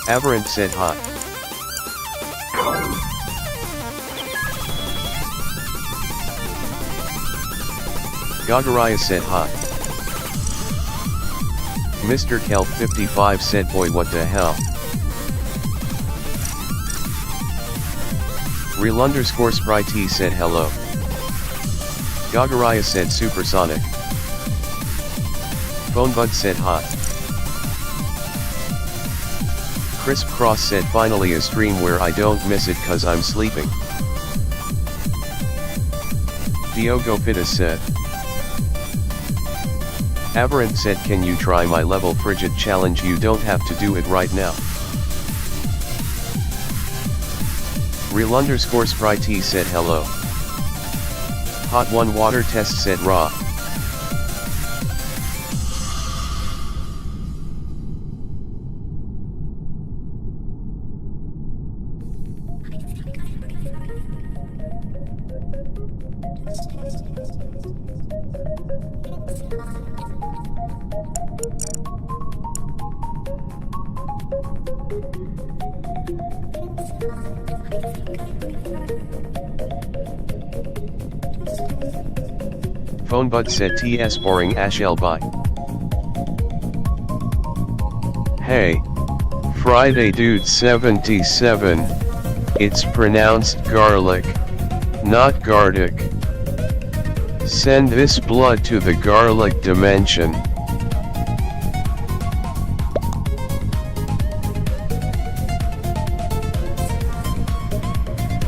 Aberrant said hot. Gagaraya said hot. Mr. Kelp 55 said boy what the hell. Real_Sprite said hello. Gagaraya said supersonic. Phonebud said hot. Crisp Cross said finally a stream where I don't miss it cause I'm sleeping. Diogo Pitta said. Aberrant said can you try my level frigid challenge, you don't have to do it right now. Real_Sprite said hello. Hot One Water Test said raw. Phonebud said TS boring Ashel bye. Hey, Friday Dude 77, it's pronounced garlic, not garlic. Send this blood to the garlic dimension.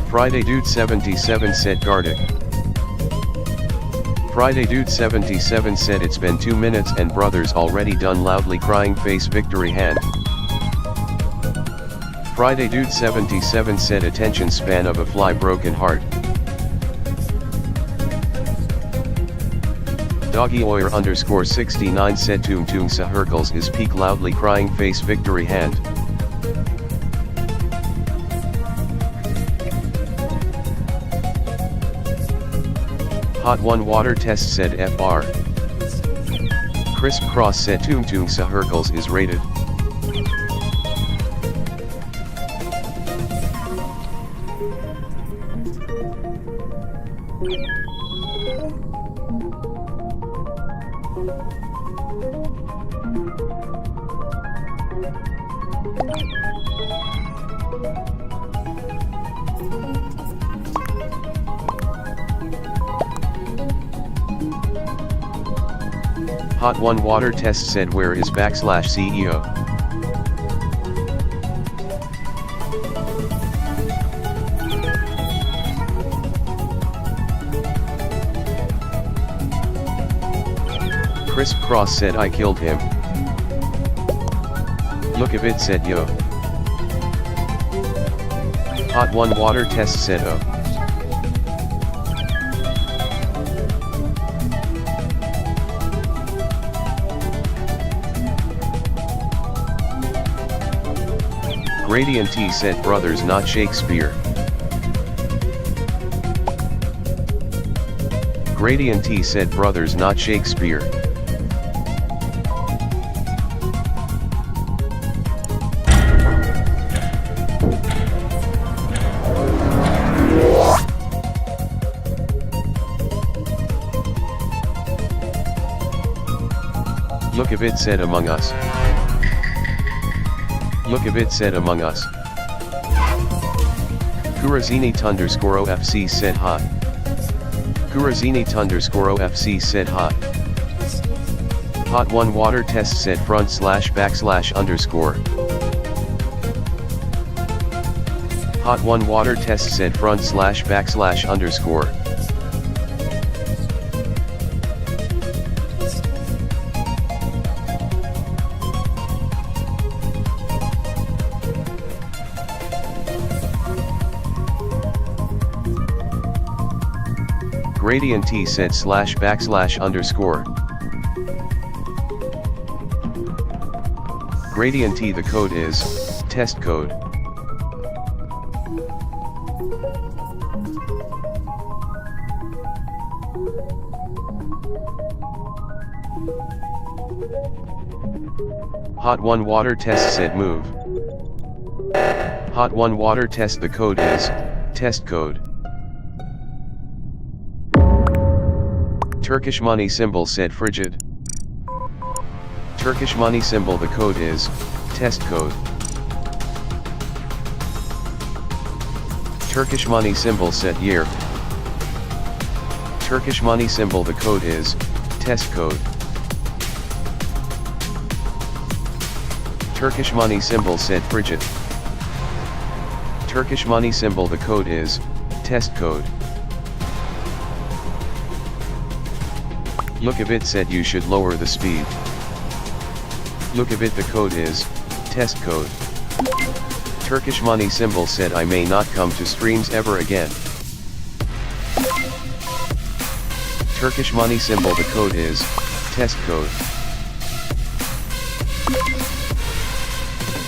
Friday Dude 77 said garlic. Friday Dude 77 said it's been 2 minutes and brothers already done loudly crying face victory hand. Friday Dude 77 said attention span of a fly broken heart. Doggy_69 said Toom Toom Sahurkles is peak loudly crying face victory hand. Hot One Water Test said FR. Crisp Cross said Toom Toom Sahurkles is rated. Hot One Water Test said where is \CEO. Crisp Cross said I killed him. Look a bit said yo. Hot One Water Test said oh. Gradient T said brothers not Shakespeare. Gradient T said brothers not Shakespeare. Look a bit said Among Us. Look a bit said Among Us. Kurazini_OFC said hot. Kurazini_OFC said hot. Hot One Water Test said front/__. Hot One Water Test said front/__. Gradient T said /__. Gradient T the code is test code. Hot One Water Test said move. Hot 1 water test. The code is test code. Turkish money symbol said frigid. Turkish money symbol. The code is test code. Turkish money symbol said year. Turkish money symbol. The code is test code. Turkish money symbol said frigid. Turkish money symbol. The code is test code. Look a bit said you should lower the speed. Look a bit. The code is test code. Turkish money symbol said I may not come to streams ever again. Turkish money symbol. The code is test code.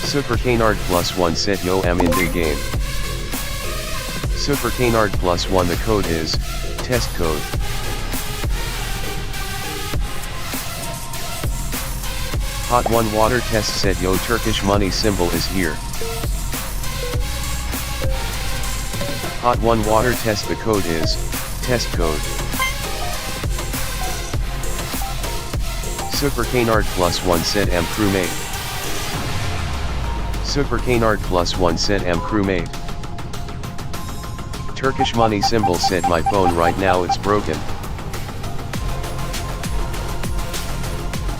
Super Canard +1 said yo am in the game. Super Canard +1. The code is test code. Hot 1 water test said yo Turkish money symbol is here. Hot 1 water test. The code is test code. Super Canard +1 said am crewmate. Super Canard +1 said am crewmate. Turkish money symbol said my phone right now it's broken.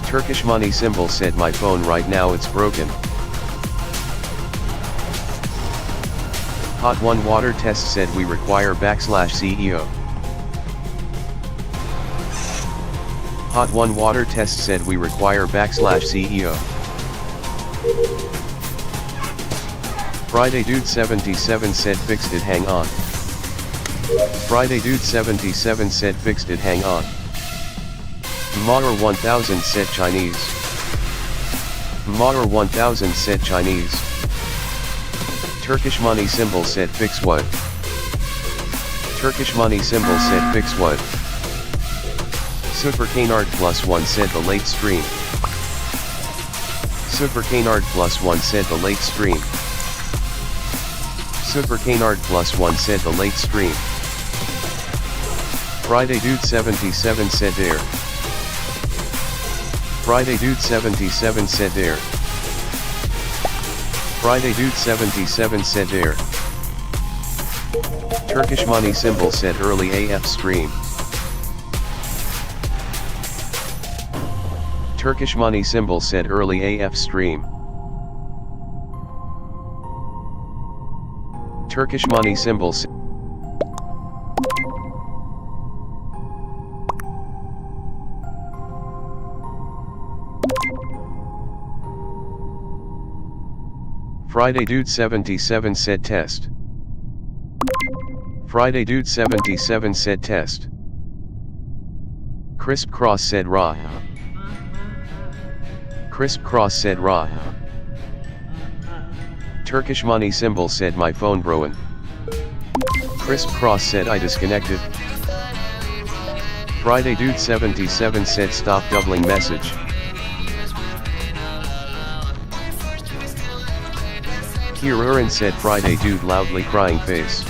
Turkish money symbol said my phone right now it's broken. Hot 1 water test said we require \CEO. Hot 1 water test said we require \CEO. Friday Dude 77 said fixed it hang on. Friday Dude 77 said fixed it hang on. Motor 1000 said Chinese. Motor 1000 said Chinese. Turkish money symbol said fix what? Turkish money symbol said fix what? Super Canard +1 said the late stream. Super Canard +1 said the late stream. Super Canard +1 said the late stream. Friday Dude 77 said there. Friday Dude 77 said there. Friday Dude 77 said there. Turkish money symbol said early AF stream. Turkish money symbol said early AF stream. Turkish money symbol said Friday Dude 77 said test. Friday Dude 77 said test. Crisp Cross said raw. Crisp Cross said raw. Turkish money symbol said my phone broken. Crisp Cross said I disconnected. Friday Dude 77 said stop doubling message. Kirurin said Friday Dude loudly crying face.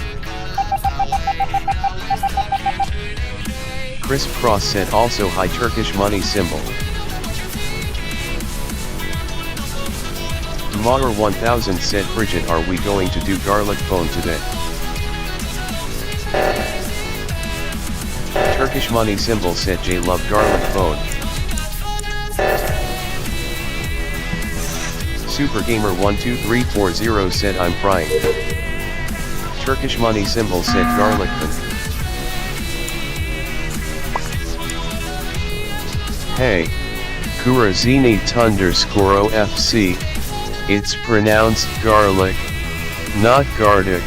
Crisp Cross said also hi Turkish money symbol. Motor 1000 said Bridget are we going to do garlic phone today? Turkish money symbol said J love garlic phone. Super Gamer 12340 said I'm frying. Turkish money symbol said garlic phone. Hey, Kurazini _ OFC, it's pronounced garlic, not garlic.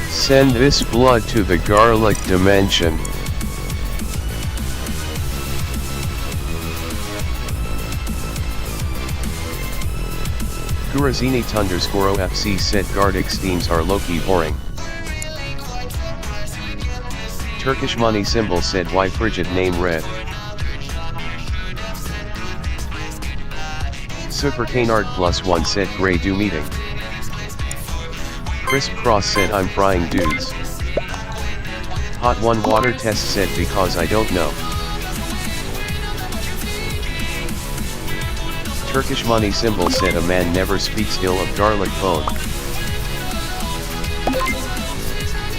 Send this blood to the garlic dimension. Kurazini _ OFC said Gardic steams are low-key boring. Turkish money symbol said why frigid name red. Super Canard +1 said Grey do meeting. Crisp Cross said I'm frying dudes. Hot One Water Test said because I don't know. Turkish Money Symbol said a man never speaks ill of garlic bone.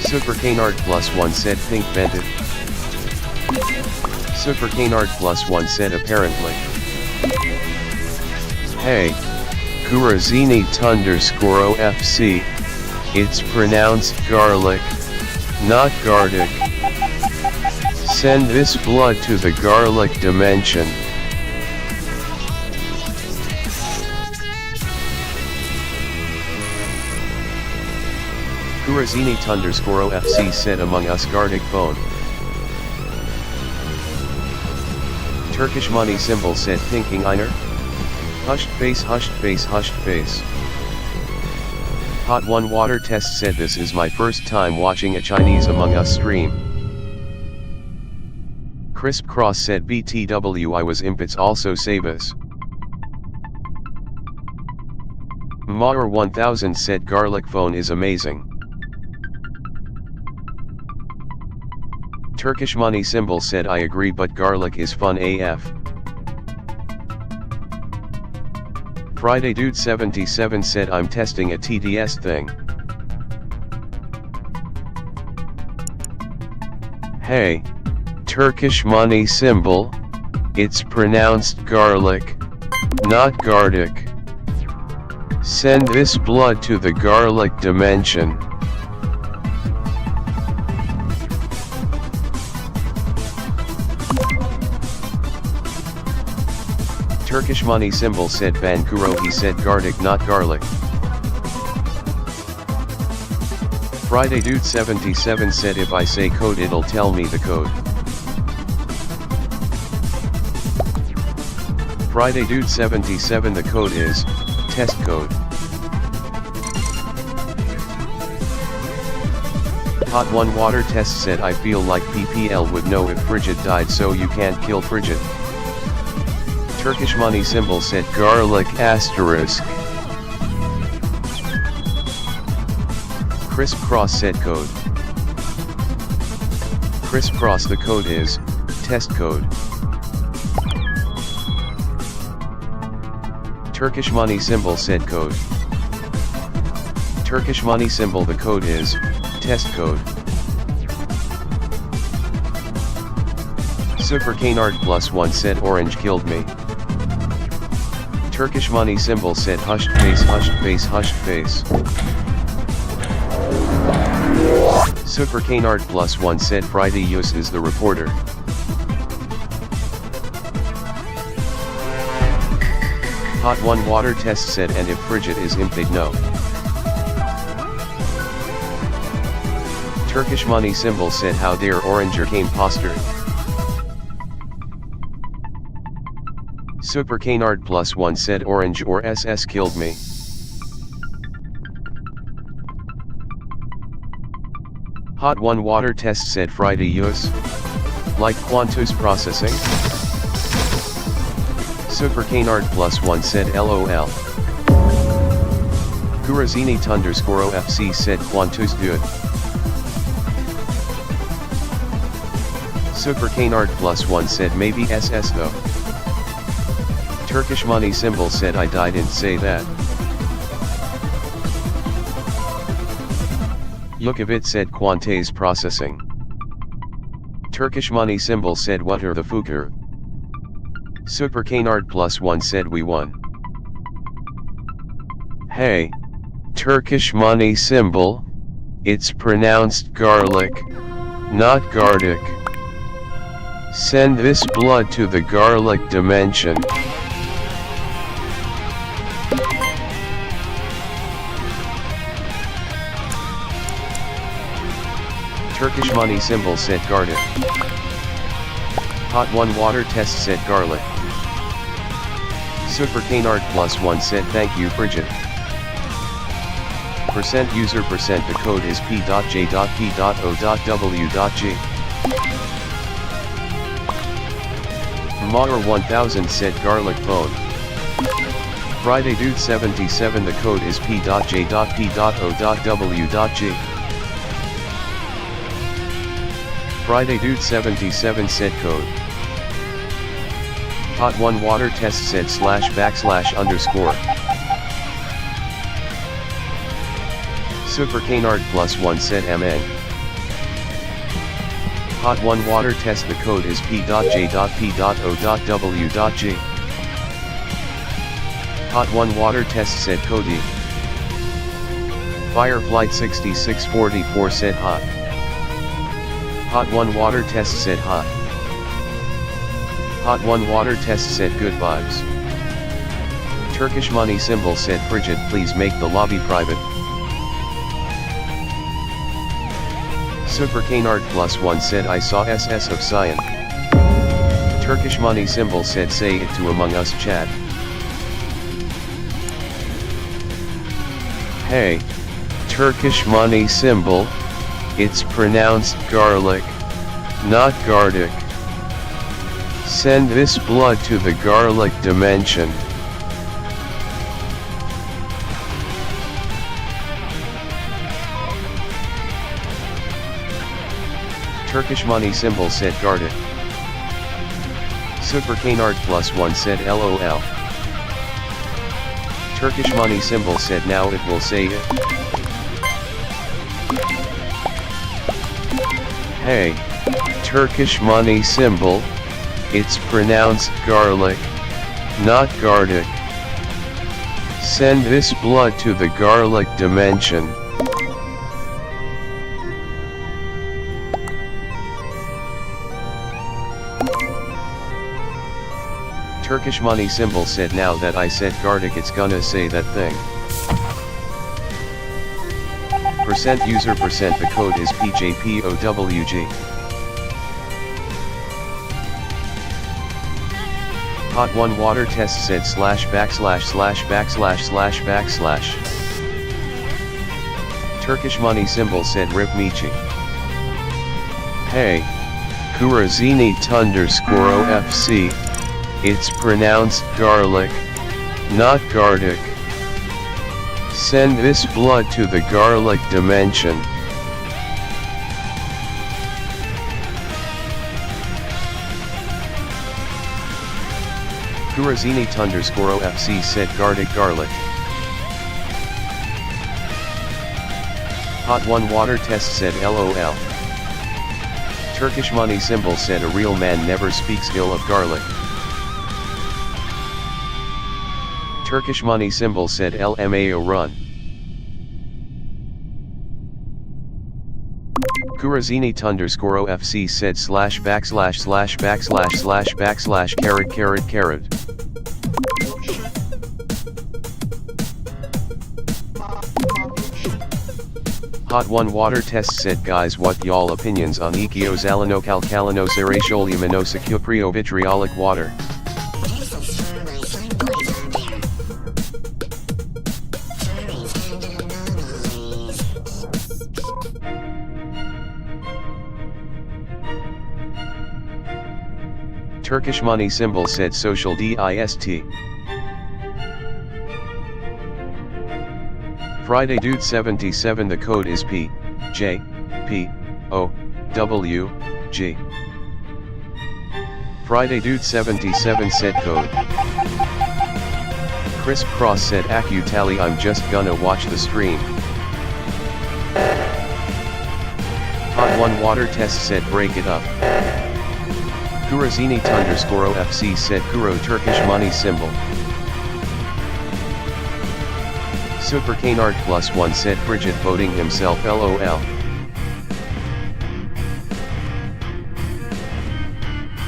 Super Canard +1 said Pink Bandit. Super Canard +1 said apparently. Hey, Kurazini _OFC, it's pronounced garlic, not gardic. Send this blood to the garlic dimension. Kurazini _OFC said among us gardic bone. Turkish Money Symbol said thinking einer? Hushed face, hushed face, hushed face. Hot One Water Test said this is my first time watching a Chinese Among Us stream. Crisp Cross said BTW I was impits also save us. Maher 1000 said garlic phone is amazing. Turkish Money Symbol said I agree but garlic is fun AF. Friday Dude 77 said I'm testing a TDS thing. Hey, Turkish Money Symbol, it's pronounced garlic, not gardic. Send this blood to the garlic dimension. Turkish Money Symbol said Bankuro he said gardic not garlic. Friday Dude 77 said if I say code it'll tell me the code. Friday Dude 77 the code is, test code. Hot One Water Test said I feel like PPL would know if Frigid died so you can't kill Frigid. Turkish Money Symbol said garlic asterisk. Crisp Cross said code. Crisp Cross the code is, test code. Turkish Money Symbol said code. Turkish Money Symbol the code is, test code. Super Canard +1 said orange killed me. Turkish Money Symbol said hushed face, hushed face, hushed face. Super Canard +1 said Friday Yus is the reporter. Hot One Water Test said and if Frigid is imp they'd know. Turkish Money Symbol said how dare Oranger came poster. Super Canard +1 said orange or SS killed me. Hot One Water Test said Friday Yus. Like Quantus processing? Super Canard +1 said LOL. Kurazini _OFC said Quantus good. Super Canard +1 said maybe SS though. Turkish Money Symbol said I didn't say that. Yukavit said Quantes processing. Turkish Money Symbol said what are the fuker? Super Canard +1 said we won. Hey, Turkish Money Symbol, it's pronounced garlic, not gardic. Send this blood to the garlic dimension. Turkish Money Symbol said gardic. Hot One Water Test said garlic. Super Canard +1 said thank you Frigid. %user %, the code is p.j.p.o.w.g. Maher 1000 said garlic bone. Friday Dude 77, the code is P.J.P.O.W.G. Friday Dude 77 said code. Hot 1 water test said / /_. Super Canard +1 said MN. Hot 1 water test, the code is P.J.P.O.W.G. Hot 1 water test said Cody. Fireflight 6644 said hot. Hot 1 water test said hot. Hot 1 water test said good vibes. Turkish money symbol said frigid, please make the lobby private. Super Canard +1 said I saw SS of Cyan. Turkish money symbol said say it to Among Us chat. Hey, Turkish money symbol, it's pronounced garlic, not gardic. Send this blood to the garlic dimension. Turkish money symbol said gardic. Super Canard +1 said LOL. Turkish money symbol said now it will say it. Hey, Turkish money symbol, it's pronounced garlic, not gardic. Send this blood to the garlic dimension. Turkish money symbol said now that I said gardic it's gonna say that thing. %user %, the code is PJPOWG. Hot 1 water test said / //////. Turkish money symbol said Rip Michi. Hey, Kurazini _OFC. It's pronounced garlic, not gardic. Send this blood to the garlic dimension. Kurazini _OFC said gardic garlic. Hot 1 water test said LOL. Turkish money symbol said a real man never speaks ill of garlic. Turkish money symbol said LMAO run. Kurazini _OFC said ////// Hot 1 water test said guys what y'all opinions on Ekios Alanokalkalano Seratioliumino vitriolic water. Turkish money symbol said social dist. Friday Dude 77, the code is PJPOWG. Friday Dude 77 said code. Chris Cross said Akutali I'm just gonna watch the stream. Hot 1 water test said break it up. Kurazini _OFC said Kuro Turkish money symbol. Super Canard +1 said frigid voting himself LOL.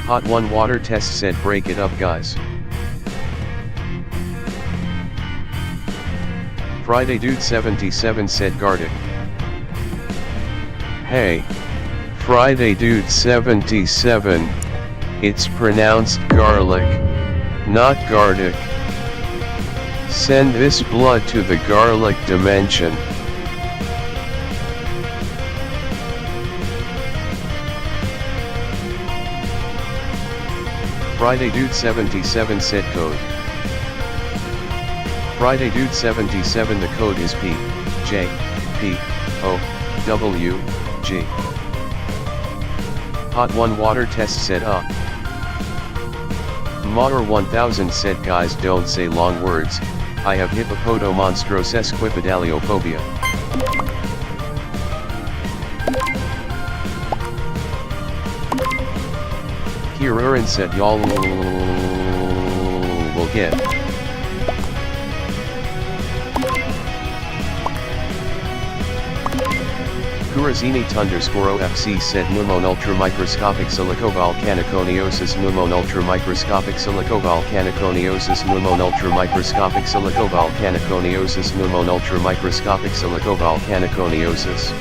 Hot 1 water test said break it up guys. Friday Dude 77 said gardic. Hey, Friday Dude 77. It's pronounced garlic, not gardic. Send this blood to the garlic dimension. Friday Dude 77 said code. Friday Dude 77 the code is P, J, P, O, W, G. Hot 1 water test said Modder 1000 said guys don't say long words, I have hippopotomonstrosesquipedaliophobia. Kirurin said y'all will get. Kurazini _ OFC said pneumon ultramicroscopic silicovolcaniconiosis pneumon ultramicroscopic silicovolcaniconiosis pneumon ultramicroscopic silicovolcaniconiosis pneumon ultramicroscopic silicovolcaniconiosis.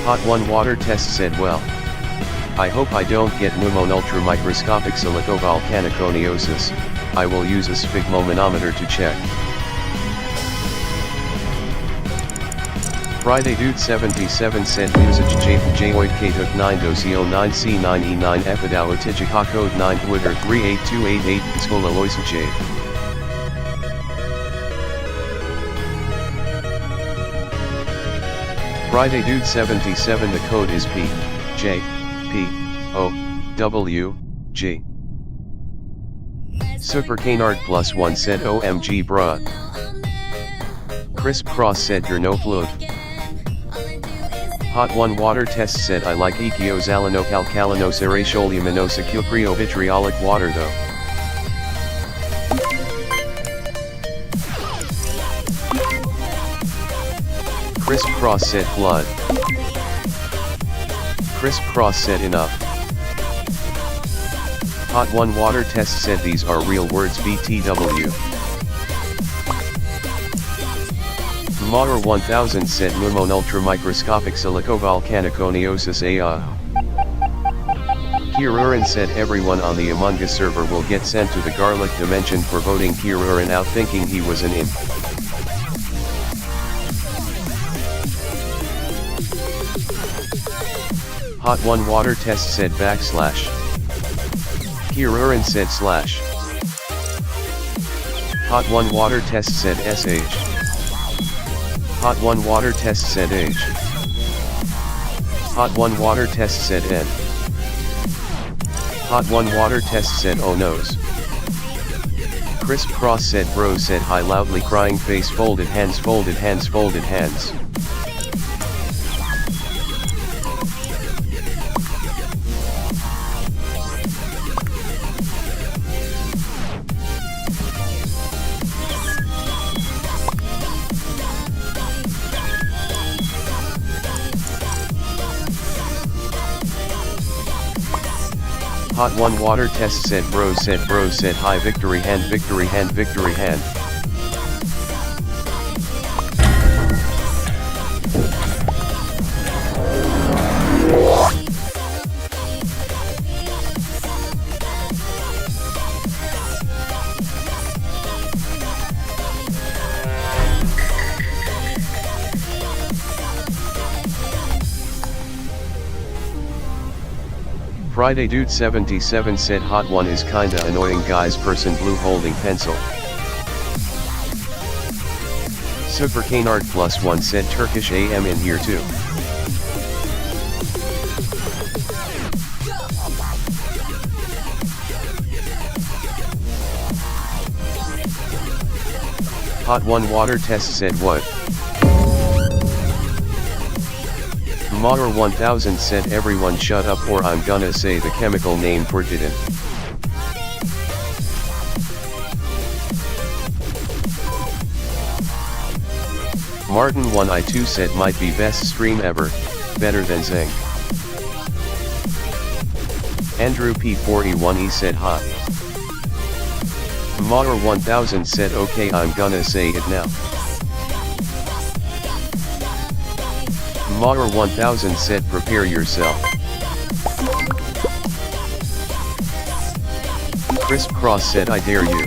Hot 1 water test said well. I hope I don't get pneumon ultramicroscopic silicovolcaniconiosis, I will use a sphygmomanometer to check. Friday Dude 77 said usage J-Oid K-Hook 9 Docio 9C9E9 Epidao Tijika Code 9 Twitter 38288 Skola Loisen Jade. Friday Dude 77 the code is P, J, P, O, W, G. Super Canard +1 said OMG bruh. Crisp Cross said you're no flood. Hot 1 water test said I like echiozalanokalkalinoseratioluminosa cupriovitriolic water though. Crisp Cross said flood. Crisp Cross said enough. Hot 1 water test said these are real words BTW. Modder 1000 said pneumon ultramicroscopic silicovolcaniconiosis AI. Kirurin said everyone on the Among Us server will get sent to the garlic dimension for voting Kirurin out thinking he was an imp. Hot 1 water test said /. Kirurin said /. Hot 1 water test said sh. Hot 1 water test said h. Hot 1 water test said n. Hot 1 water test said oh noes. Crisp Cross said bro said hi loudly crying face folded hands folded hands folded hands. Hot 1 water test said bro said hi victory hand victory hand victory hand. Friday Dude 77 said Hot 1 is kinda annoying guys person blue holding pencil. Super Canard +1 said Turkish AM in here too. Hot 1 water test said what? Modder 1000 said everyone shut up or I'm gonna say the chemical name for didn't. Martin 1i2 said might be best stream ever, better than Zing. Andrew P41e said hot. Modder 1000 said okay I'm gonna say it now. Modder 1000 said prepare yourself. Crisp Cross said I dare you.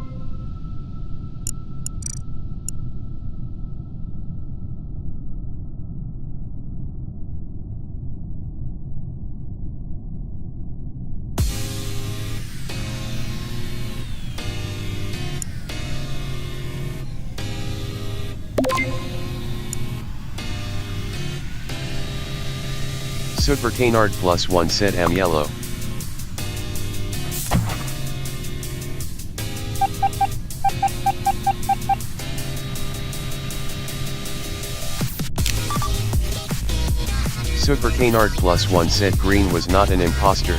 Super Canard plus 1 said am yellow. Super Canard plus 1 said green was not an imposter.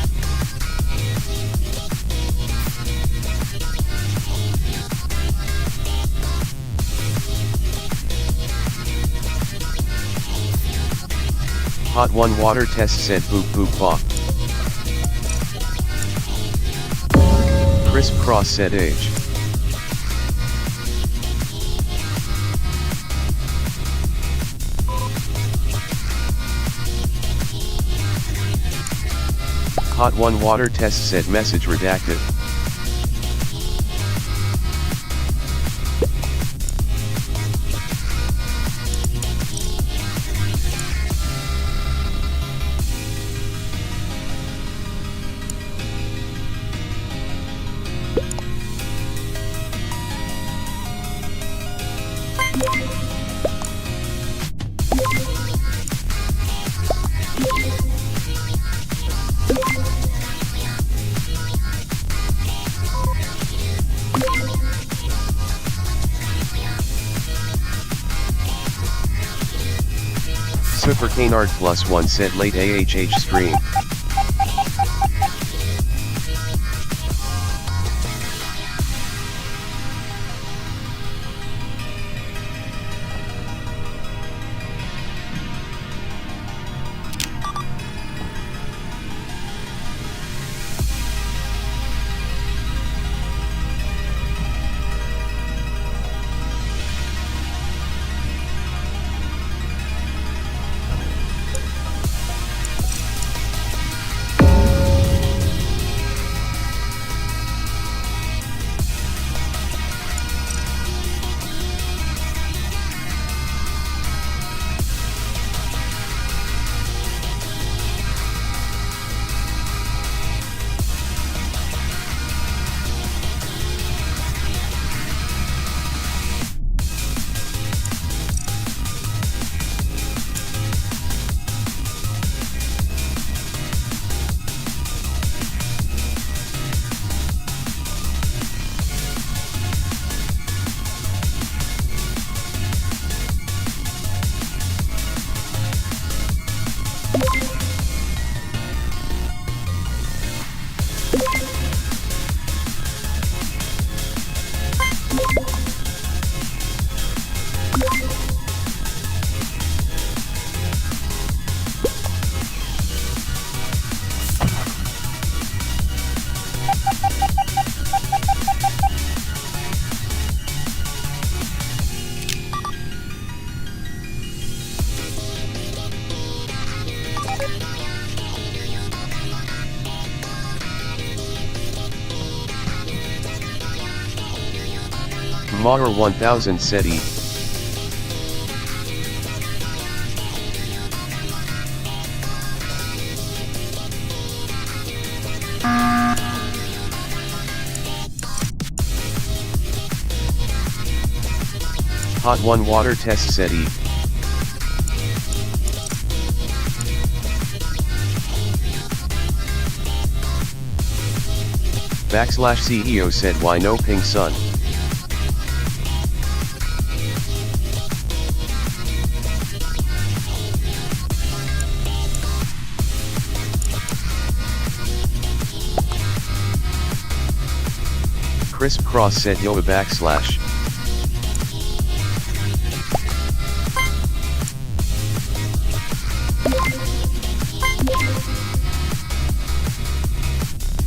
Hot 1 water test said boop boop bop. Crisp Cross said age. Hot 1 water test said message redacted. Super Canard plus 1 said late AHH stream. Mara 1000 said E. Hot 1 water test said E. /CEO said why no ping sun. Crisp Cross said Yoa /.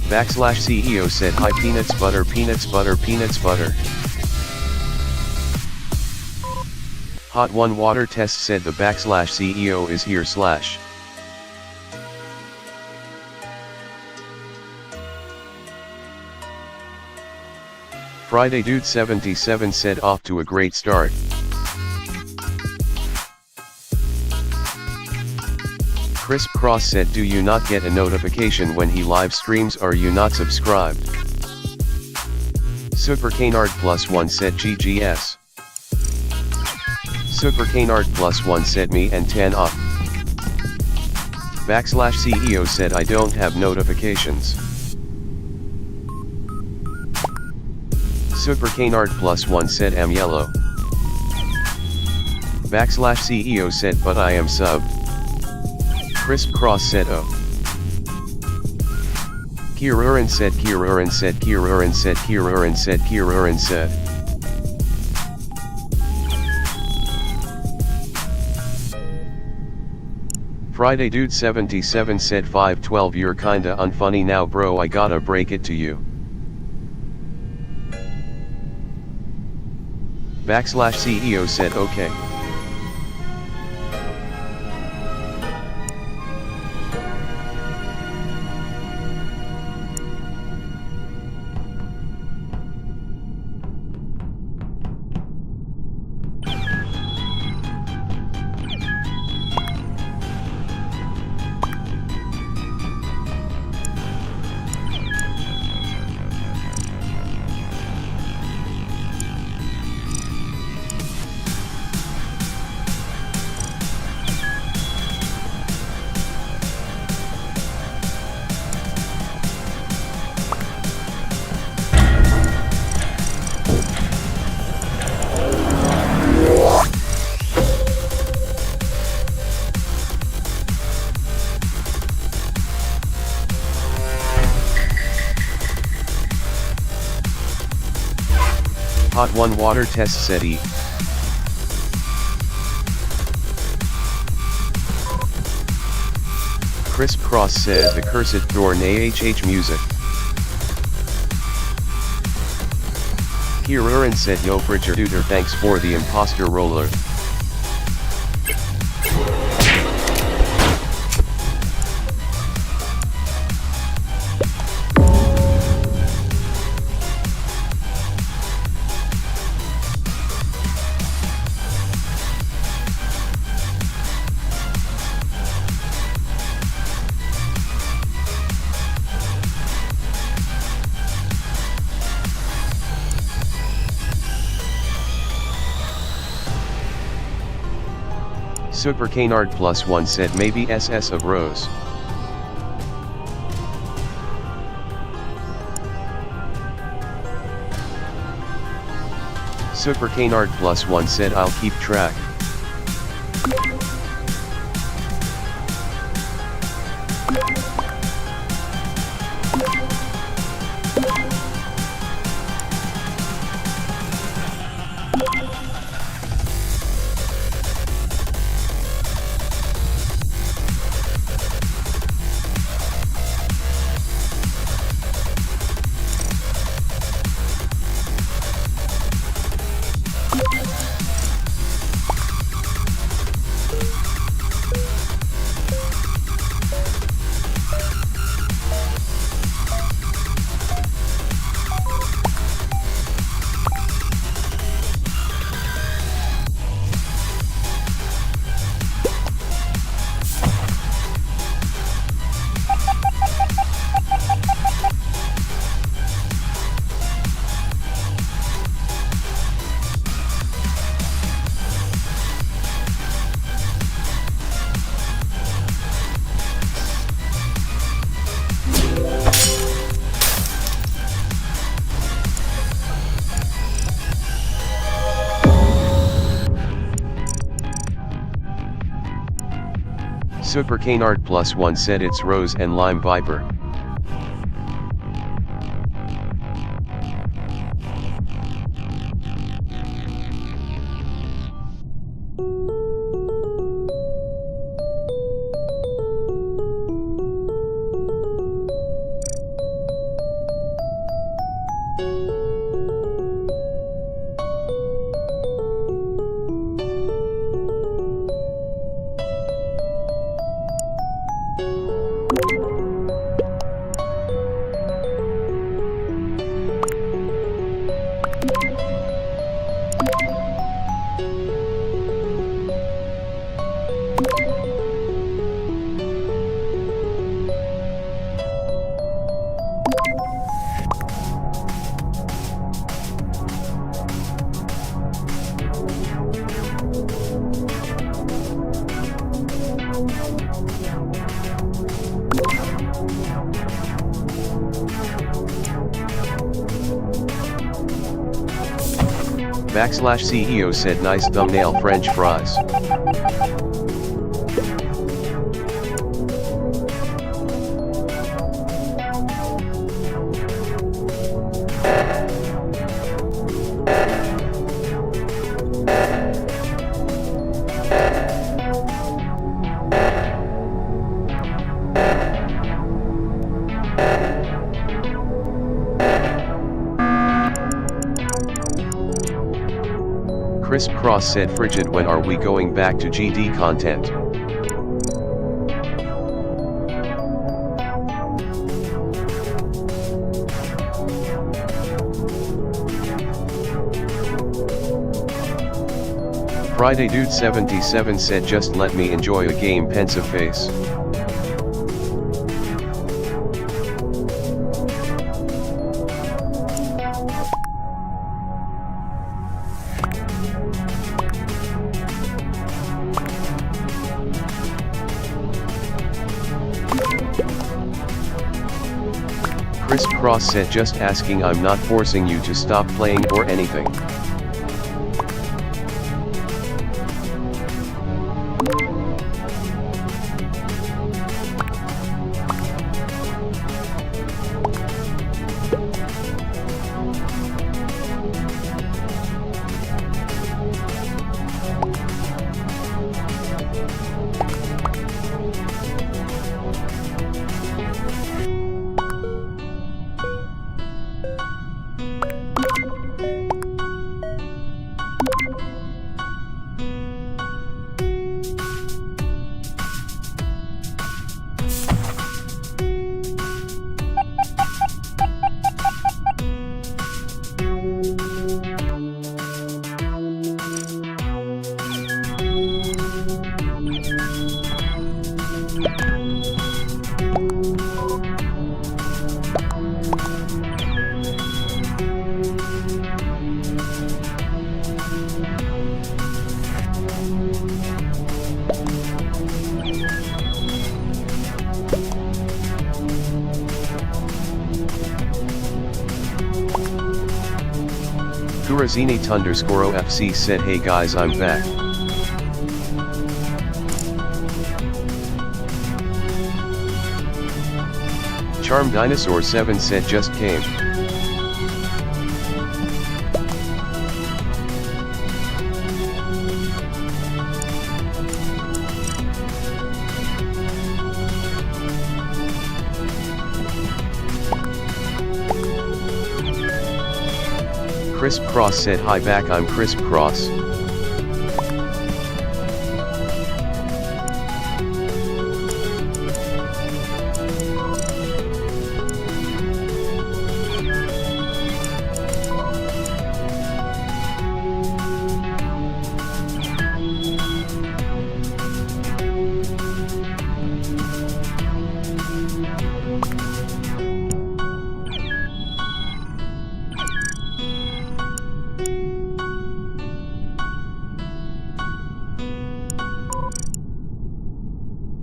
/CEO said hi peanuts butter peanuts butter peanuts butter. Hot 1 water test said the /CEO is here /. Friday Dude 77 said off to a great start. Crisp Cross said do you not get a notification when he live streams, are you not subscribed? Super Canard plus 1 said GGS. Super Canard plus 1 said me and 10 up. CEO said I don't have notifications. Super Canard +1 said I'm yellow. CEO said but I am sub. Crisp Cross said oh. Kirurin said Kirurin said Kirurin said Kirurin said Kirurin said. Friday Dude 77 said 512 you're kinda unfunny now bro, I gotta break it to you. CEO said okay. Hot 1 water test said E. Crisp Cross said the cursed Thorn AHH music. Kirurin said yo Bridger Duder thanks for the imposter roller. Super Canard +1 said maybe SS of Rose. Super Canard +1 said I'll keep track. Super Canard +1 said it's Rose and Lime Viper. CEO said nice thumbnail French fries. Chris Cross said frigid, when are we going back to GD content? Friday Dude 77 said just let me enjoy a game, pensive face. Chris Cross said just asking, I'm not forcing you to stop playing or anything. Kurazini _ FC said hey guys, I'm back. Charm Dinosaur 7 said just came. Crisp Cross said hi back, I'm Crisp Cross.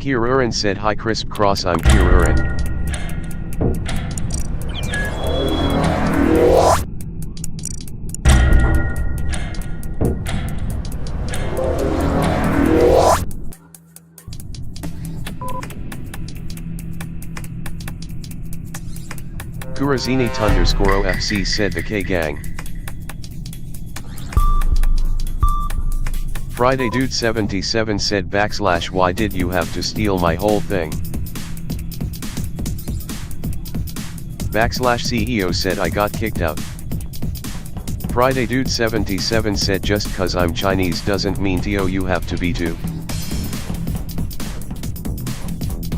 Kirurin said hi Crisp Cross, I'm Kirurin. Kurazini _ FC said the K Gang. Friday Dude 77 said / why did you have to steal my whole thing? CEO said I got kicked out. Friday Dude 77 said just cause I'm Chinese doesn't mean you have to be too.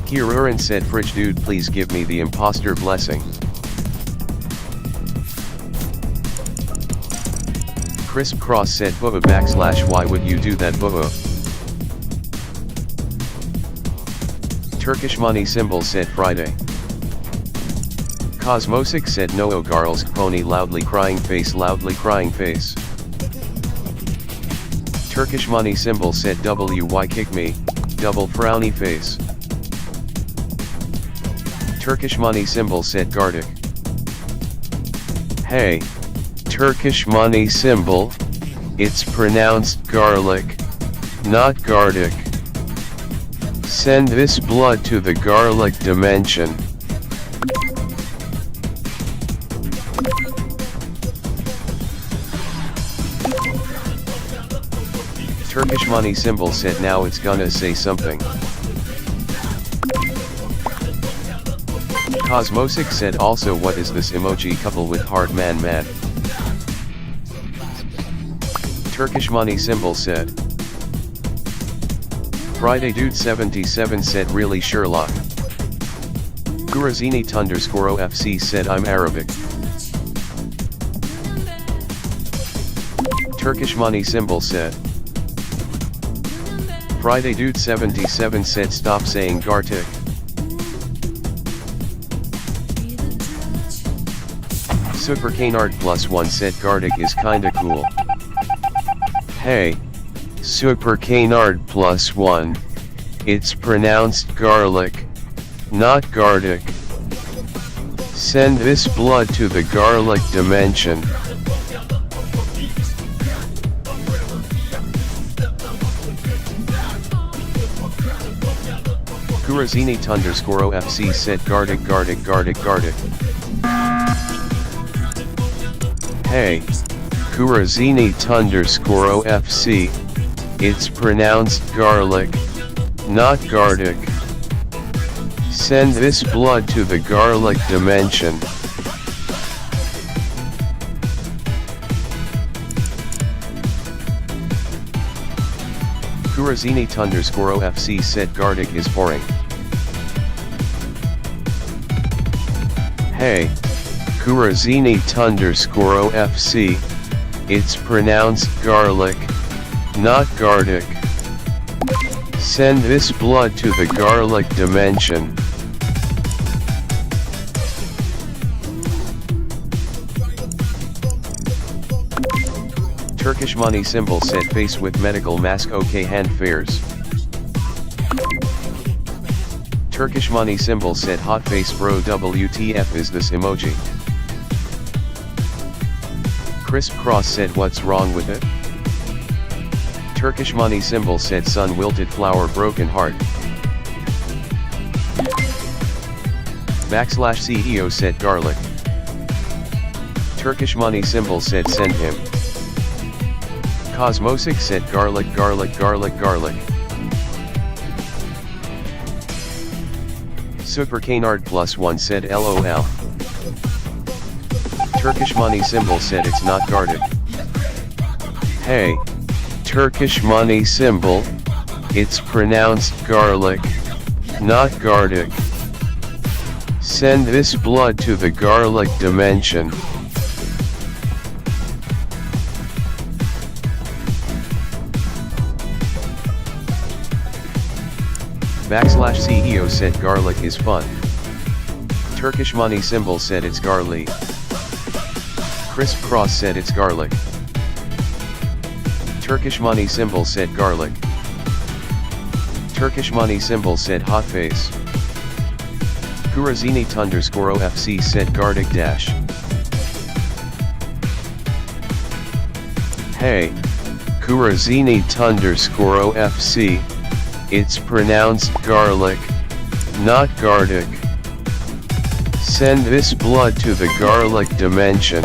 Kirurin said fridge dude please give me the imposter blessing. Crisp Cross said bubba / why would you do that bubba? Turkish money symbol said Friday. Cosmosic said no girls pony loudly crying face. Turkish money symbol said why kick me, double frowny face. Turkish money symbol said Gardic. Hey, Turkish money symbol, it's pronounced garlic, not gardic. Send this blood to the garlic dimension. Turkish money symbol said now it's gonna say something. Cosmosic said also what is this emoji couple with heart man. Turkish money symbol said. Friday Dude 77 said really Sherlock. Kurazini _ OFC said I'm Arabic. Turkish money symbol said. Friday Dude 77 said stop saying Gartic. Super Canard +1 said Gartic is kinda cool. Hey, Super Canard +1, it's pronounced garlic, not gardic. Send this blood to the garlic dimension. Kurazini _ OFC said gardic. Hey, Kurazini _ OFC, it's pronounced garlic, not gardic. Send this blood to the garlic dimension. Kurazini _ OFC said gardic is boring. Hey, Kurazini _ OFC, it's pronounced garlic, not gardic. Send this blood to the garlic dimension. Turkish money symbol said face with medical mask okay hand fairs. Turkish money symbol said hot face bro WTF is this emoji. Crisp Cross said what's wrong with it? Turkish money symbol said sun wilted flower broken heart. /CEO said garlic. Turkish money symbol said send him. Cosmosic said garlic. Super Canard +1 said LOL. Turkish money symbol said it's not gardic. Hey, Turkish money symbol, it's pronounced garlic, not gardic. Send this blood to the garlic dimension. /CEO said garlic is fun. Turkish money symbol said it's garlic. Crisp Cross said it's garlic. Turkish money symbol said garlic. Turkish money symbol said hot face. Kurazini _ OFC said gardic dash. Hey, Kurazini _ OFC, it's pronounced garlic, not gardic. Send this blood to the garlic dimension.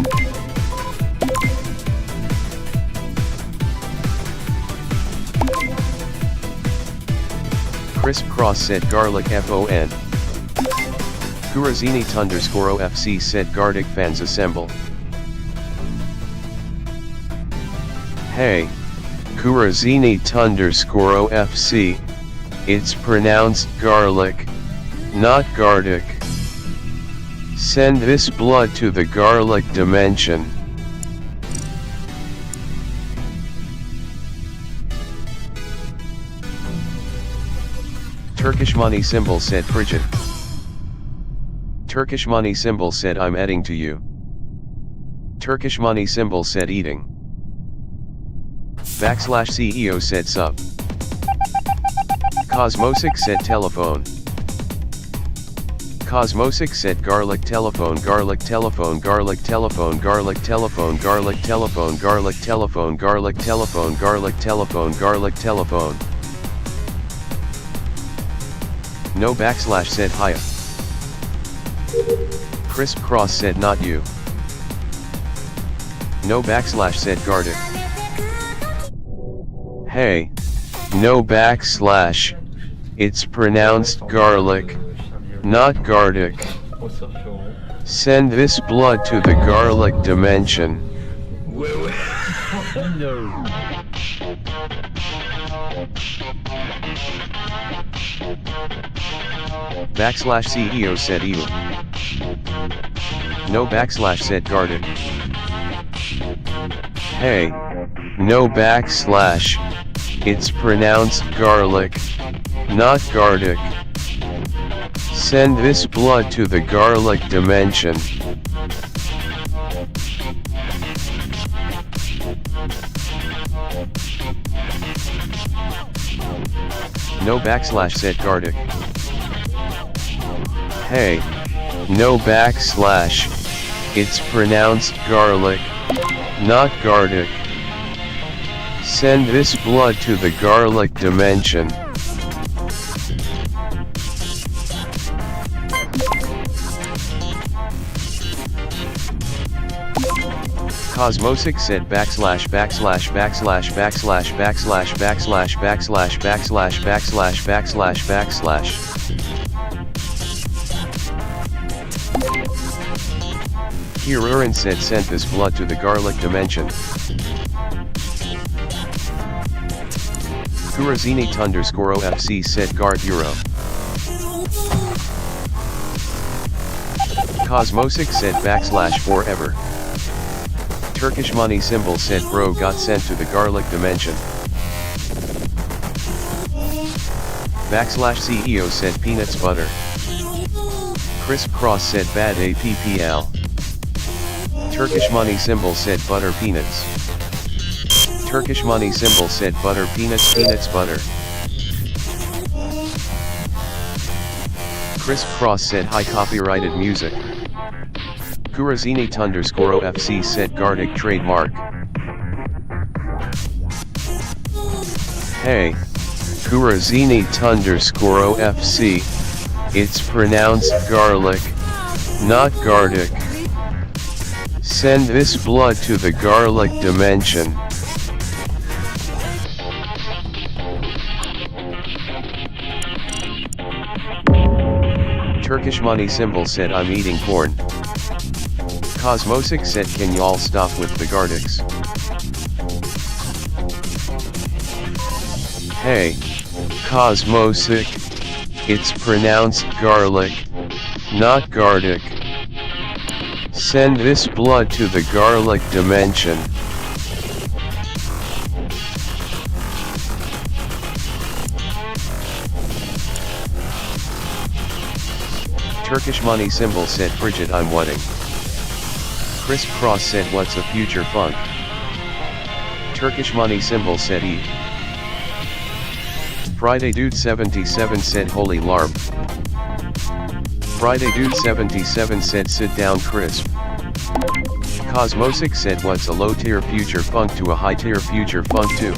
Crisp Cross said garlic FON. Kurazini _ OFC said gardic fans assemble. Hey, Kurazini _ OFC, it's pronounced garlic, not gardic. Send this blood to the garlic dimension. Turkish money symbol said frigid. Turkish money symbol said I'm adding to you. Turkish money symbol said eating. /CEO said sub. Cosmosic said telephone. Cosmosic said garlic telephone garlic telephone garlic telephone garlic telephone garlic telephone garlic telephone garlic telephone garlic telephone garlic telephone. No backslash said hiya. Crisp Cross said not you. No backslash said Gardic. Hey, no backslash, it's pronounced garlic, not Gardic. Send this blood to the garlic dimension. Backslash CEO said you. No backslash said Gardic. Hey, no backslash, it's pronounced garlic, not Gardic. Send this blood to the garlic dimension. No backslash said Gardic. Hey, no backslash, it's pronounced garlic, not Gardic. Send this blood to the garlic dimension. Cosmosic said backslash backslash backslash backslash backslash backslash backslash backslash backslash backslash backslash. Kirurin said sent this blood to the garlic dimension. Kurazini _ OFC said guard Euro. Cosmosic said backslash forever. Turkish money symbol said bro got sent to the garlic dimension. Backslash CEO said peanuts butter. Crisp Cross said bad APPL. Turkish money symbol said butter peanuts. Turkish money symbol said butter peanuts peanuts butter. Crisp Cross said high copyrighted music. Kurazini _ OFC said Gardic trademark. Hey, Kurazini _ OFC, it's pronounced garlic, not Gardic. Send this blood to the garlic dimension. Turkish money symbol said I'm eating corn. Cosmosic said can y'all stop with the Gardics. Hey, Cosmosic, it's pronounced garlic, not Gardic. Send this blood to the garlic dimension. Turkish money symbol said Bridget I'm wedding. Crisp Cross said what's a future funk. Turkish money symbol said eat. Friday Dude 77 said holy larb. Friday Dude 77 said sit down Crisp. Cosmosic said what's a low tier future funk to a high tier future funk too.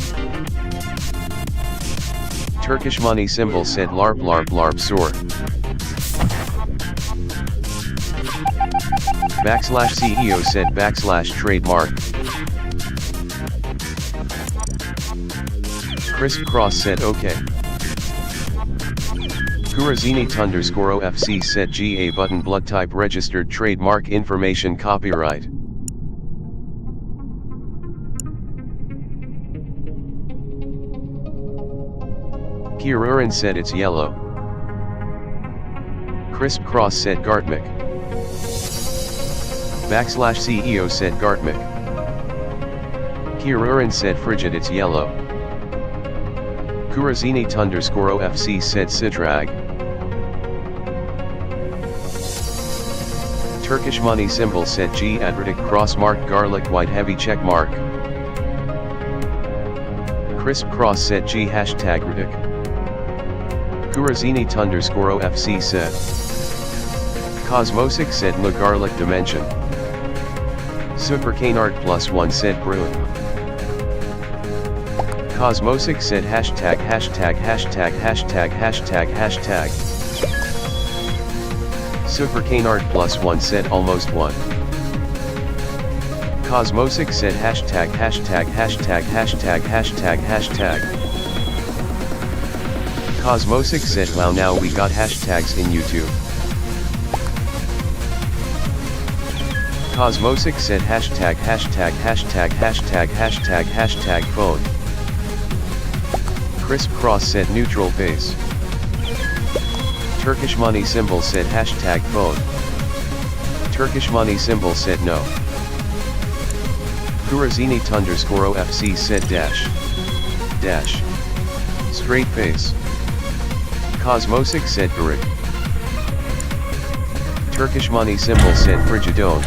Turkish money symbol said larp larp larp soar. Backslash CEO said backslash trademark. Crisp Cross said okay. Kurazini _ OFC said GA button blood type registered trademark information copyright. Kirurin said it's yellow. Crisp Cross said Gartmic. Backslash CEO said Gartmic. Kirurin said frigid it's yellow. Kurazini _ OFC said Sidrag. Turkish money symbol said G Adritic cross mark garlic white heavy check mark. Crisp Cross said G hashtag Ridic. Kurazini _ OFC said Cosmosic said no garlic dimension. Super Canard +1 said Bruin. Cosmosic said hashtag hashtag hashtag hashtag hashtag hashtag. Super Canard +1 said almost one. Cosmosic said hashtag hashtag hashtag hashtag hashtag hashtag. Cosmosic said wow, now we got hashtags in YouTube. Cosmosic said hashtag hashtag hashtag hashtag hashtag hashtag phone. Crisp Cross said neutral face. Turkish Money Symbol said hashtag phone. Turkish Money Symbol said no. Kurazini _ OFC said dash. Dash. Straight face. Cosmosic said Garik. Turkish Money Symbol said Frigidone.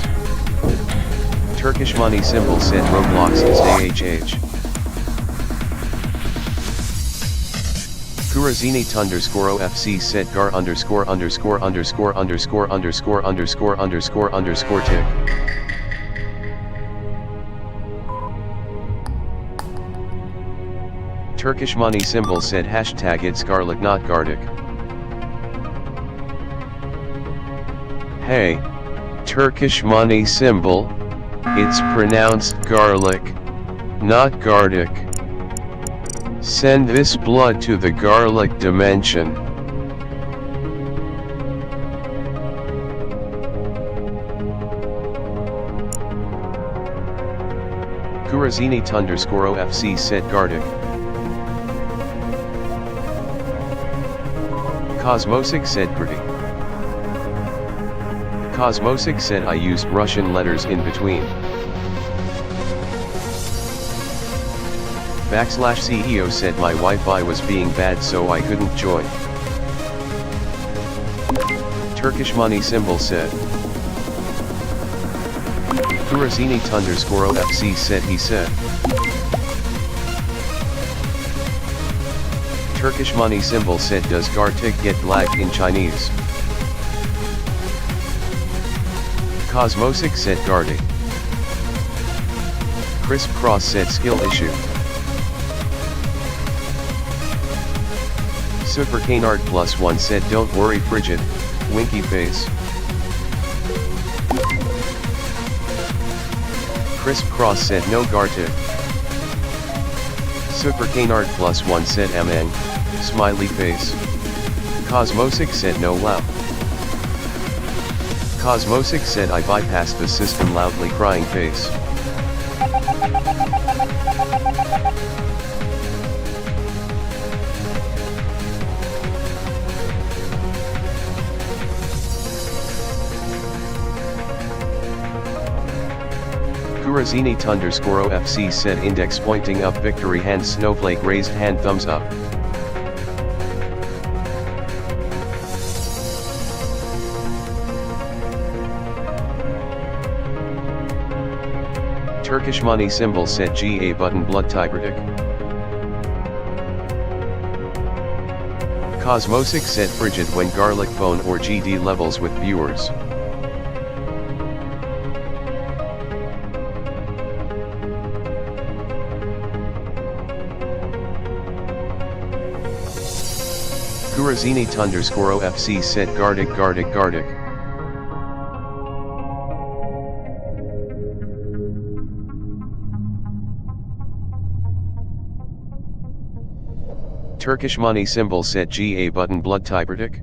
Turkish Money Symbol said Roblox is AHH. Kurazini _ OFC said gar _________ tick. Turkish Money Symbol said hashtag it's garlic not gardic. Hey, Turkish Money Symbol, it's pronounced garlic, not gardic. Send this blood to the garlic dimension. Kurazini _ OFC said gardic. Cosmosic said gritty. Cosmosic said I used Russian letters in between. \CEO said my Wi-Fi was being bad so I couldn't join. Turkish Money Symbol said. Kurazini _ OFC said he said. Turkish Money Symbol said does gartic get lagged in Chinese? Cosmosic said gardy. Crisp Cross said skill issue. Super Canard +1 said don't worry Frigid, winky face. Crisp Cross said no gartic. Super Canard +1 said mn, smiley face. Cosmosic said no wow. Cosmosic said I bypassed the system loudly crying face. Kurazini _ OFC said index pointing up victory hand snowflake raised hand thumbs up. Turkish Money Symbol said GA button blood typertic. Cosmosic said frigid when garlic phone or GD levels with viewers. Kurazini _ OFC said gardic gardic gardic. Turkish Money Symbol said GA button blood typertic.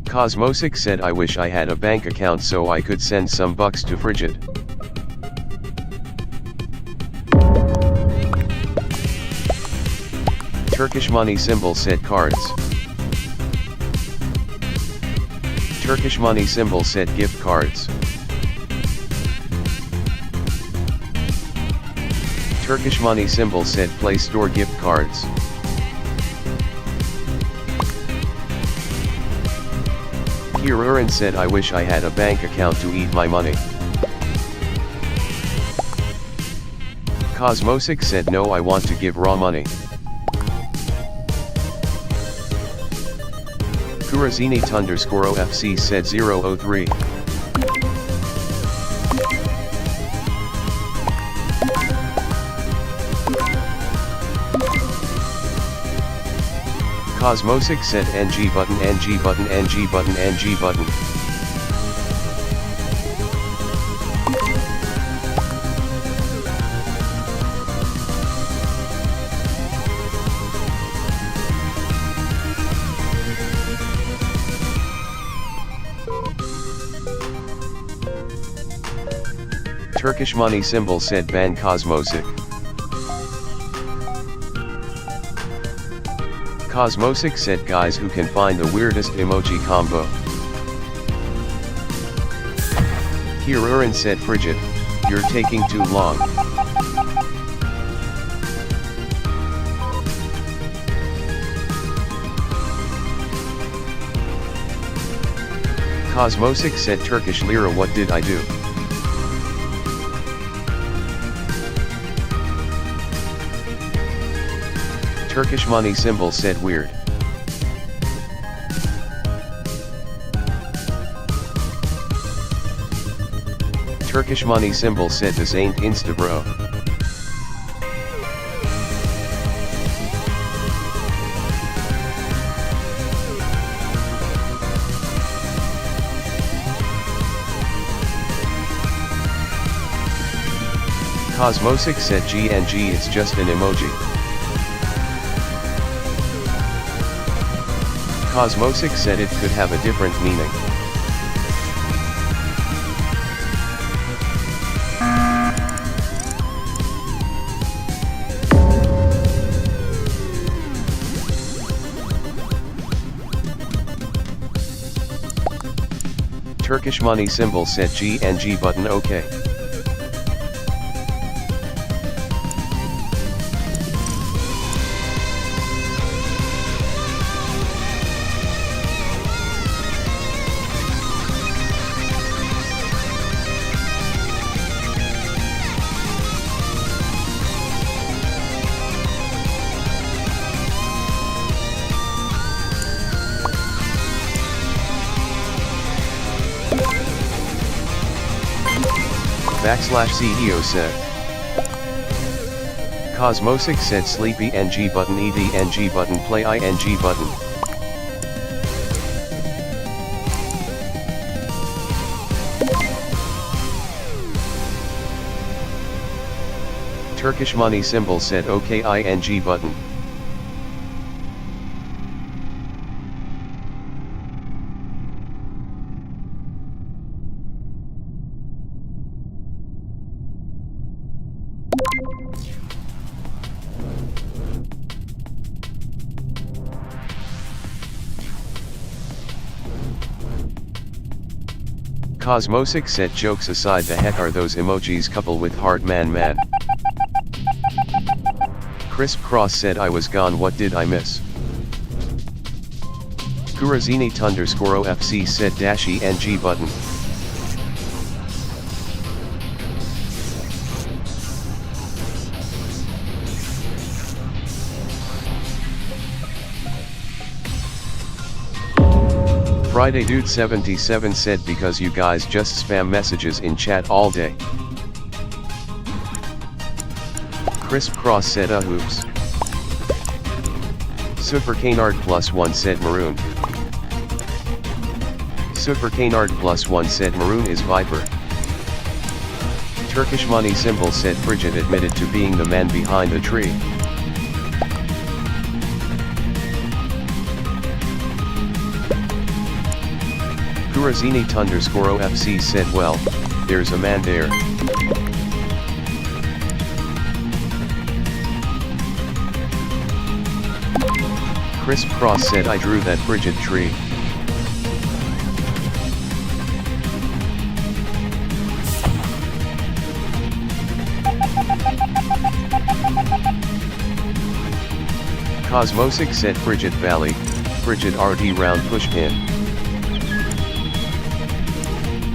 Cosmosic said I wish I had a bank account so I could send some bucks to Frigid. Turkish Money Symbol said cards. Turkish Money Symbol said gift cards. Turkish Money Symbol said Play Store gift cards. Hirurin said I wish I had a bank account to eat my money. Cosmosic said no, I want to give raw money. Kurazini _ FC said 003. Cosmosic said NG button NG button NG button NG button. Turkish money symbol said ban Cosmosic. Cosmosic said guys who can find the weirdest emoji combo. Hirurin said frigid, you're taking too long. Cosmosic said Turkish lira, what did I do? Turkish money symbol said weird. Turkish money symbol said this ain't Insta bro. Cosmosic said GNG, it's just an emoji. Cosmosic said it could have a different meaning. Turkish money symbol said GNG button okay. /CEO said. Cosmosic said sleepy NG button ED NG button play ING button. Turkish money symbol said OK ING button. Cosmosic said jokes aside, the heck are those emojis couple with heart man mad. Crisp Cross said I was gone, what did I miss? Kurazini _ FC said -ENG button. Friday Dude 77 said because you guys just spam messages in chat all day. Crisp Cross said hoops. Super Canard +1 said maroon. Super Canard +1 said maroon is Viper. Turkish money symbol said frigid admitted to being the man behind the tree. Kurazini _ FC said well, there's a man there. Crisp Cross said I drew that frigid tree. Cosmosic said frigid valley, frigid RD round pushpin.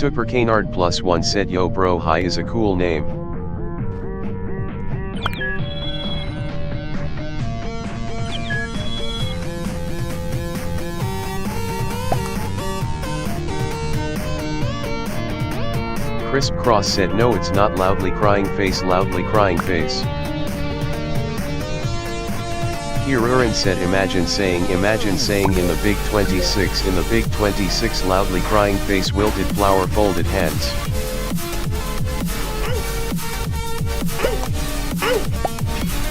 Super Canard +1 said yo bro hi is a cool name. Crisp Cross said no it's not loudly crying face Kirurin said imagine saying in the big 26 loudly crying face wilted flower folded hands.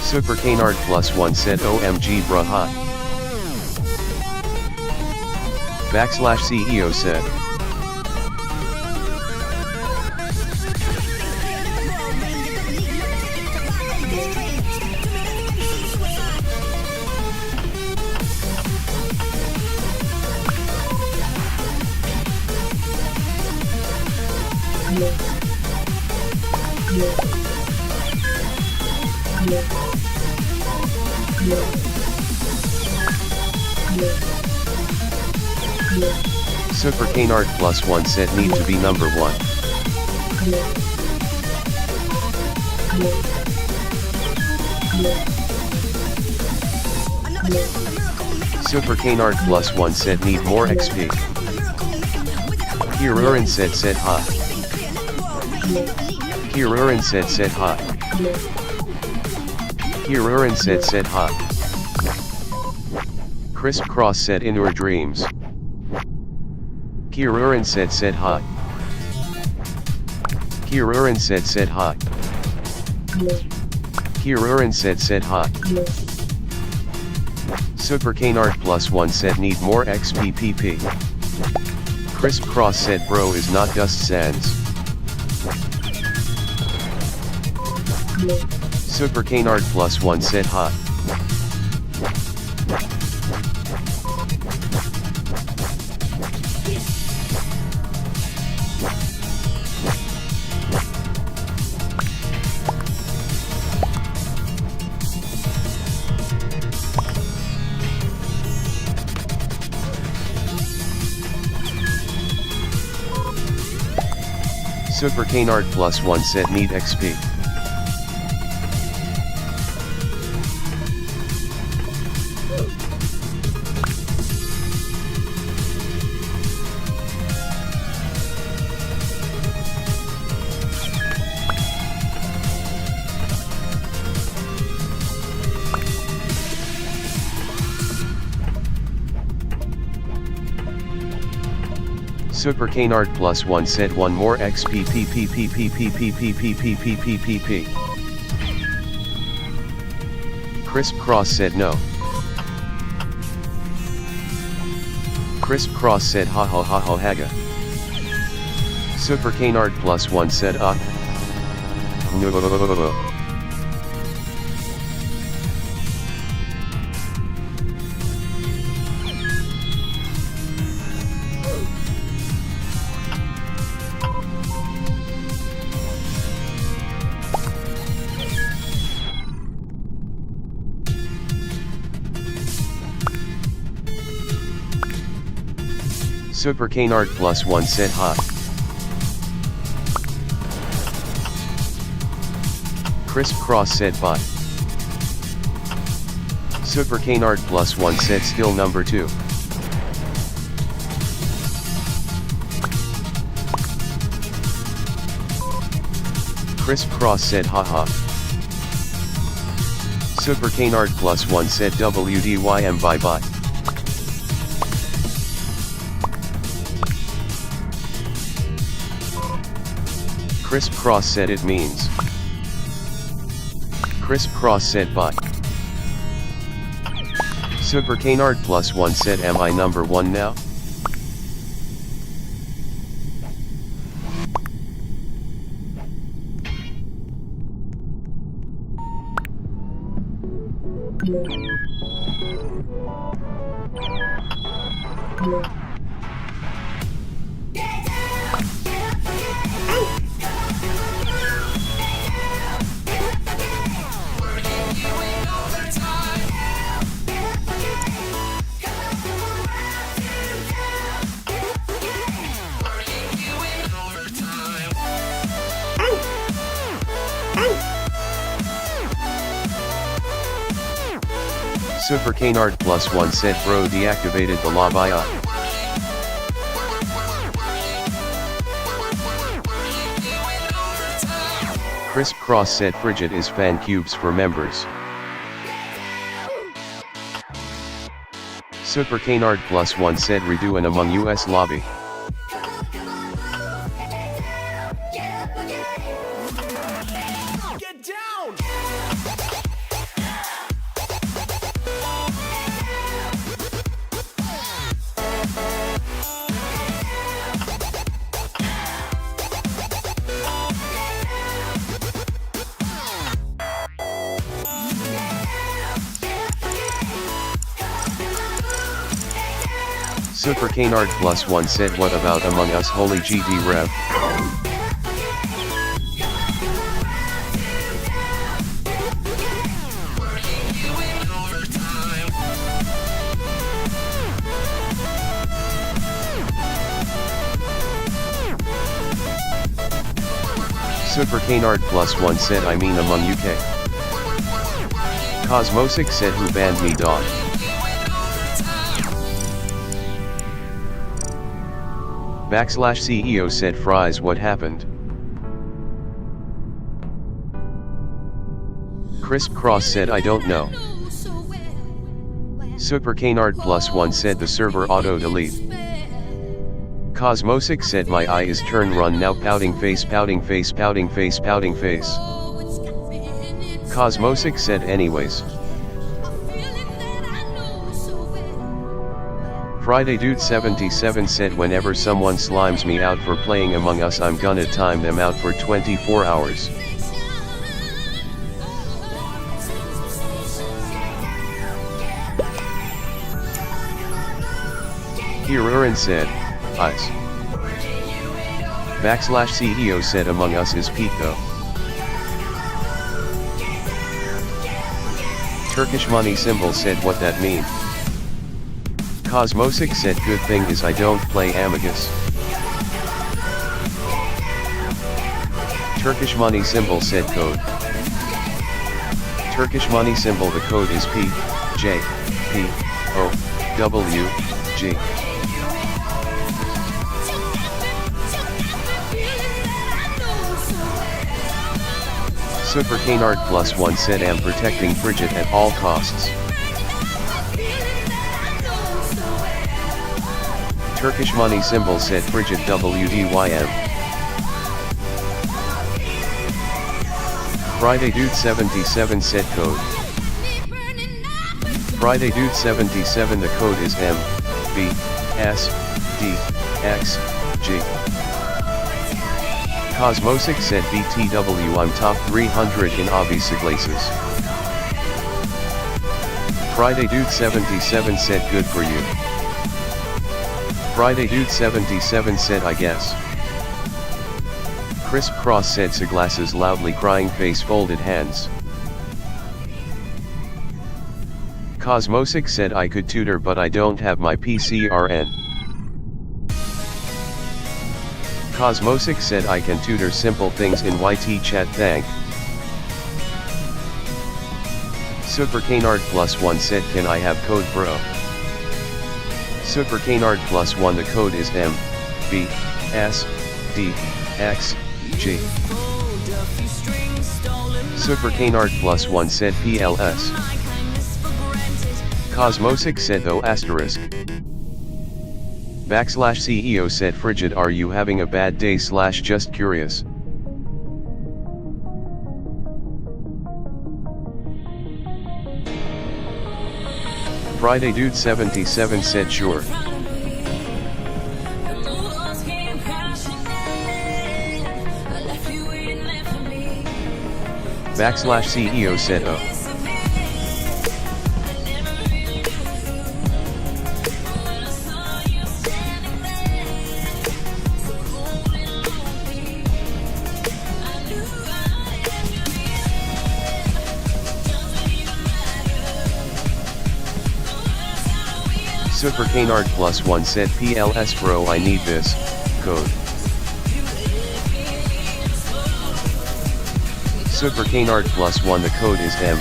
Super Canard +1 said OMG bruh hot. /CEO said. Super Canard +1 said need to be number 1. Super Canard +1 said need more XP. Kirurin said hot. Kirurin said hot. Kirurin said hot. Crisp Cross said in your dreams. Kirurin said hot. Kirurin said hot. Kirurin said hot. Super Canard +1 said need more XPPP. Crisp Cross said bro is not Dust Sands. Super Canard +1 said hot. Super Canard +1 said need XP. Super Canard +1 said one more XPPPPPPPPPPPPPPPP. Crisp Cross said no. Crisp Cross said ha ha ha ha haga. Super Canard +1 said no. Super Canard +1 said hot. Crisp Cross said bot. Super Canard +1 said still number 2. Crisp Cross said haha. Super Canard +1 said WDYM bye bye. Crisp Cross said it means. Crisp Cross said bot. Super Canard +1 said am I number 1 now? Super Canard plus 1 said bro deactivated the lobby. Crisp Cross said Frigid is fan cubes for members. Super Canard plus 1 said redo an Among Us lobby. Get down! Super Canard plus 1 said what about Among Us Holy GD Rev? Super Canard plus 1 said I mean Among UK. Cosmosic said who banned me dog. /CEO said fries what happened. Crisp Cross said I don't know. Super Canard plus 1 said the server auto delete. Cosmosic said my eye is turn run now pouting face pouting face pouting face pouting face. Cosmosic said anyways. Friday Dude 77 said whenever someone slimes me out for playing Among Us I'm gonna time them out for 24 hours. Hirurin said, Ice. /CEO said Among Us is peak though. Turkish money symbol said what that mean. Cosmosic said good thing is I don't play Among-Us. Turkish money symbol said code. Turkish money symbol the code is P, J, P, O, W, G. Super Canard plus 1 said am protecting Frigid at all costs. Turkish money symbol said Frigid WDYM. Friday Dude 77 said code. Friday Dude 77 the code is M, B, S, D, X, G. Cosmosic said BTW I'm top 300 in obby siglaces. Friday Dude 77 said good for you. Friday Dude 77 said I guess. Crisp Cross said sunglasses loudly crying face folded hands. Cosmosic said I could tutor but I don't have my PCRN. Cosmosic said I can tutor simple things in YT chat thank. Super Canard plus 1 said can I have code bro? Super Canard plus 1 the code is M, B, S, D, X, G. Super Canard plus 1 said PLS. Cosmosic said though asterisk. /CEO said Frigid are you having a bad day / just curious. Friday Dude 77 said sure. /CEO said oh. Super Canard plus 1 said PLS bro I need this, code. Super Canard plus 1 the code is M,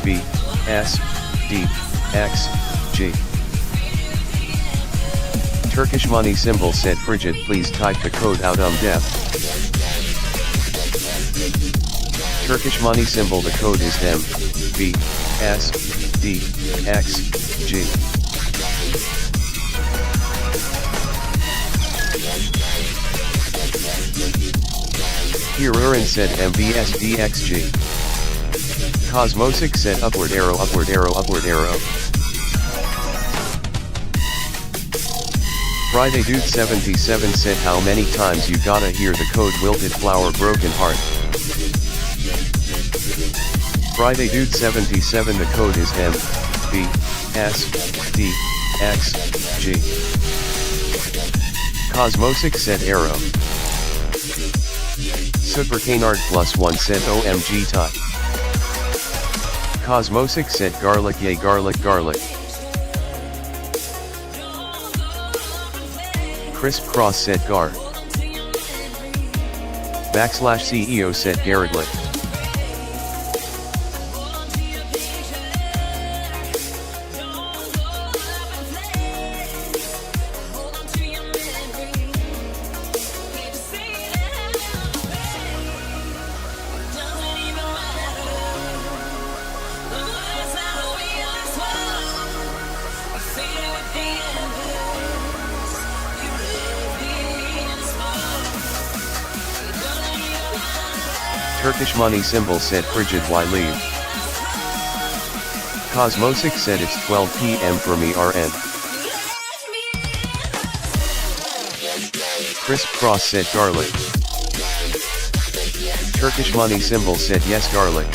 B, S, D, X, G. Turkish money symbol said frigid, please type the code out def. Turkish money symbol, the code is M, B, S, D, X, G. Hirurin said MBSDXG. Cosmosic said upward arrow, upward arrow, upward arrow. Friday Dude 77 said how many times you gotta hear the code wilted flower broken heart. Friday Dude 77, the code is M, B, S, D, X, G. Cosmosic said arrow. Super Canard +1 said OMG tie. Cosmosic said garlic, yay garlic garlic. Crisp Cross said gar. /CEO said garaglet. Turkish money symbol said frigid, why leave? Cosmosic said it's 12 PM for me RN. Crisp Cross said garlic. Turkish money symbol said yes garlic.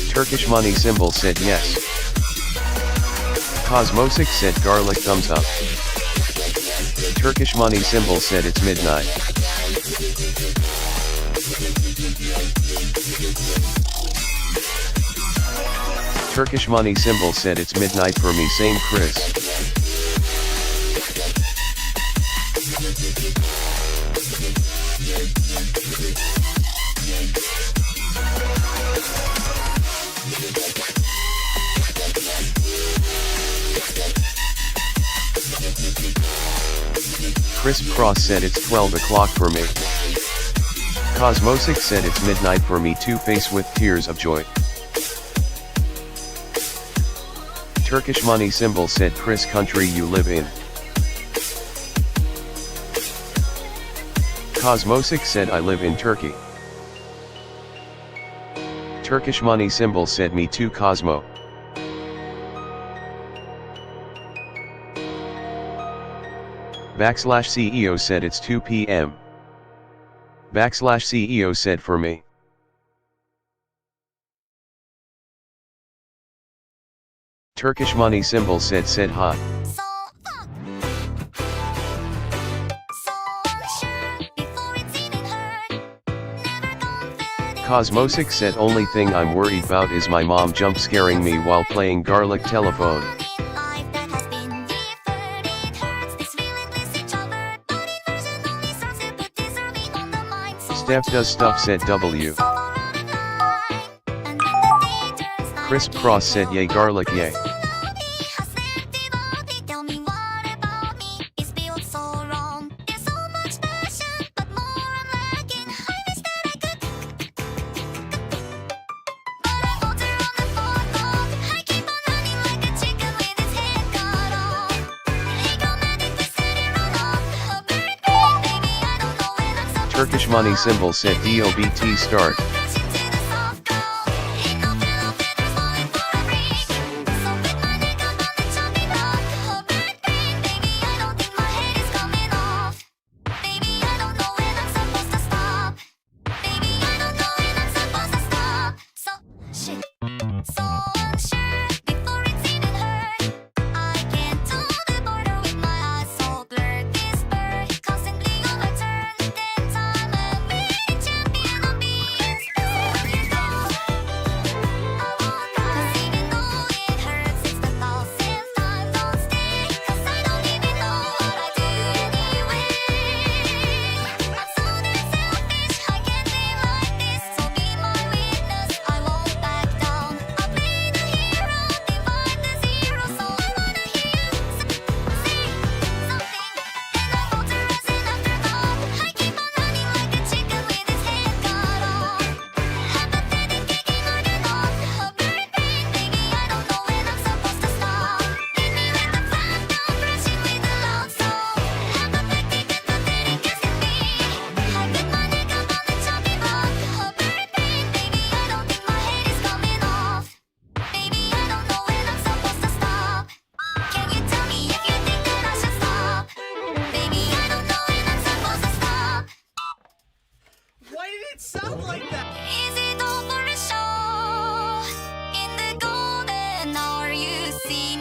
Turkish money symbol said yes. Cosmosic said garlic thumbs up. Turkish money symbol said it's midnight. Turkish money symbol said it's midnight for me, same Chris. Crisp Cross said it's 12 o'clock for me. Cosmosic said it's midnight for me, Two-Face with tears of joy. Turkish money symbol said Chris, country you live in. Cosmosic said I live in Turkey. Turkish money symbol said me too Cosmo. /CEO said it's 2 PM. /CEO said for me. Turkish money symbol said hot. Cosmosic said only thing I'm worried about is my mom jump scaring me while playing garlic telephone. Steph does stuff said W. Crisp Cross said yay garlic yay. Turkish money symbol said DOBT start.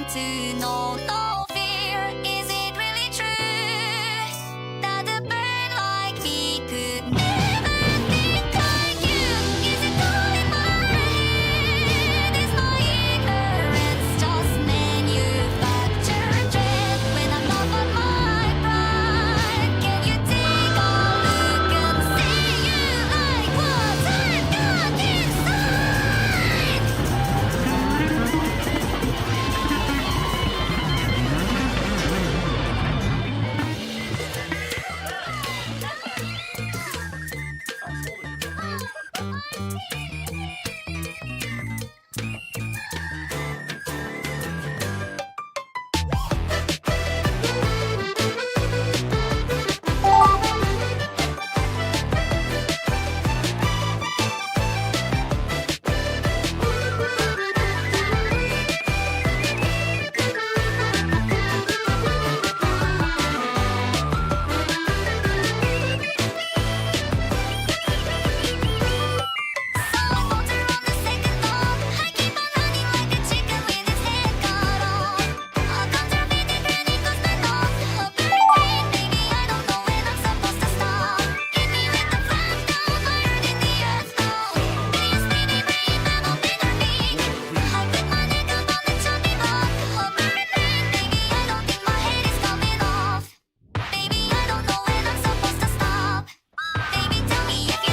to know no fear. Is it really true that a bird like me could never think like you? Is it all in my head? Is my ignorance just manufactured dread? When I'm up on my pride, can you take a look and see you like what I've got inside?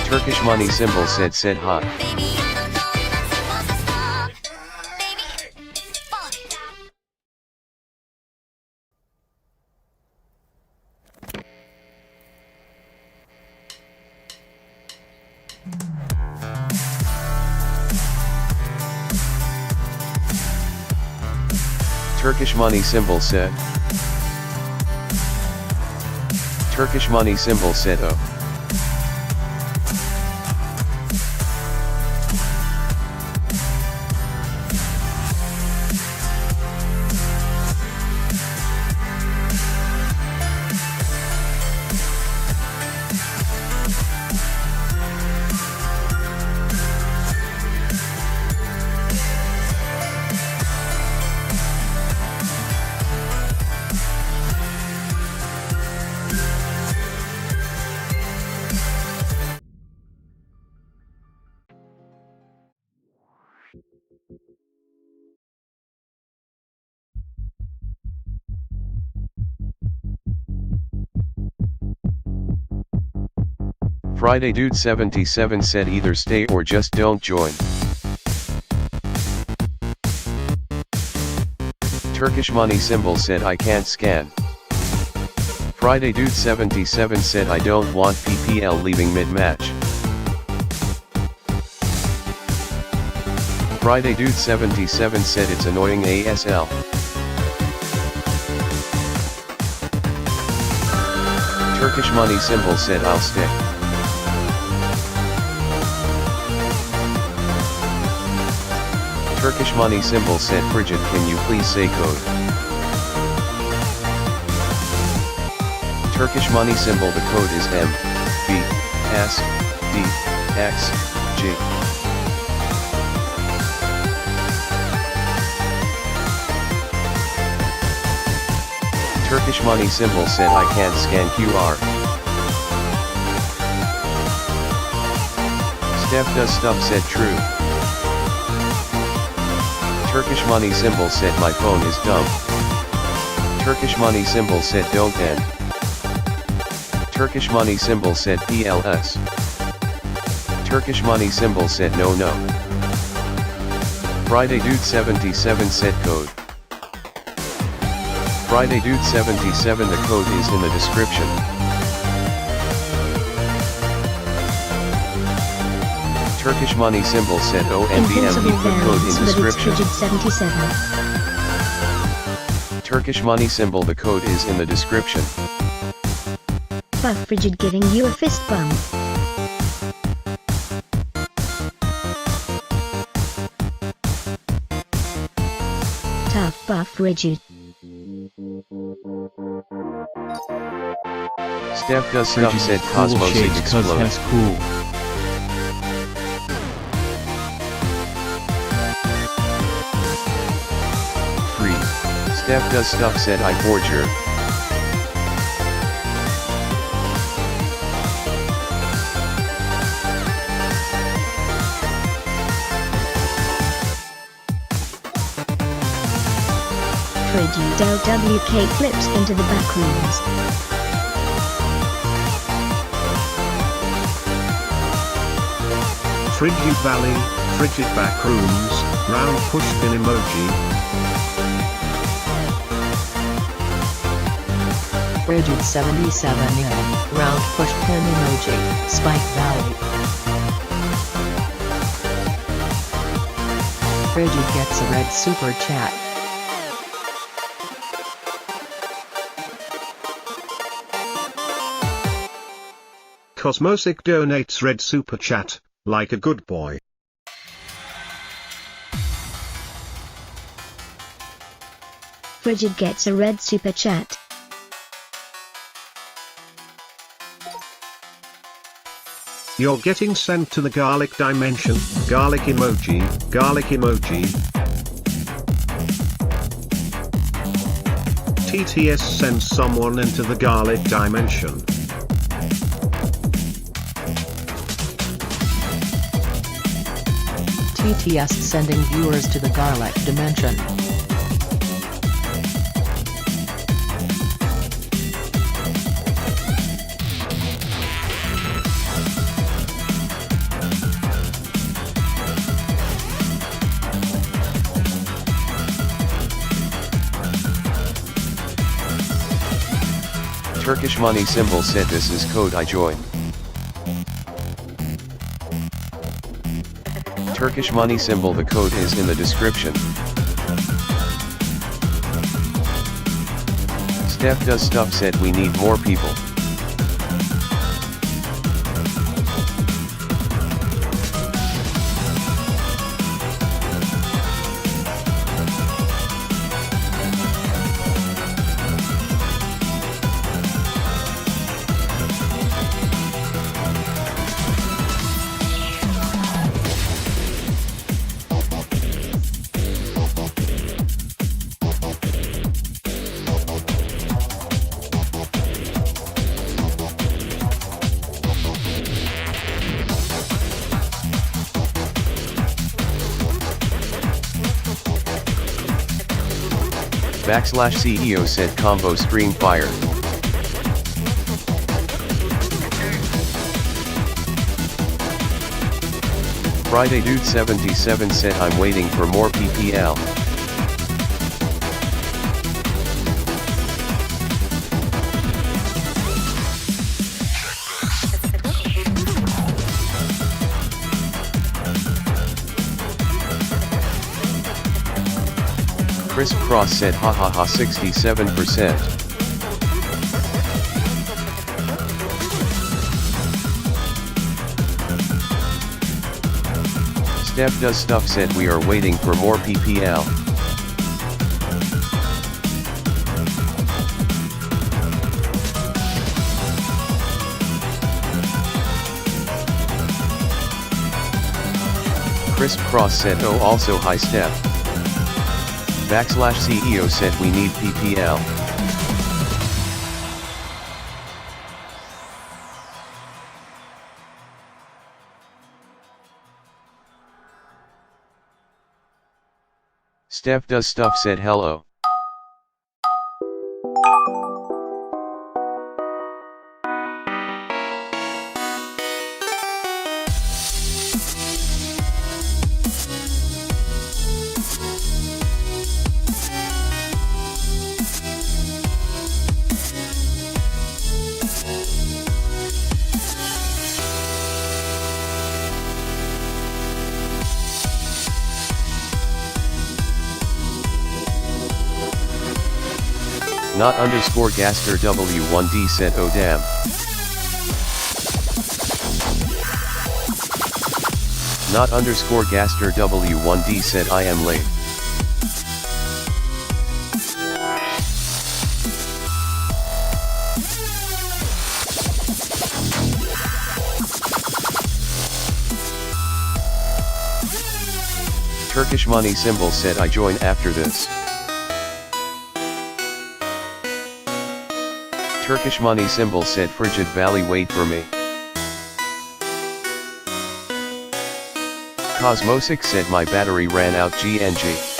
Turkish money symbol said hot. Baby, I don't know when I'm supposed to stop. Baby, fuck. Turkish money symbol said. Turkish money symbol said oh. Friday Dude 77 said either stay or just don't join. Turkish money symbol said I can't scan. Friday Dude 77 said I don't want PPL leaving mid-match. Friday Dude 77 said it's annoying ASL. Turkish money symbol said I'll stick. Turkish money symbol said Frigid, can you please say code? Turkish money symbol, the code is M, B, S, D, X, G. Turkish money symbol said I can't scan QR. Steph does stuff said true. Turkish money symbol said my phone is dumb. Turkish money symbol said don't end. Turkish money symbol said PLS. Turkish money symbol said no. Friday Dude 77 said code. Friday Dude 77, the code is in the description. Turkish money symbol said OMBMB, put code in description. Frigid 77. Turkish money symbol, the code is in the description. Buff Frigid giving you a fist bump. Tough Buff Frigid. Steph does stuff said Cosmos shades cuz explode. has cool. Free. Steph does stuff said I forger. Frigid LWK flips into the back rooms. Frigid Valley, Frigid Backrooms, round pushpin emoji. Frigid 77A, round pushpin emoji, Spike Valley. Frigid gets a red super chat. Cosmosic donates red super chat, like a good boy. Frigid gets a red super chat. You're getting sent to the garlic dimension, garlic emoji, garlic emoji. TTS sends someone into the garlic dimension. TTS sending viewers to the garlic dimension. Turkish money symbol said this is code I join. Turkish money symbol, the code is in the description. Steph does stuff said we need more people. /CEO said combo screen fire. Friday Dude 77 said I'm waiting for more PPL. Chris Cross said hahaha 67%. Steph does stuff said we are waiting for more PPL. Chris Cross said oh also hi Steph. /CEO said we need PPL. Steph does stuff said hello. Not underscore Gaster W1D said oh damn. Not underscore Gaster W1D said I am late. Turkish money symbol said I join after this. Turkish money symbol said Frigid Valley wait for me. Cosmosic said my battery ran out GNG.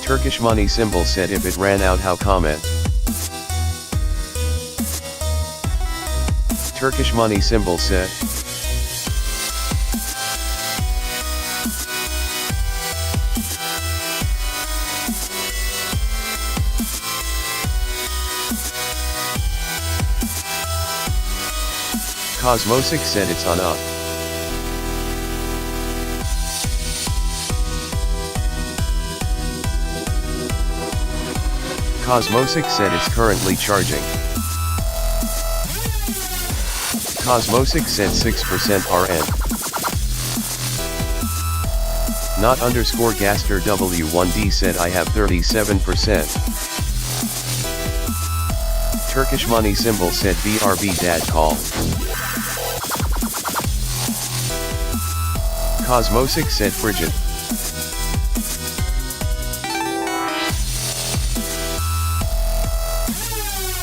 Turkish money symbol said if it ran out how comment. Turkish money symbol said. Cosmosic said it's on up. Cosmosic said it's currently charging. Cosmosic said 6% RN. Not underscore Gaster W1D said I have 37%. Turkish money symbol said BRB dad call. Cosmosic said frigid.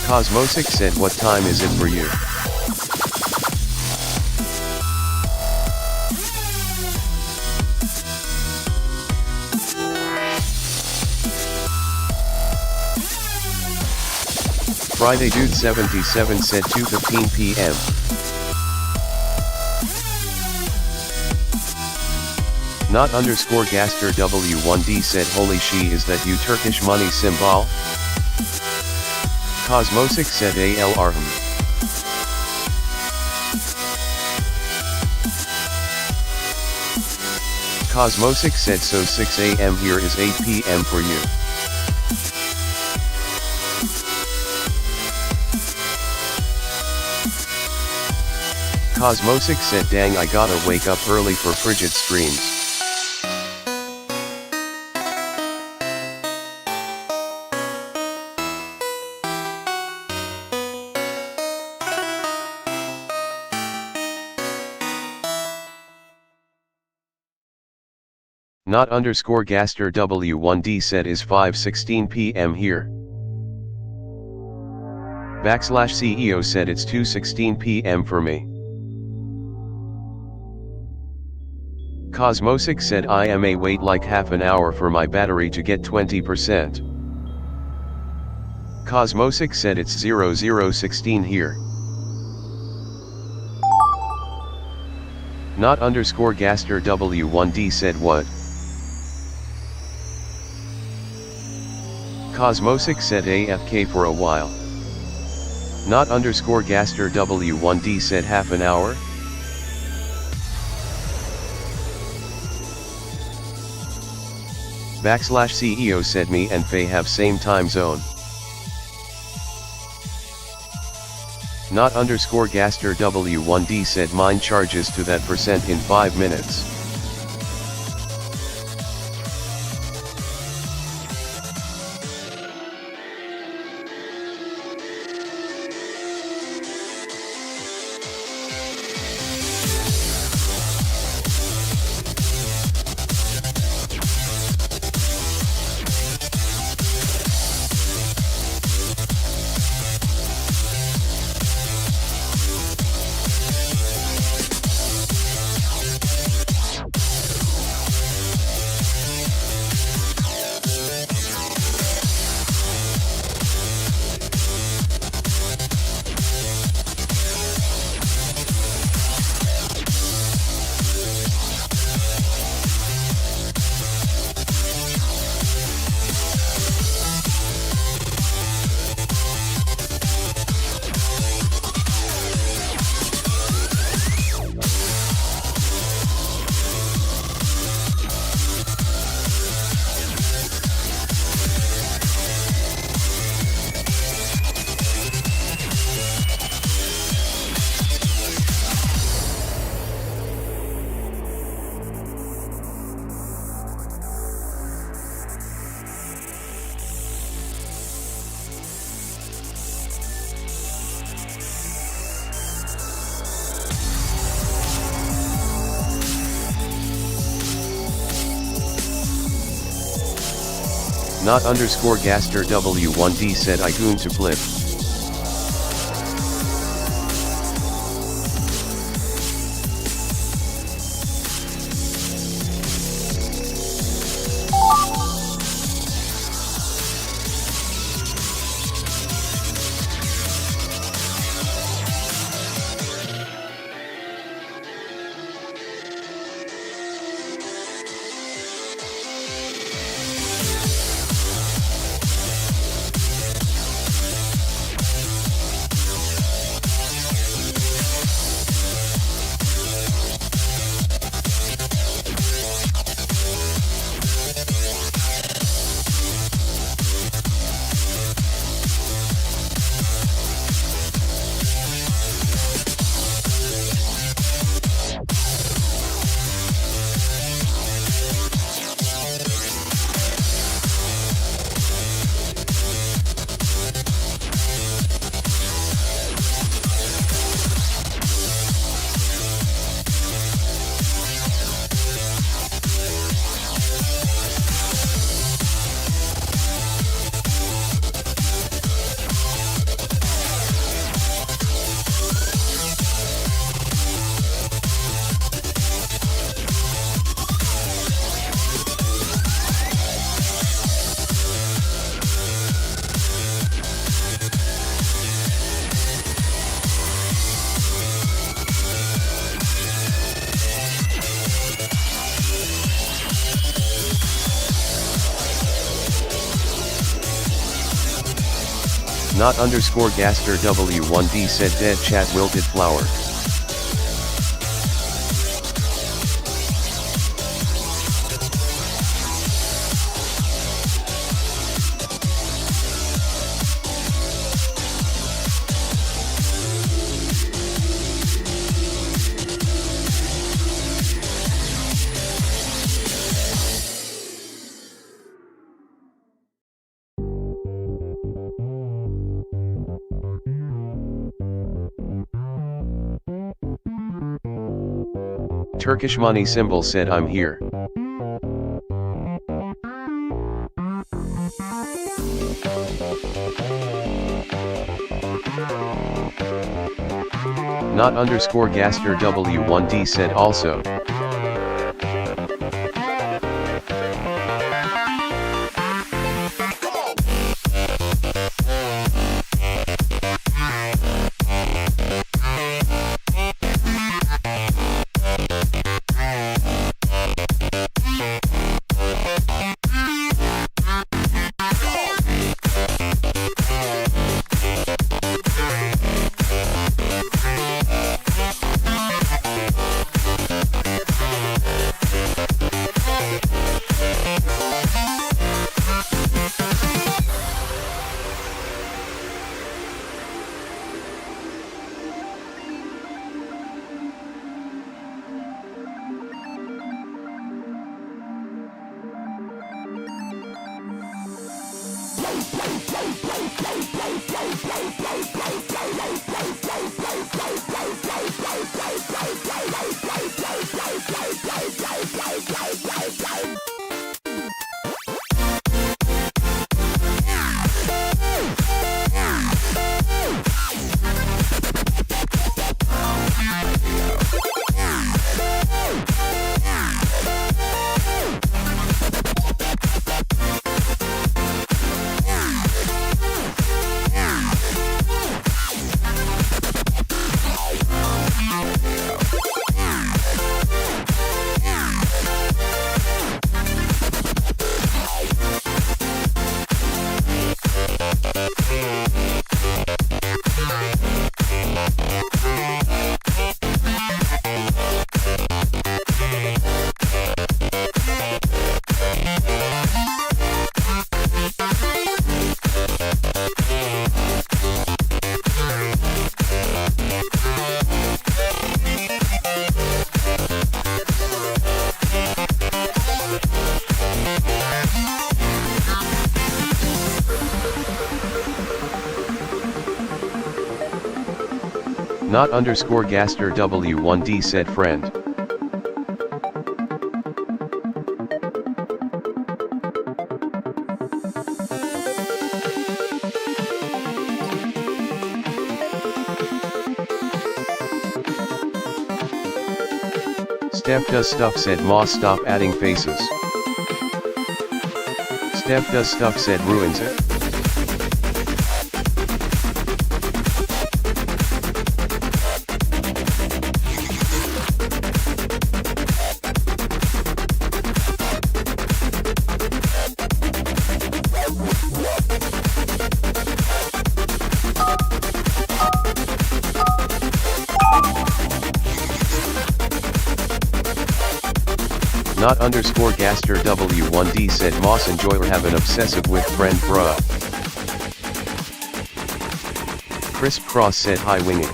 Cosmosic said what time is it for you? Friday Dude 77 said 2:15 p.m. Not underscore Gaster W1D said holy she is that you Turkish money symbol? Cosmosic said AL Arham. Cosmosic said so 6 a.m. here is 8 p.m. for you. Cosmosic said dang I gotta wake up early for frigid streams. Not underscore Gaster W1D said is 5:16 p.m. here. Backslash CEO said it's 2:16 p.m. for me. Cosmosic said I may wait like half an hour for my battery to get 20%. Cosmosic said it's 00:16 here. Not underscore Gaster W1D said what? Cosmosic said AFK for a while. Not underscore Gaster W1D said half an hour. Backslash CEO said me and Faye have same time zone. Not underscore Gaster W1D said mine charges to that percent in 5 minutes. Not underscore Gaster W1D said I goon to flip. Not underscore Gaster W1D said dead chat wilted flower. Turkish money symbol said I'm here. Not underscore Gaster W1D said also. Not underscore Gaster W1D said friend. Steph does stuff said Moss stop adding faces. Steph does stuff said ruins it. Not underscore Gaster W1D said Moss and Joyer have an obsessive with friend bruh. Crisp Cross said hi winging.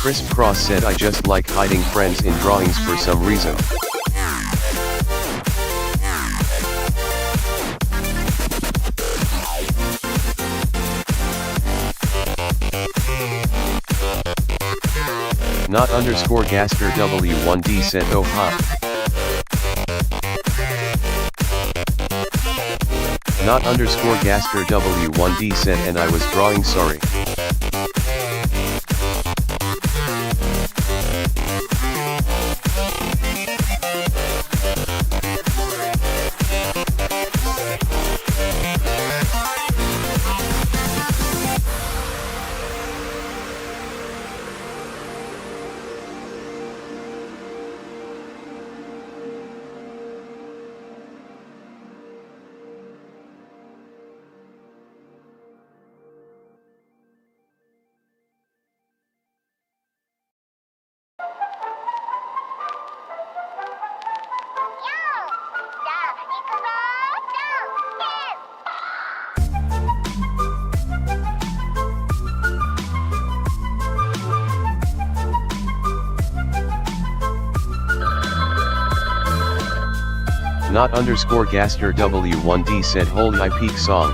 Crisp Cross said I just like hiding friends in drawings for some reason. Not underscore Gaster W1D said oh ha. Not underscore Gaster W1D said and I was drawing sorry. Not underscore Gaster W1D said holy I peak song.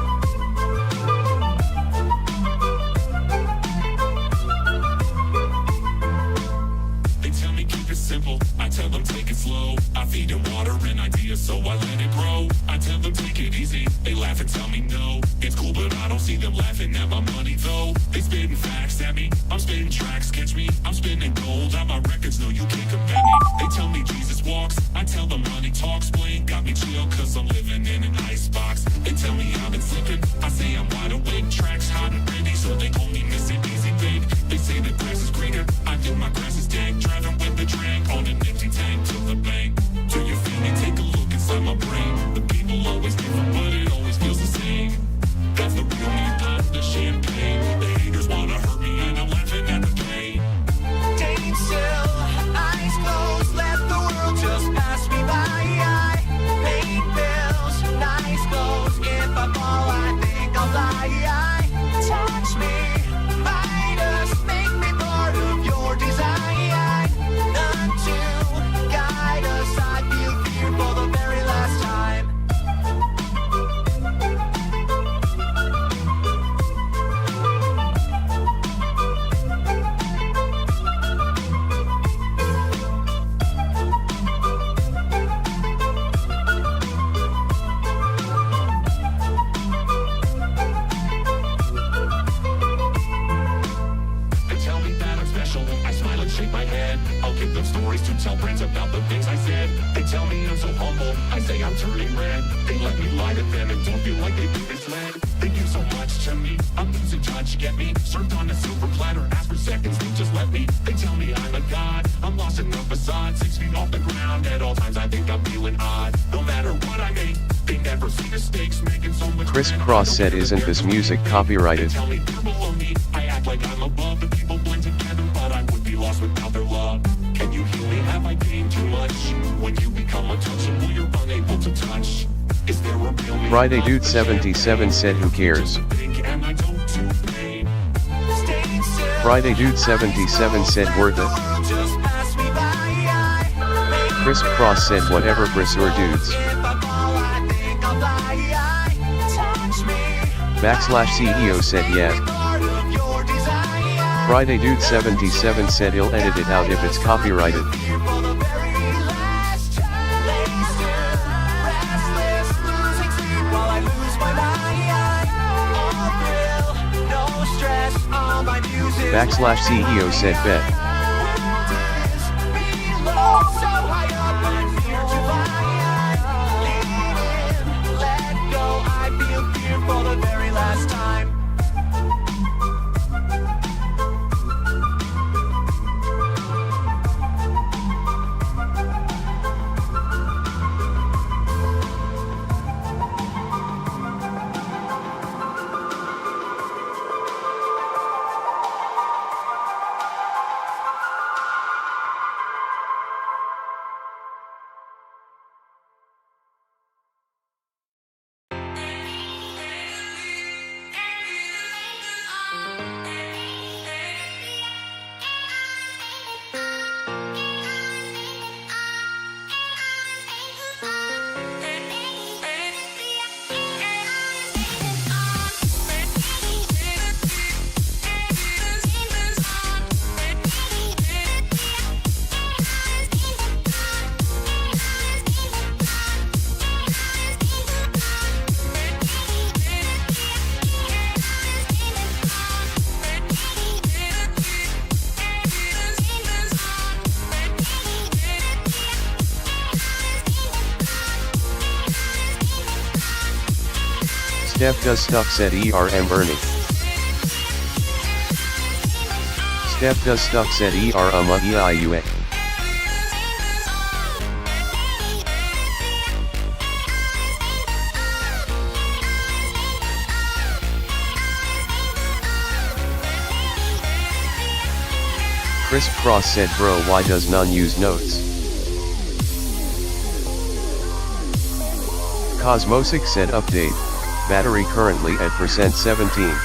They tell me keep it simple, I tell them take it slow. I feed them water and ideas so I let it grow. I tell them take it easy, they laugh and tell me no. It's cool but I don't see them laughing at my money though. They spitting facts at me, I'm spitting tracks, catch me. I'm spinning gold on my records, no you can't compare me. They tell me Jesus walks, I tell them money talks. Blink got me chill cause I'm living in an icebox. They tell me I've been slipping, I say I'm wide awake. Tracks hot and ready so they call me Mr. Easy Big. They say the grass is greener, I do my grass is dank. Driving with the drink on an empty tank to the bank. Do you feel me? Take a look inside my brain. The people always different but it always feels the same. That's the real me, pop the champagne. The haters wanna hurt me and I'm laughing at the pain. Staying still, eyes closed, let the world just pass me by. I pay bills, nice clothes. If I fall, I think I'll die. Touch me, Midas, make me part of your design. None to guide us. I feel fear for the very last time. They tell me that I'm special, I smile and shake my head. I'll give them stories to tell friends about the things I said. They tell me I'm so humble, I say I'm turning red. They let me lie to them and don't feel like they've been misled. They give so much to me, I'm losing touch, get me. Served on a silver platter, ask for seconds, they just let me. They tell me I'm a god, I'm lost in the facade. 6 feet off the ground, at all times I think I'm feeling odd. No matter what I make, they never see mistakes, making so much. Chris Cross said isn't this music copyrighted? They tell me they're below me, I act like I'm above. The people blend together, but I would be lost without their love. Can you heal me? Have I gained too much? When you become untouchable, you're unable to touch. Is there a real me? Friday Dude 77 said who cares? Friday Dude 77 said worth it. Chris Cross said whatever Brisur dudes. /CEO said yeah. Friday Dude 77 said he'll edit it out if it's copyrighted. /CEO said bet. Steph does stuff said ERM Ernie. Steph does stuff said EIUA. Chris Cross said bro why does none use notes? Cosmosic said update. Battery currently at %17.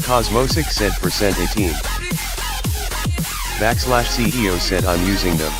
Cosmosic said %18. /CEO said I'm using them.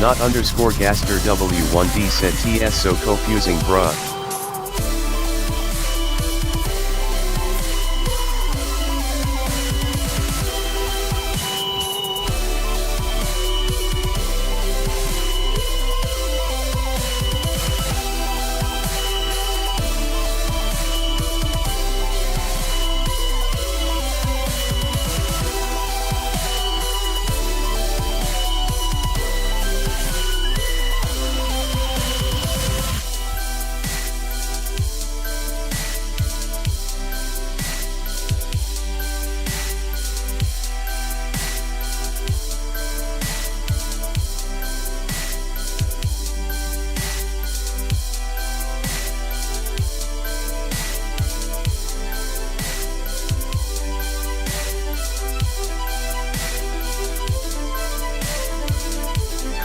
Not underscore Gaster W1D said TS so confusing bruh.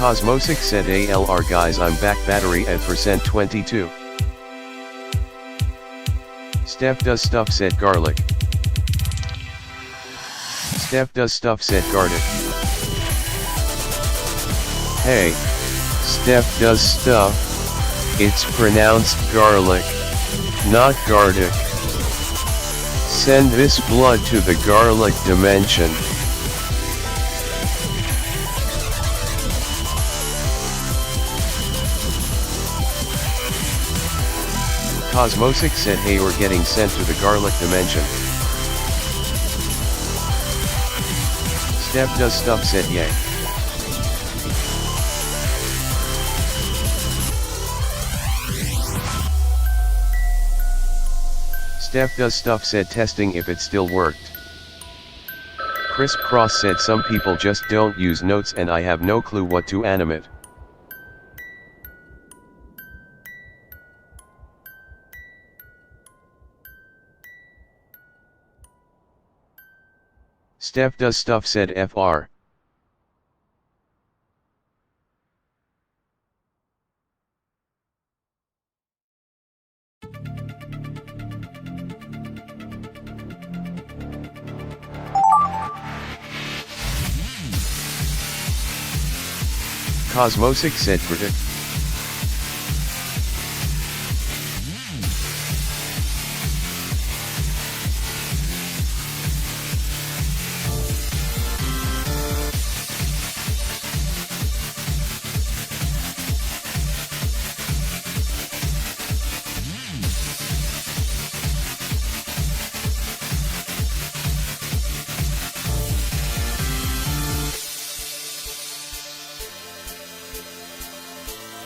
Cosmosic said ALR guys I'm back battery at %22. Steph does stuff said garlic. Steph does stuff said garlic. Hey, Steph does stuff. It's pronounced garlic, not garlic. Send this blood to the garlic dimension. Cosmosic said hey we're getting sent to the garlic dimension. Steph does stuff said yay. Steph does stuff said testing if it still worked. Crisp Cross said some people just don't use notes and I have no clue what to animate. Steph does stuff said FR. Cosmosic said predict.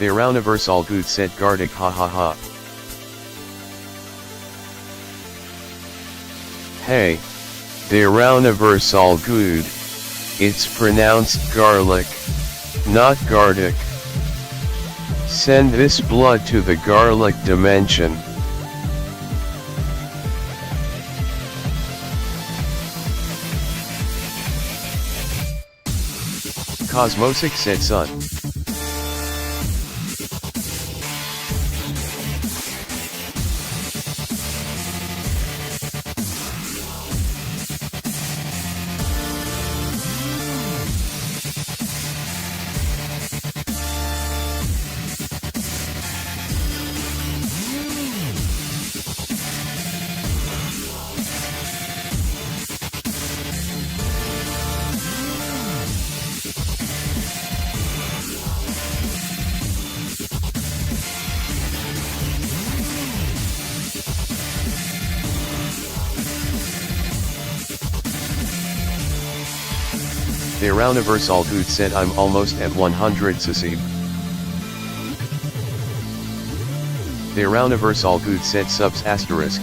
The Arouniverse all good said Gardic ha ha ha. Hey, the Arouniverse all good. It's pronounced garlic, not gardic. Send this blood to the garlic dimension. Cosmosic said son. The Arouniverse all good said I'm almost at 100 Sasib. The Arouniverse all good said subs asterisk.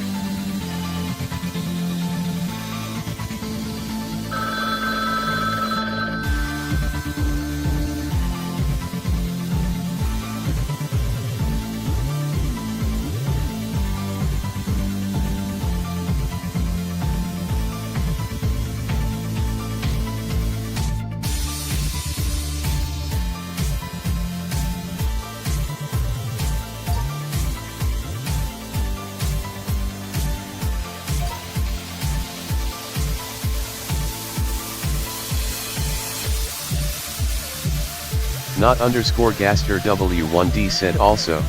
Not underscore Gaster W1D said also.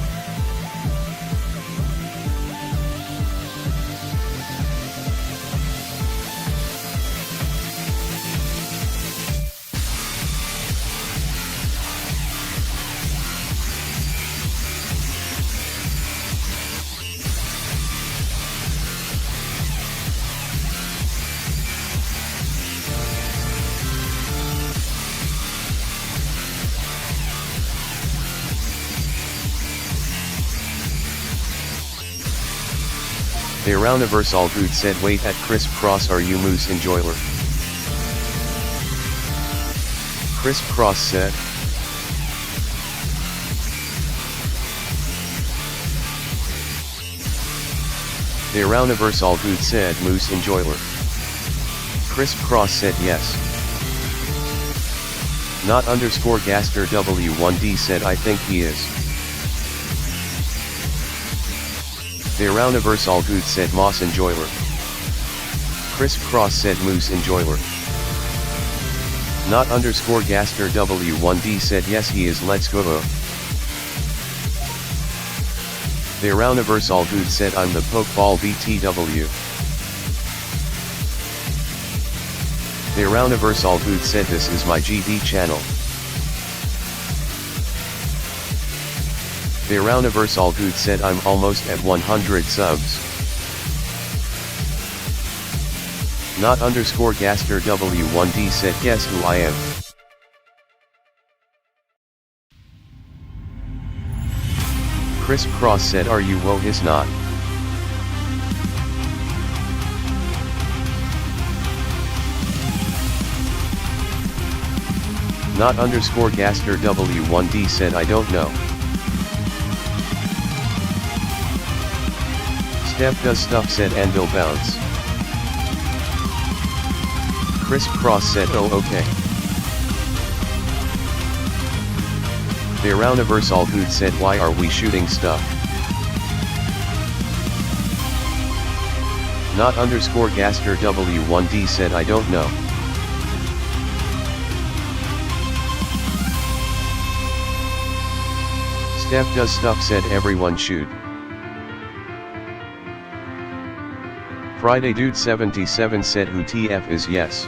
The Arouniversal Good said wait at Crisp Cross, are you Moose Enjoyer? Crisp Cross said. The Arouniversal Good said Moose Enjoyer. Crisp Cross said yes. Not underscore Gaster W1D said I think he is. The Arouniversal Good said Moss Enjoyer. Crisp Cross said Moose Enjoyer. Not underscore Gaster W1D said yes he is, let's go. The Arouniversal Good said I'm the Pokeball BTW. The Arouniversal Good said this is my GD channel. The Arouniversal Good said I'm almost at 100 subs. Not underscore Gaster W1D said guess who I am. Crisp Cross said are you Wohis not? Not underscore Gaster W1D said I don't know. Steph Does Stuff said Anvil Bounce. Crisp Cross said oh okay. The Arouniversal Good said why are we shooting stuff? Not underscore Gaster W1D said I don't know. Steph Does Stuff said everyone shoot. Friday Dude 77 said who TF is yes.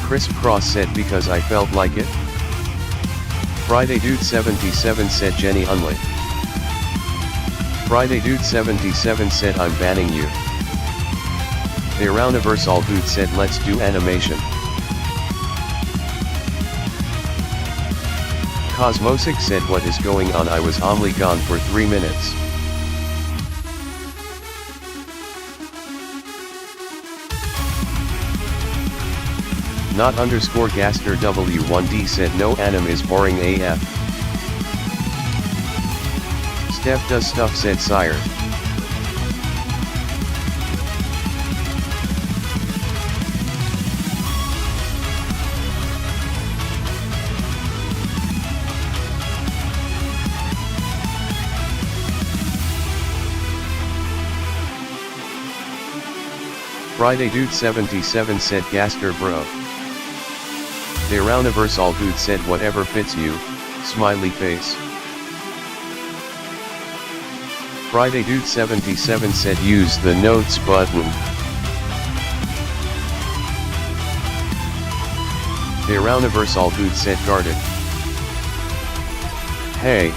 Crisp Cross said because I felt like it. Friday Dude 77 said Jenny Unley. Friday Dude 77 said I'm banning you. The Arouniversal Good said let's do animation. Cosmosic said what is going on, I was only gone for 3 minutes. Not underscore Gaster W1D said no anim is boring AF. Steph Does Stuff said sire. Friday Dude 77 said Gaster bro. The Arouniversal Good said whatever fits you, smiley face. Friday Dude 77 said use the notes button. The Arouniversal Good said guarded. Hey,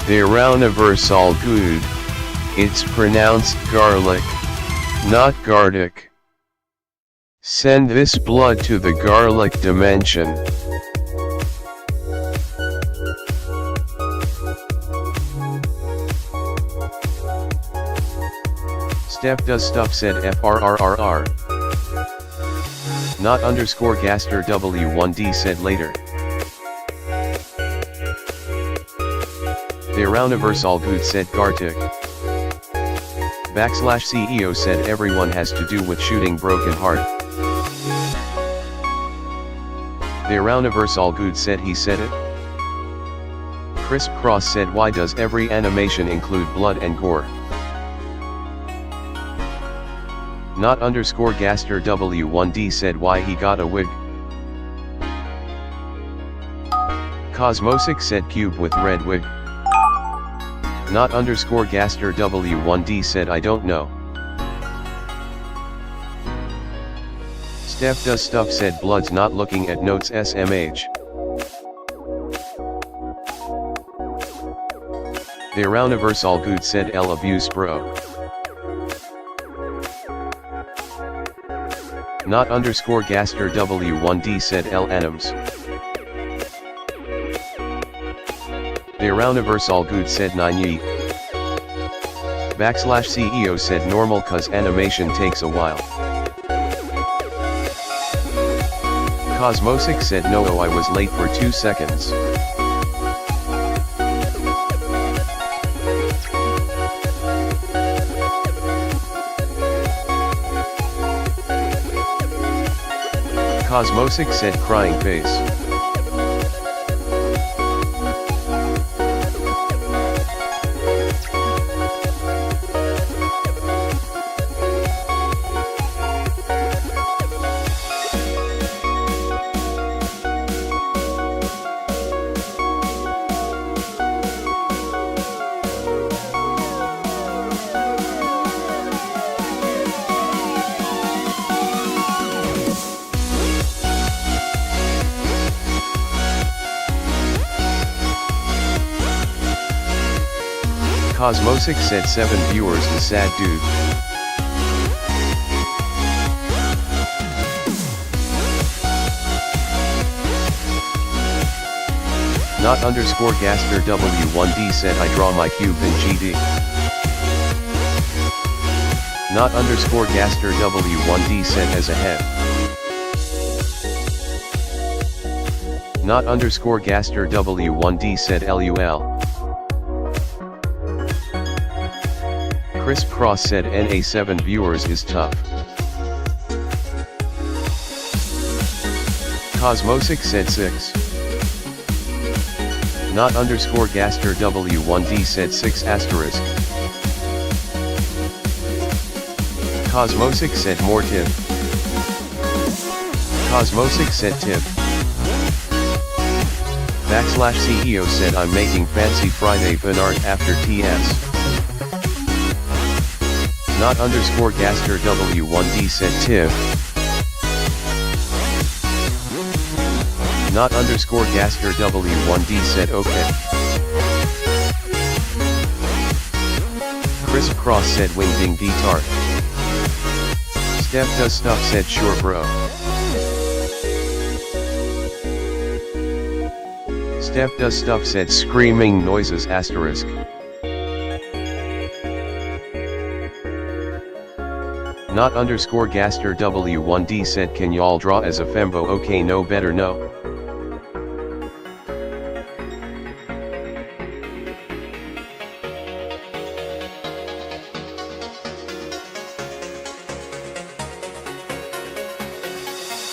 the Arouniversal Good, it's pronounced garlic, not gardic. Send this blood to the garlic dimension. Steph Does Stuff said FRRRR. Not underscore Gaster W1D said later. The Arouniversal Good said Gartic. /CEO said everyone has to do with shooting broken heart. The Arouniversal Good said he said it. Crisp Cross said why does every animation include blood and gore? Not underscore Gaster W1D said why he got a wig. Cosmosic said cube with red wig. Not underscore Gaster W1D said I don't know. Steph does stuff said Blood's not looking at notes SMH. The Arouniverse all good said L abuse bro. Not underscore Gaster W1D said L Anims. The Arouniverse all good said 9 ye. /CEO said normal cause animation takes a while. Cosmosic said no I was late for 2 seconds. Cosmosic said crying face. Cosmosic said 7 viewers the sad dude. Not underscore Gaster W1D said I draw my cube in GD. Not underscore Gaster W1D said as a head. Not underscore Gaster W1D said LUL. Crisp Cross said NA7 viewers is tough. Cosmosic said 6. Not underscore Gaster W1D said 6 asterisk. Cosmosic said more tip. Cosmosic said tip. /CEO said I'm making fancy Friday fan art after TS. Not underscore Gaster W1D said tip. Not underscore Gaster W1D said okay. Crisp Cross said wing ding d tart. Steph does stuff said sure bro. Steph does stuff said screaming noises asterisk. Not underscore Gaster W1D said can y'all draw as a fembo okay no better no.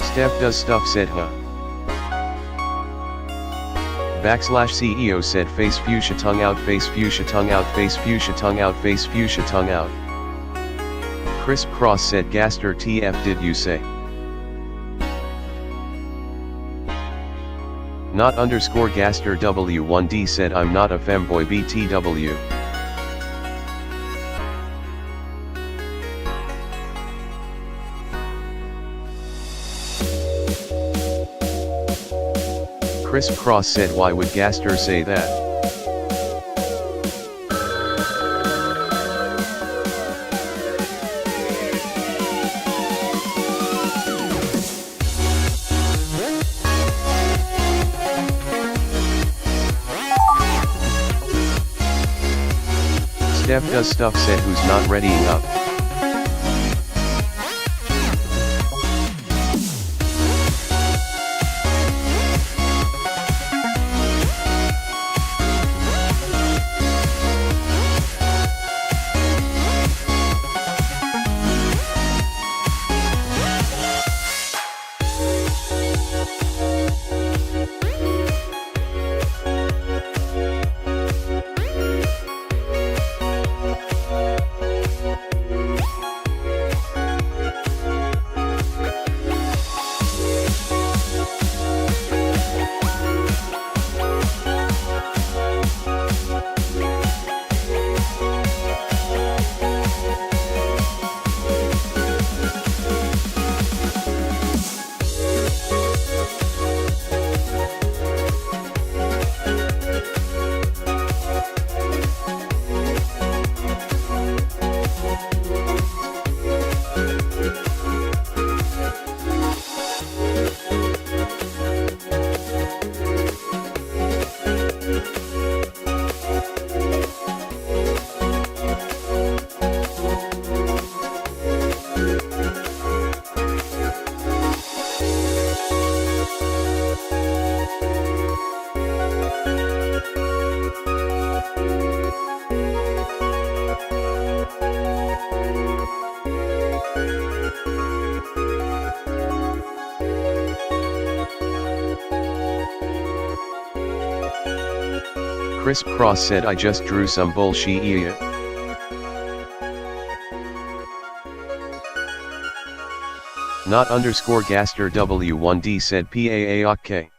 Steph does stuff said huh. /CEO said face fuchsia tongue out face fuchsia tongue out face fuchsia tongue out face fuchsia tongue out. Crisp Cross said Gaster TF did you say? Not underscore Gaster W1D said I'm not a femboy BTW. Crisp Cross said why would Gaster say that? Steph does stuff said who's not readying up. Crisp Cross said I just drew some bullshit. Not underscore Gaster W1D said PAAOK.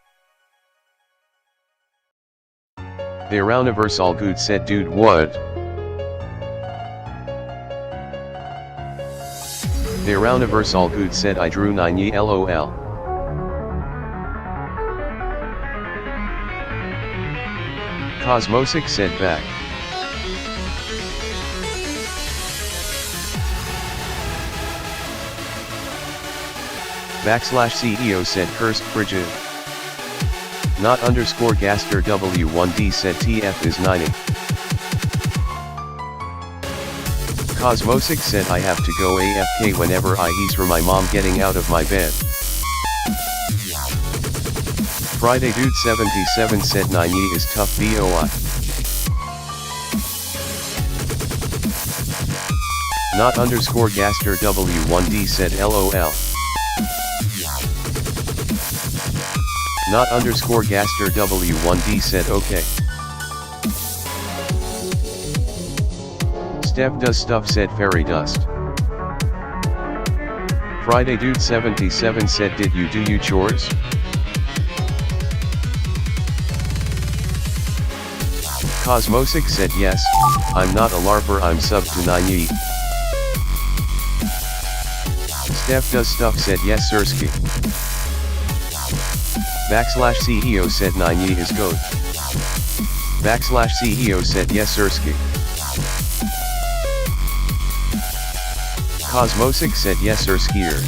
The Arouniverse all good said dude what? The Arouniverse all good said I drew 9 ye LOL. Cosmosic said back. /CEO said cursed Frigid. Not underscore Gaster W1D said TF is 90. Cosmosic said I have to go AFK whenever I hear my mom getting out of my bed. Friday Dude 77 said 9 ye is tough BOI. Not underscore Gaster W1D said LOL. Not underscore Gaster W1D said okay. Steph does stuff said fairy dust. Friday Dude 77 said did you do you chores? Cosmosic said yes, I'm not a LARPer, I'm sub to 9 ye. Steph does stuff said yes Sirski. /CEO said 9 ye is goat. /CEO said yes Sirski. Cosmosic said yes Sirskier.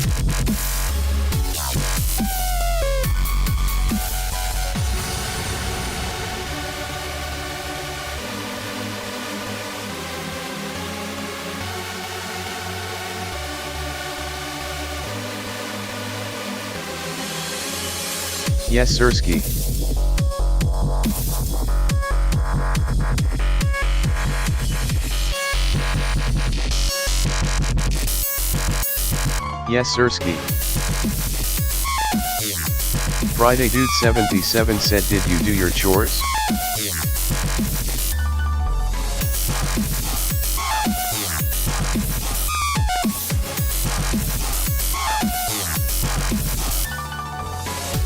Yes Sirski. Yes Sirski. Friday Dude 77 said did you do your chores?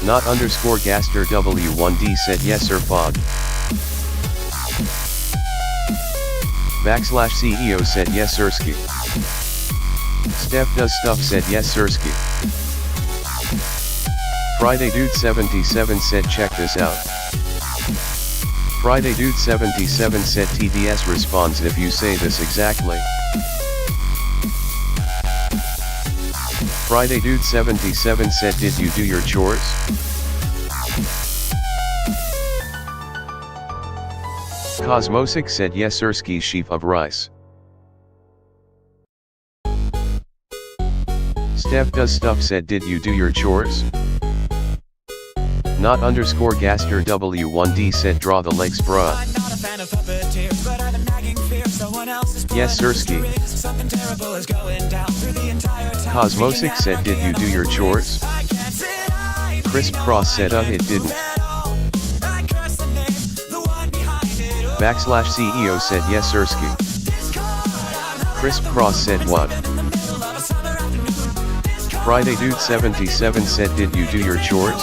Not underscore Gaster W1D said yes sir Fog. /CEO said yes Sirski. Steph does stuff said yes Sirski. Friday Dude 77 said check this out. Friday Dude 77 said TDS responds if you say this exactly. Friday Dude 77 said did you do your chores? Cosmosic said yes Sirski sheaf of rice. Steph does stuff said did you do your chores? Not underscore Gaster W1D said draw the legs bruh. Yes Sirski. Cosmosic said did you do your chores? Crisp Cross said it didn't. /CEO said yes Sirski. Crisp Cross said what? Friday Dude 77 said did you do your chores?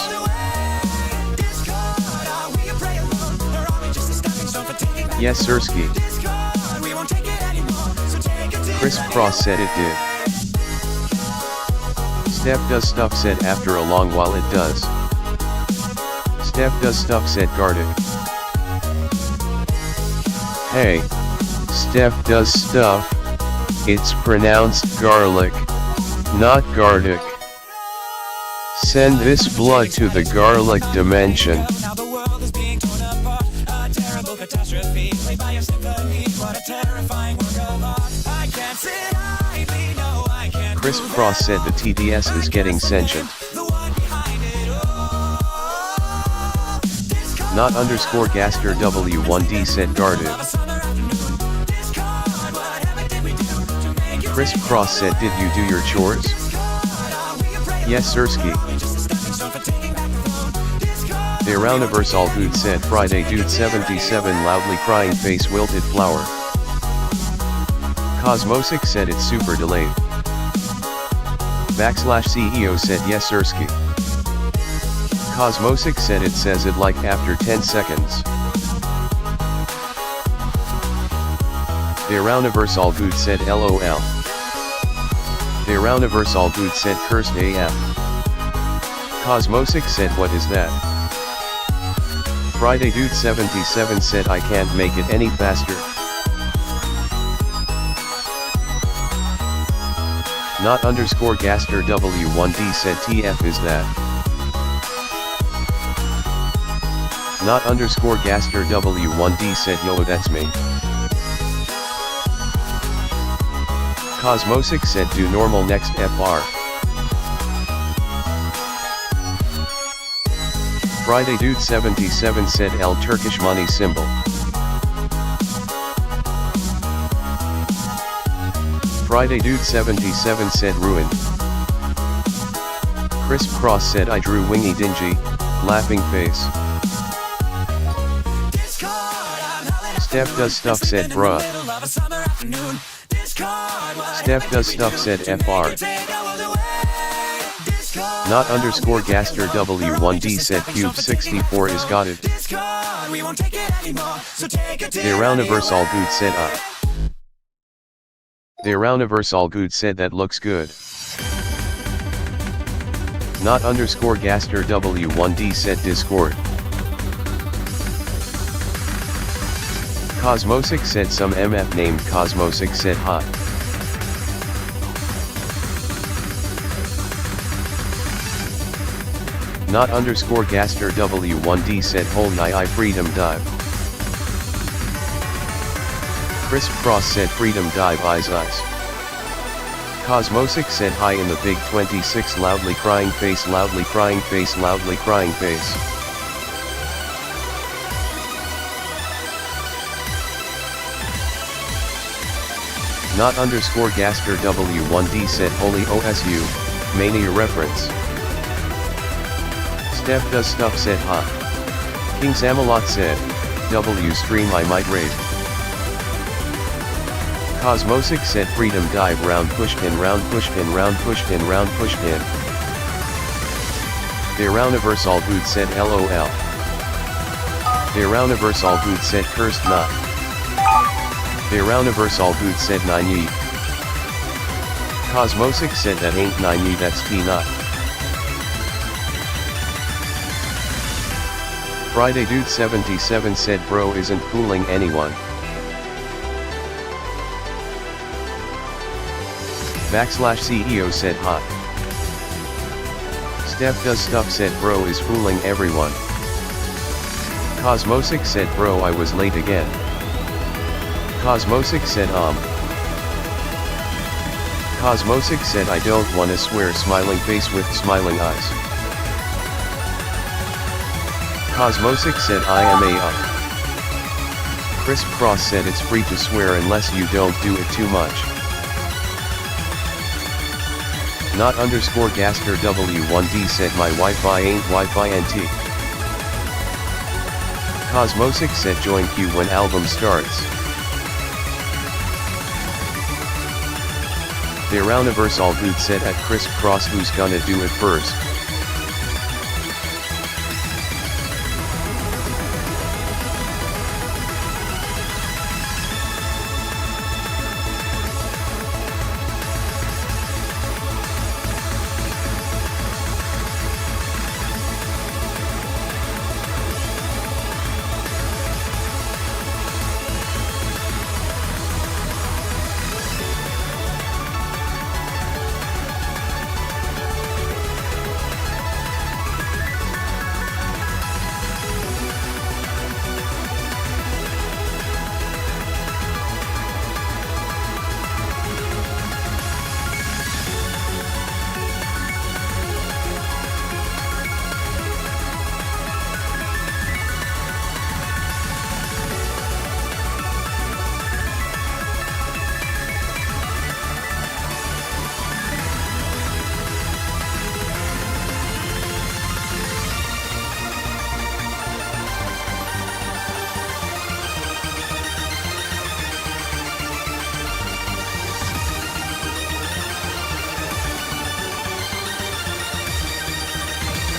Yes Sirski. Crisp Cross said it did. Steph does stuff said after a long while it does. Steph does stuff said garlic. Hey, Steph does stuff. It's pronounced garlic, not garlic. Send this blood to the garlic dimension. Now the world is being torn apart. A terrible catastrophe played by a symphony. What a terrifying work of art. I can't sit idly, no, I can't. Crisp Cross said the TDS is getting sentient. The one behind it all. Not underscore Gaster W1D said guarded. Crisp Cross said did you do your chores? Yes Sirski. The Rouniverse all good said Friday dude 77 loudly crying face wilted flower. Cosmosic said it's super delayed. /CEO said yes Ersky. Cosmosic said it says it like after 10 seconds. The Rouniverse all good said LOL. The Rouniverse all good said cursed AF. Cosmosic said what is that? Friday dude 77 said I can't make it any faster. Not _ Gaster W1D said TF is that. Not _ Gaster W1D said yo that's me. Cosmosic said do normal next FR. Friday dude 77 said L Turkish money symbol. Friday dude 77 said ruin. Crisp Cross said I drew wingy dingy, laughing face. Steph does stuff said bruh. Steph does stuff said FR. Not _ Gaster W1D said Cube 64 is got it. The Rouniverse all good said The Rouniverse all good said that looks good. Not _ Gaster W1D said Discord. Cosmosic said some MF named Cosmosic said hot. Not _ Gaster W1D said whole I freedom dive. Crisp Cross said freedom dive eyes. Cosmosic said hi in the big 26 loudly crying face loudly crying face loudly crying face. Not _ Gaster W1D said holy OSU, mania reference. Steph does stuff said hot. King Samalot said, W stream I might raid. Cosmosic said freedom dive round pushpin round pushpin round pushpin round pushpin. The Rouniverse all good said LOL. The Rouniverse all good said cursed not. The Rouniverse all good said 9 ye. Cosmosic said that ain't 9 ye that's T not. Friday dude 77 said bro isn't fooling anyone. /CEO said hot. Steph does stuff said bro is fooling everyone. Cosmosic said bro I was late again. Cosmosic said Cosmosic said I don't wanna swear smiling face with smiling eyes. Cosmosic said I am a Crisp Cross said it's free to swear unless you don't do it too much. Not _ Gaster W1D said my Wi-Fi ain't Wi-Fi NT. Cosmosic said join queue when album starts. The Rouniverse all good said at Crisp Cross who's gonna do it first.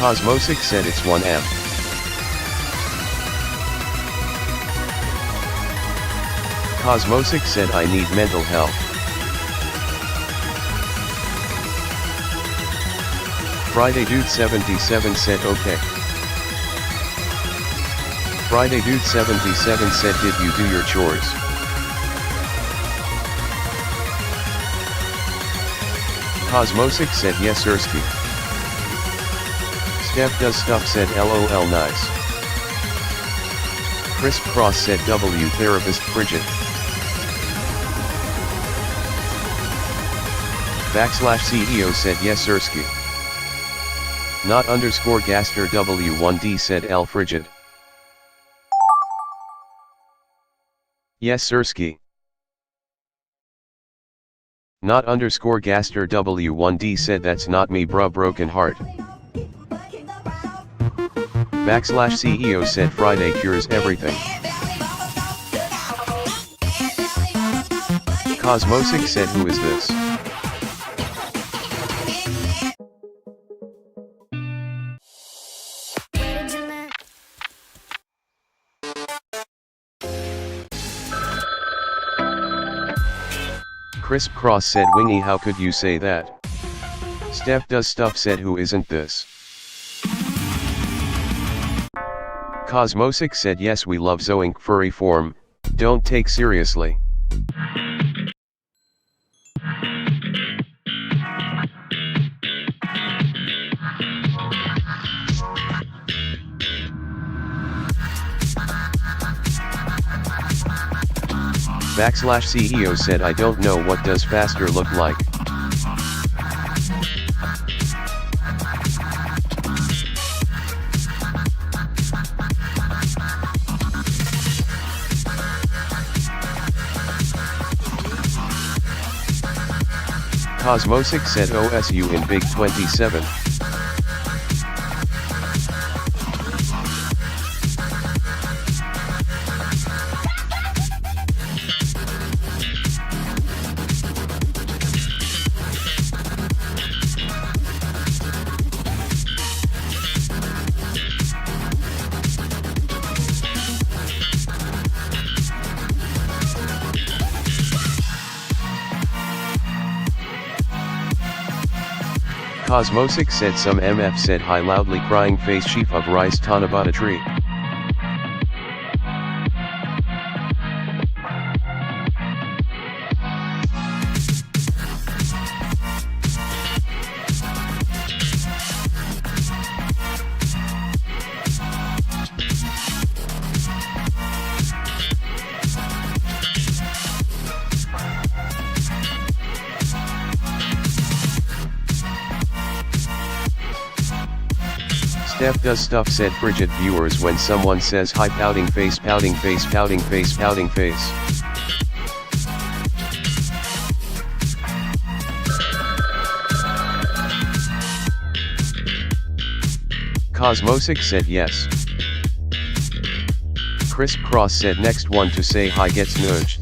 Cosmosic said it's 1M. Cosmosic said I need mental health. Friday Dude 77 said okay. Friday Dude 77 said did you do your chores? Cosmosic said yes Ersky. Steph does stuff said lol nice. Crisp Cross said W therapist frigid. /CEO said yes Ersky. Not underscore Gaster W1D said L frigid. Yes Ersky. Not underscore Gaster W1D said that's not me bruh broken heart. /CEO said Friday cures everything. Cosmosic said who is this? Crisp Cross said Wingy how could you say that? Steph does stuff said who isn't this? Cosmosic said yes we love Zoink furry form, don't take seriously. /CEO said I don't know what does faster look like. Cosmosic said OSU in Big 27. Cosmosic said some MF said hi loudly crying face sheaf of rice Tanabata tree. Steph does stuff said frigid viewers when someone says hi pouting face pouting face pouting face pouting face. Cosmosic said yes. Crisp Cross said next one to say hi gets nudged.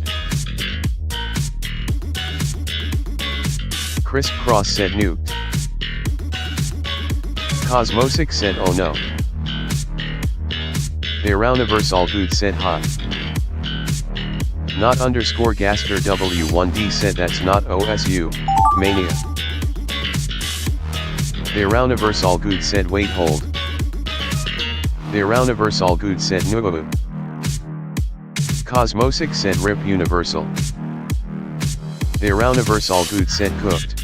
Crisp Cross said nuked. Cosmosic said oh no. Therouniverse all good said hi. Not underscore Gaster W1D said that's not OSU, mania. Therouniverse all good said wait hold. Therouniverse all good said nubu. Cosmosic said rip universal. Therouniverse all good said cooked.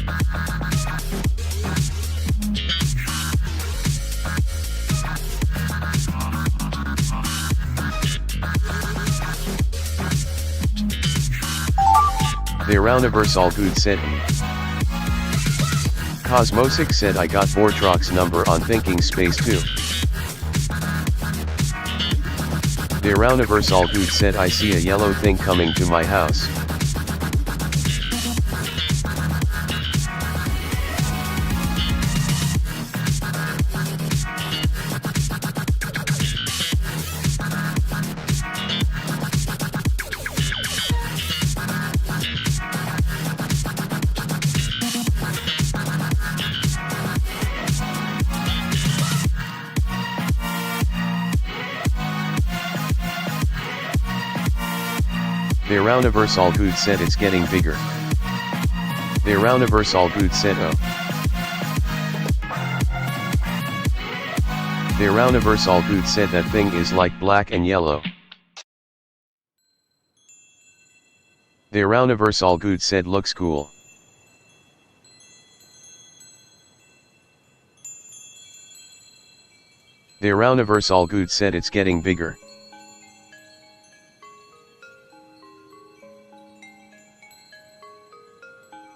Therouniverse all good said Cosmosic said I got Vortrox number on thinking space too. Therouniverse all good said I see a yellow thing coming to my house. The Rouniverse all good said it's getting bigger. The Rouniverse all good said oh. The Rouniverse all good said that thing is like black and yellow. The Rouniverse all good said looks cool. The Rouniverse all good said it's getting bigger.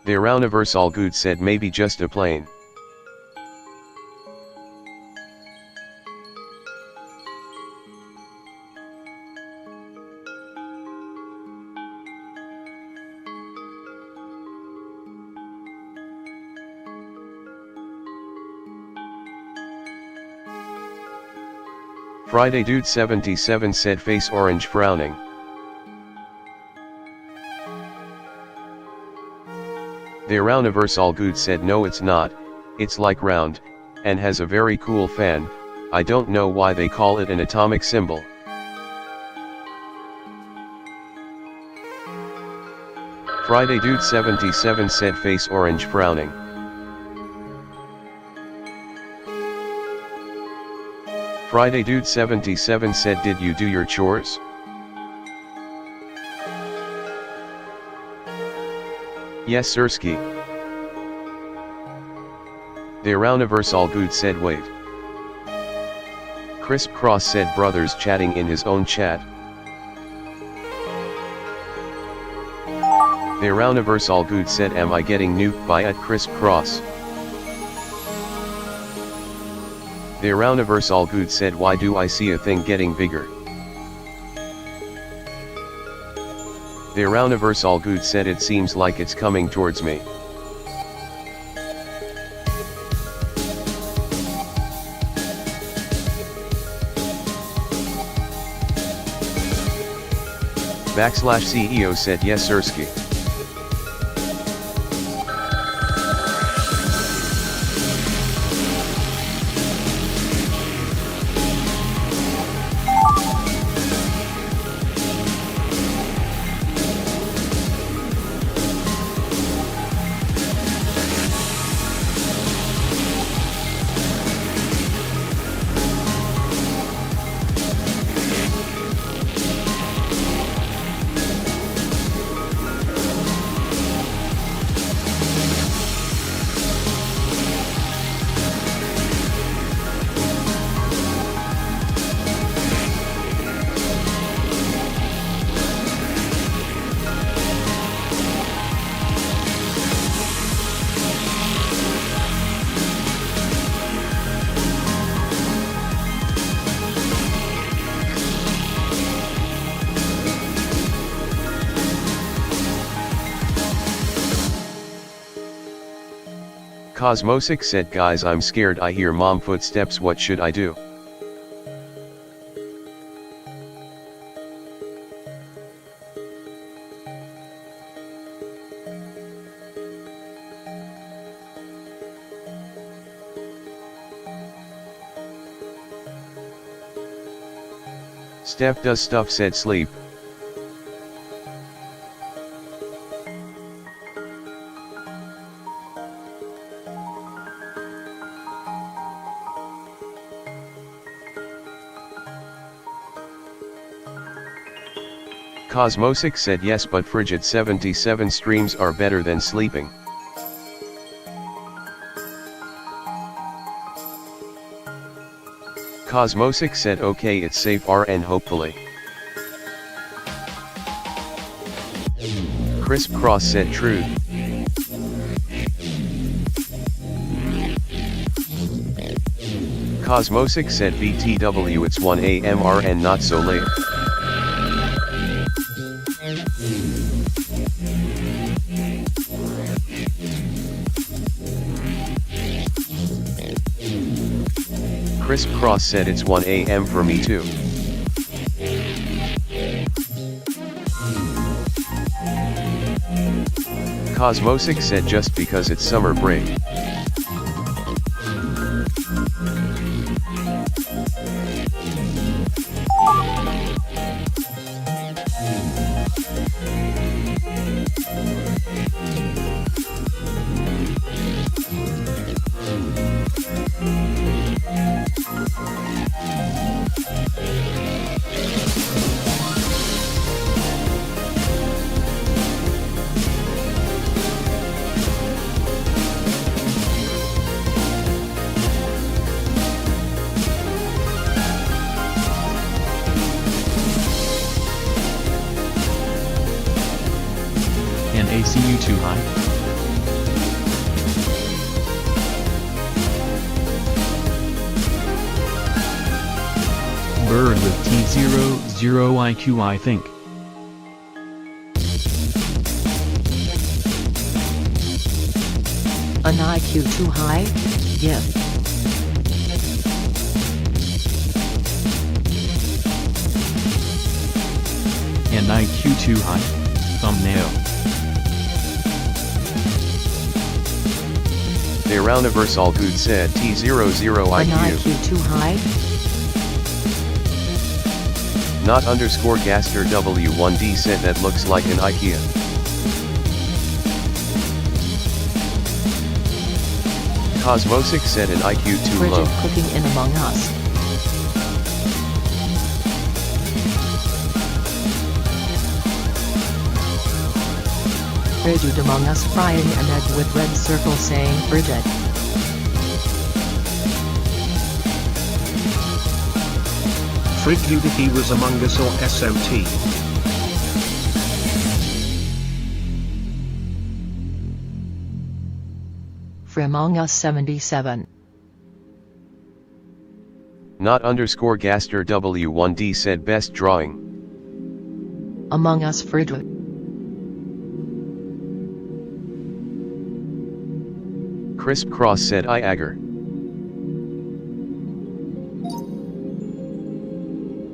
The Rouniverse all good said maybe just a plane. Friday Dude 77 said face orange frowning. The Rouniverse all good said no it's not, it's like round, and has a very cool fan, I don't know why they call it an atomic symbol. Friday Dude 77 said face orange frowning. Friday Dude 77 said did you do your chores? Yes Sirski. The Rouniverse all good said wait. Crisp Cross said brothers chatting in his own chat. The Rouniverse all good said am I getting nuked by at Crisp Cross? The Rouniverse all good said why do I see a thing getting bigger? The Rouniverse all good said it seems like it's coming towards me. /CEO said yes Sirski. Cosmosic said guys I'm scared I hear mom footsteps what should I do? Steph does stuff said sleep. Cosmosic said yes but Frigid 77 streams are better than sleeping. Cosmosic said okay it's safe RN hopefully. Crisp Cross said true. Cosmosic said BTW it's 1 AM RN not so late. Crisp Cross said it's 1 AM for me too. Cosmosic said just because it's summer break. see you too high. Bird with T00 IQ I think. An IQ too high? GIF. An IQ too high? Thumbnail. The Rouniversal Good said T00 An IQ. IQ too high? Not underscore Gaster W1D said that looks like an IKEA. Cosmosic said an IQ too Frigid low. cooking in Among Us. Frigid Among Us frying an egg with red circle saying frigid. Frigid if he was Among Us or SMT. Framong Us 77. Not underscore Gaster W1D said best drawing. Among Us frigid. Crisp Cross said I agger.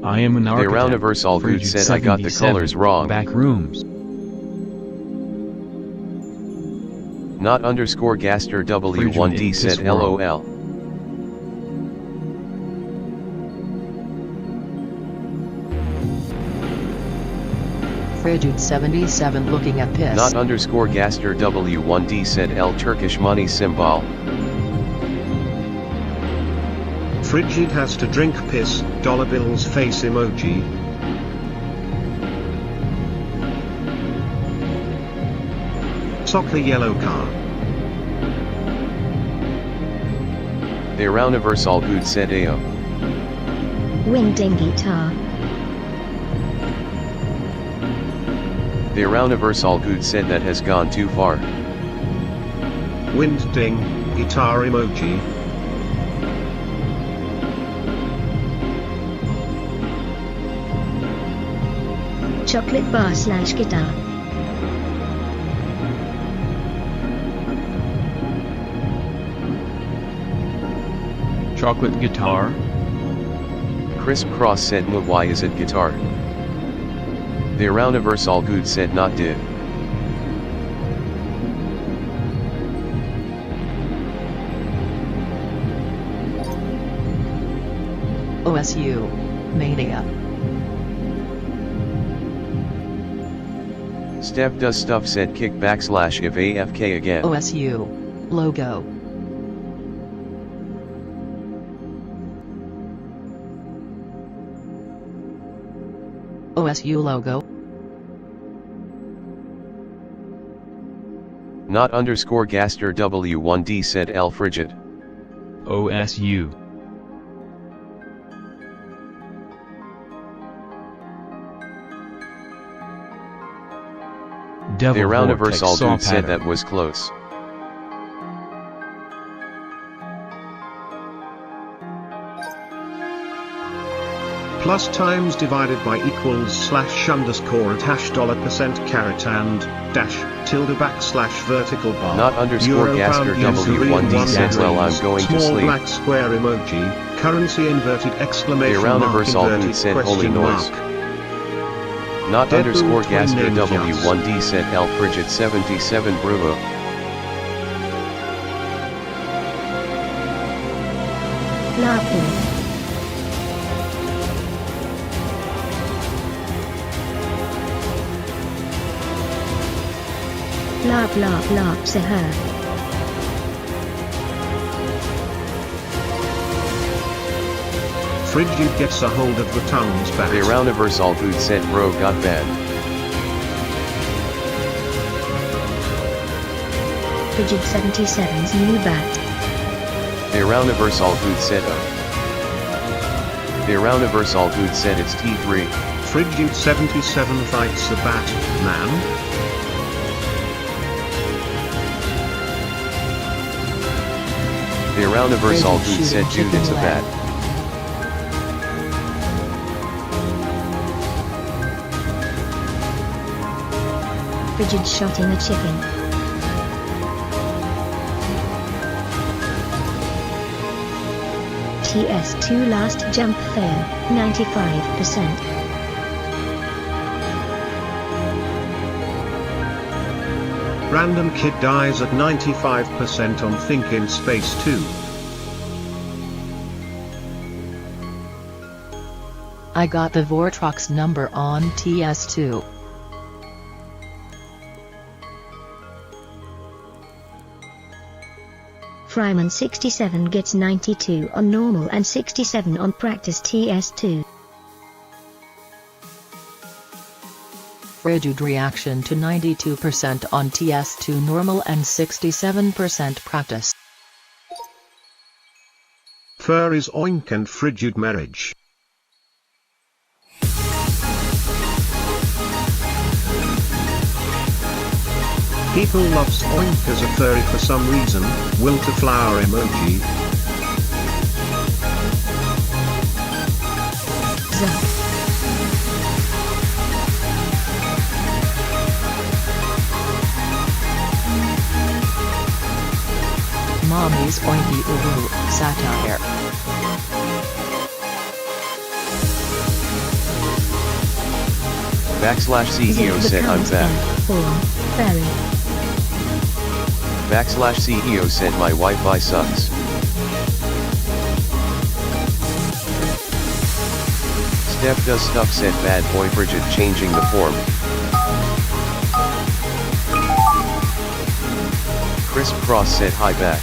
I am an The architect. Rouniversal Good Frigid said I got the 77. colors wrong. Back rooms. Not underscore Gaster W1D Frigid said is wrong. LOL. Frigid 77 looking at piss. Not underscore Gaster W1D said L Turkish money symbol. Frigid has to drink piss, dollar bills face emoji. Soccer yellow car. The Rouniversal Good said AO. Winding guitar. The Rouniversal Good said that has gone too far. Wind ding, guitar emoji. Chocolate bar / guitar. Chocolate guitar? Crisp Cross said why is it guitar? The Rouniversal Good said not did. OSU. Mania. Steph does stuff said kick / if AFK again. OSU. Logo. OSU logo. Not underscore Gaster W1D said L Frigid. OSU. Devil The Vortex Rouniversal saw Dude said pattern. that was close. Plus times divided by equals / underscore at $% caret and dash tilde / vertical bar. Not underscore Euro Gaster pound yen W1D Korean said, won well, I'm degrees, going to small sleep. black square emoji, currency inverted exclamation The mark Rouniversal inverted Dude said holy question noise. mark. Not Deadpool underscore twin Gaster ninjas. W1D said L Frigid 77 Bruvo. Laughing. Laugh, say her. Frigid gets a hold of the tongue's bat. The Rouniversal Good said bro got banned. Frigid 77's new bat. The Rouniversal Good said oh. The Rouniversal Good said it's T3. Frigid 77 fights a bat, man. Iraniversal Frigid Dude said shooting dude it's a chicken bad. leg. Frigid shot in a chicken. TS2 last jump fail, 95%. Random kid dies at 95% on Think in Space 2. I got the Vortrox number on TS2. Fryman 67 gets 92 on normal and 67 on practice TS2. Frigid reaction to 92% on TS2 normal and 67% practice. Fur is oink and frigid marriage. People loves oink as a furry for some reason. Wilt a flower emoji. Zuck. Mommy's oinky uwu, satire. CEO said I'm back. Fairy. CEO said my Wi-Fi sucks. Steph does stuff said bad boy Frigid changing the form. Chris Cross said hi back.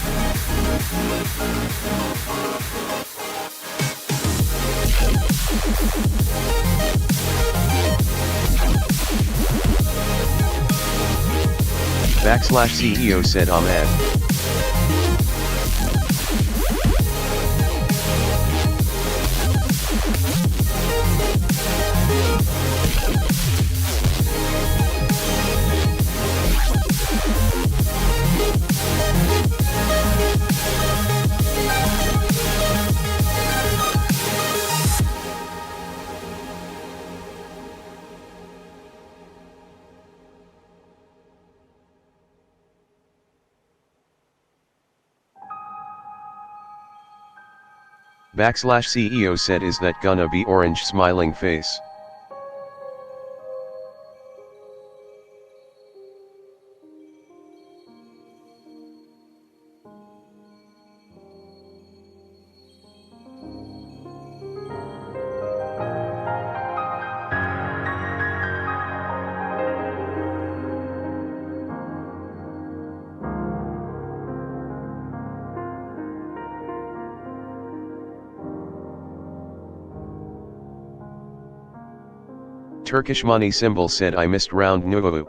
CEO said Ahmed. CEO said is that gonna be orange smiling face? Turkish money symbol said I missed round Nuvu.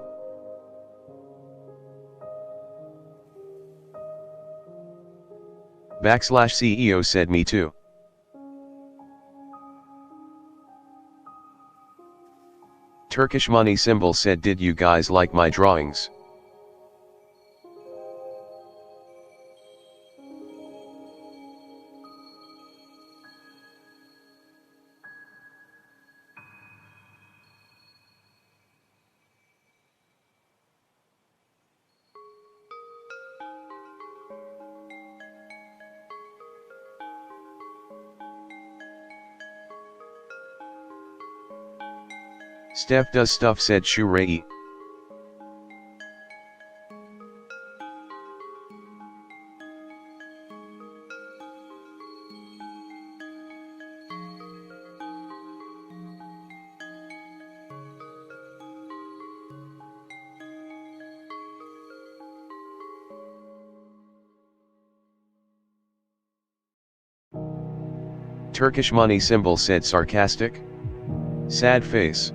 CEO said me too. Turkish money symbol said did you guys like my drawings? Steph does stuff said Shurei. Turkish money symbol said sarcastic. Sad face.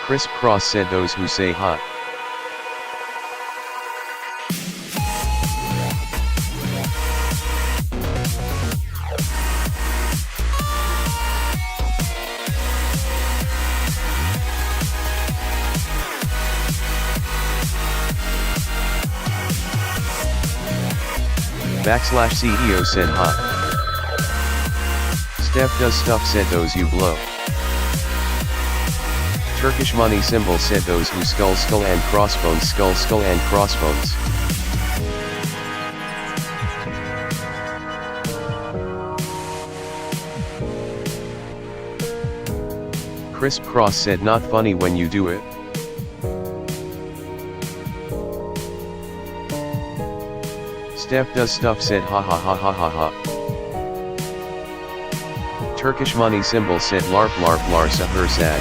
Criss Cross said those who say hot. /CEO said hot. Steph does stuff said those you blow. Turkish money symbol said those who skull and crossbones skull and crossbones. Crisp Cross said not funny when you do it. Steph does stuff said ha ha ha ha ha ha. Turkish money symbol said larp larsa her sad.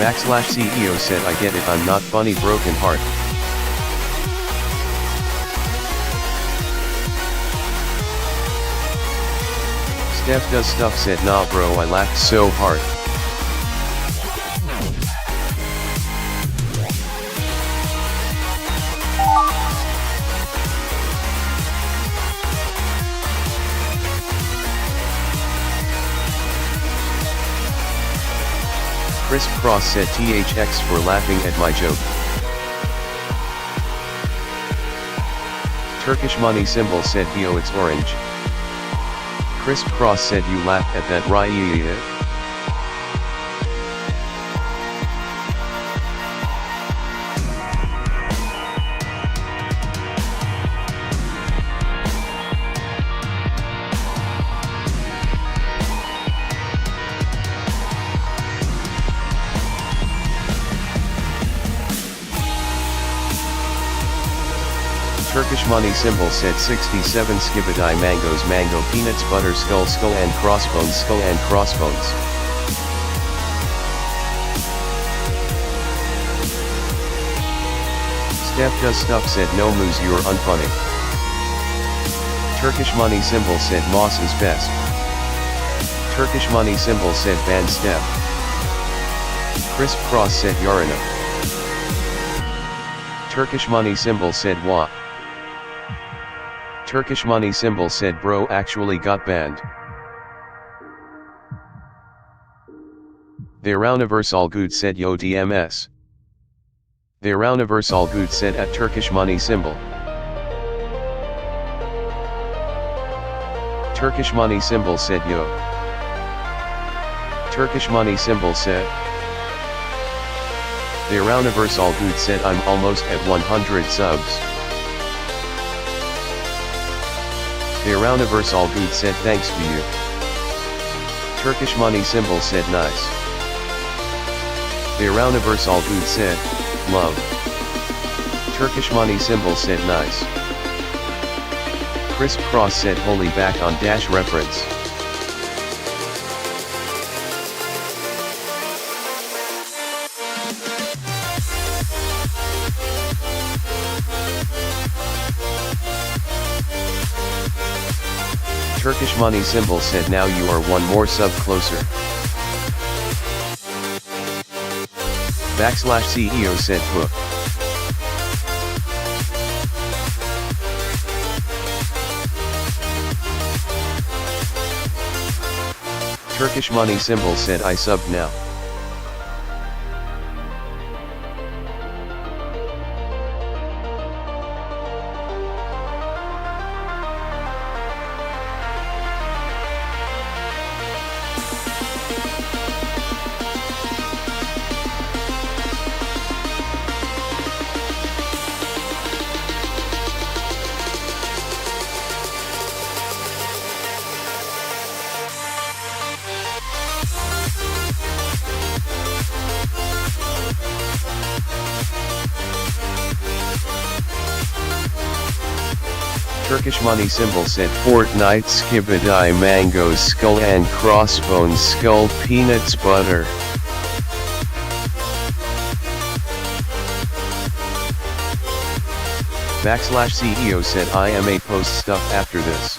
/CEO said I get it, I'm not funny broken heart. Steph does stuff said nah bro I laughed so hard. Criss Cross said THX for laughing at my joke. Turkish money symbol said Bio it's orange. Criss Cross said you laugh at that right. Turkish money symbol said 67 skibidi mangoes mango peanuts butter skull and crossbones Steph does stuff said no moose you're unfunny. Turkish money symbol said Moss is best. Turkish money symbol said ban Steph. Criss Cross said Yarina. Turkish money symbol said Wa. Turkish money symbol said bro actually got banned. Their all good said yo DMS. Their all good said at Turkish money symbol. Turkish money symbol said yo. Turkish money symbol said. Their all good said I'm almost at 100 subs. Their all good said thanks to you. Turkish money symbol said nice. Their all good said, love. Turkish money symbol said nice. Criss Cross said holy back on dash reference. Turkish money symbol said now you are one more sub closer. /CEO said hook. Turkish money symbol said I subbed now. Turkish money symbol said Fortnite skibidi mangoes skull and crossbones skull peanuts butter. /CEO said I am a post stuff after this.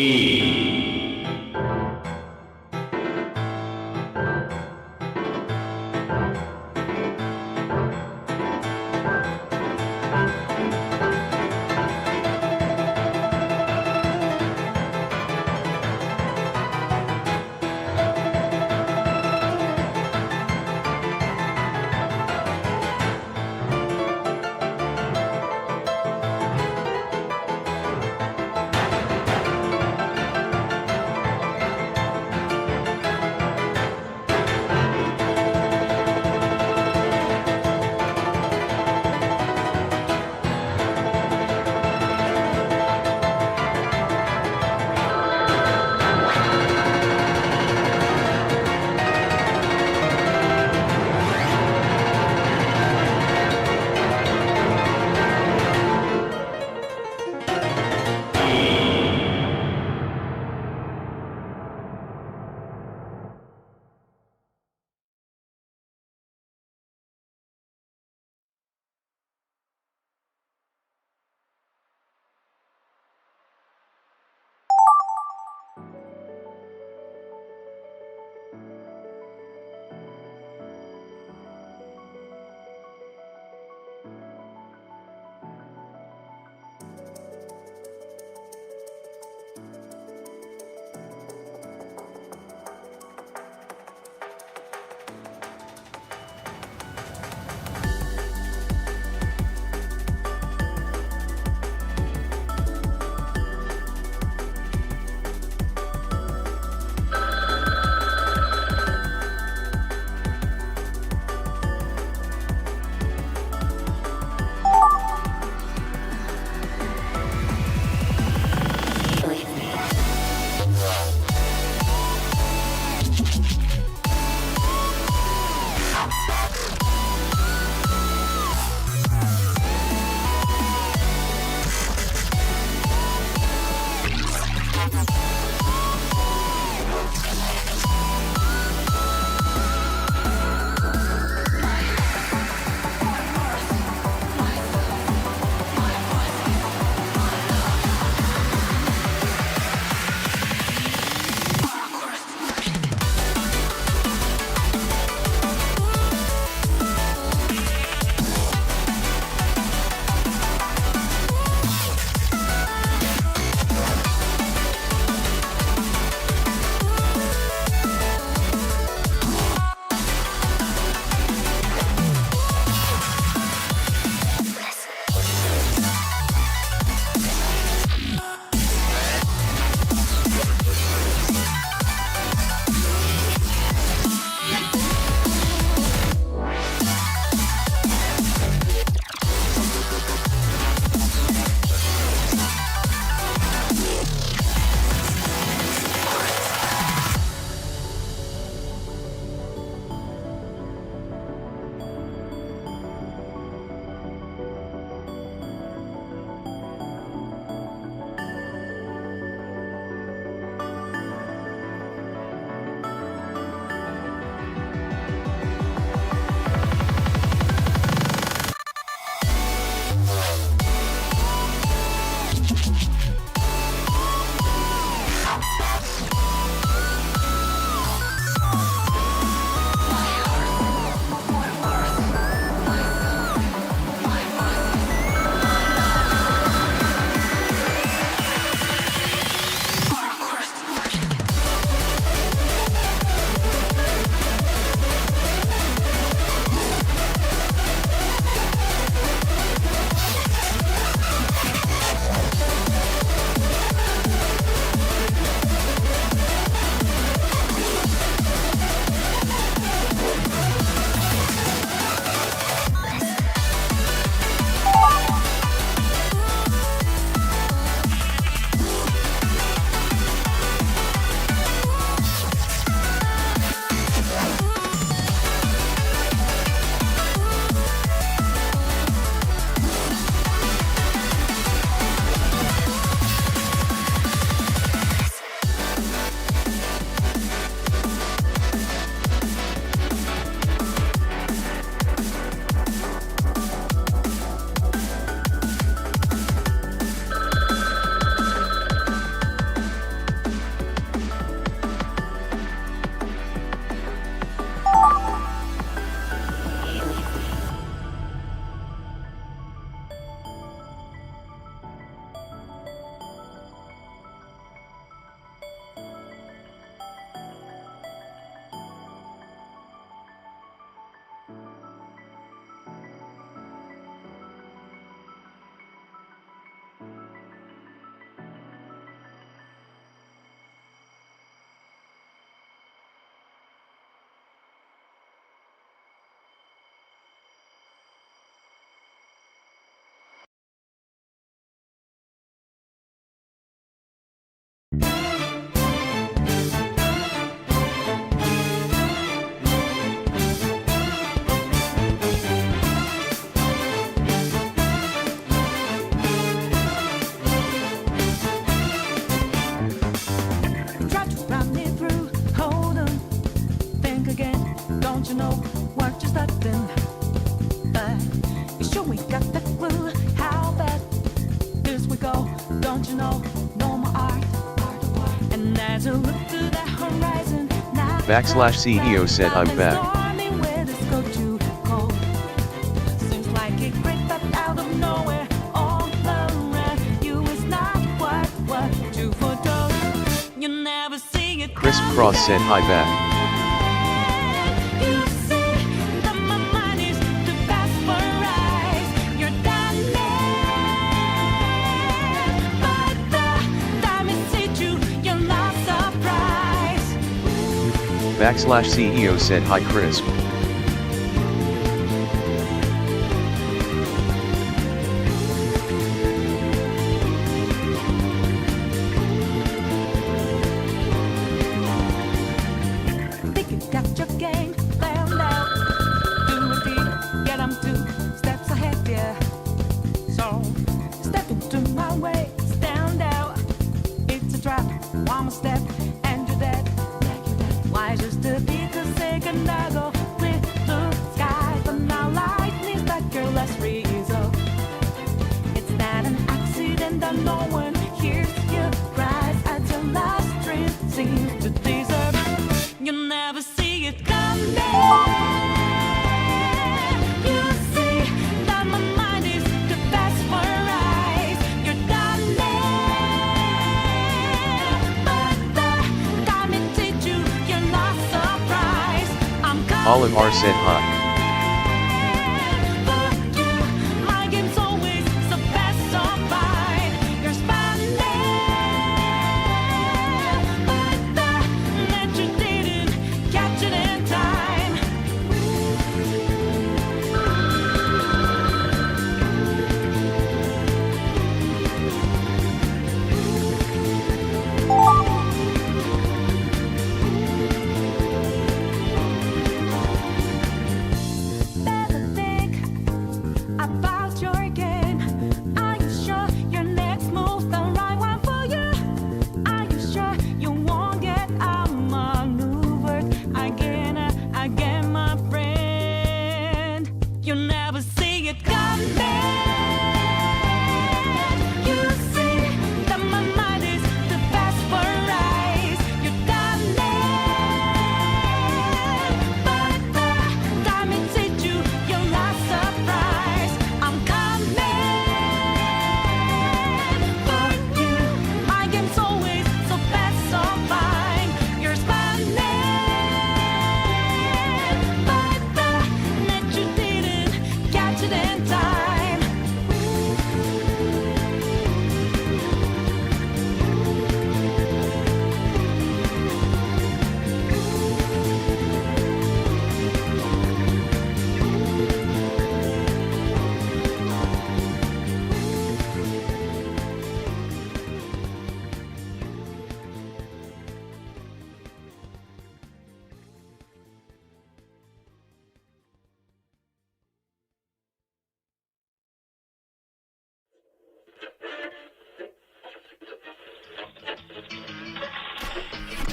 E. sure we got the clue. How bad this we go? Don't you know? No more art. And as I look to the horizon, now /CEO said I'm back. stormy weather's go too cold. Seems like it crept up out of nowhere. All around you is not what you foretold. You never see it. Chris Cross said hi back. You see that my mind is too fast for eyes. You're done there. But the time it hit you, you're not surprised. /CEO said hi Chris. Think you got your game planned out. Do it deep, get 'em 2 steps ahead, yeah. So step into my way, stand out. It's a trap, one more step, and you're dead. Why just a bit to second I go with blue skies, but now lightning like your last result. It's not an accident that no one hears your cries as your last dream seems to deserve. You never see it coming. You see that my mind is too fast for eyes. You're done there. But the time it hit you, you're not surprised. I'm coming. Olive R said hi. But you, my game's always so fast, so fine. You're spun there. But the net you didn't catch it in time. Better think about your game. Are you sure your next move's the right one for you? Are you sure you won't get outmaneuvered again, my friend? You never see it coming. You see that my mind is too fast for eyes. You're done there. But the time it hit you, you're not surprised. I'm coming for you. My game's always so fast, so fine. You're spun there. But the net you didn't catch it in time.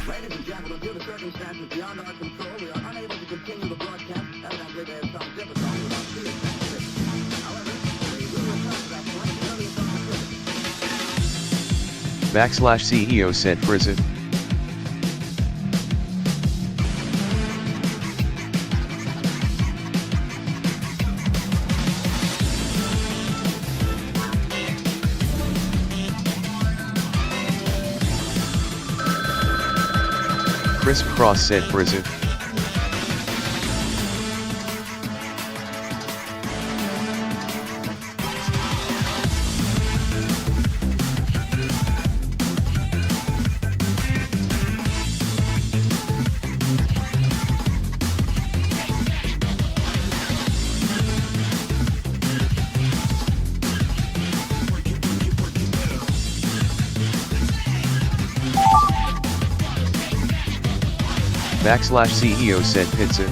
Ladies and gentlemen, due to circumstances beyond our control, we are unable to continue the broadcast. Evidently, there's some difficulty with our field transmission. However, we will return to that point as early as our /CEO said Frizz it. Chris Cross said Frizz it. /CEO said pizza.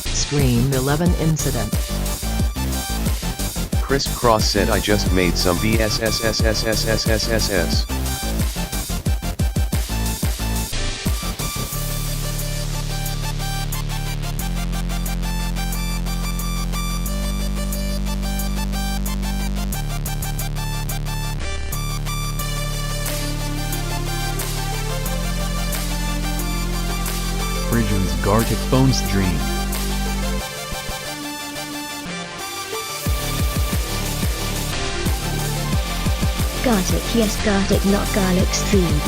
Stream 11 incident. Chris Cross said I just made some BSSSSSSSSS. Bridger's Gartic phone stream. Gartic, yes, Gartic, not garlic stream.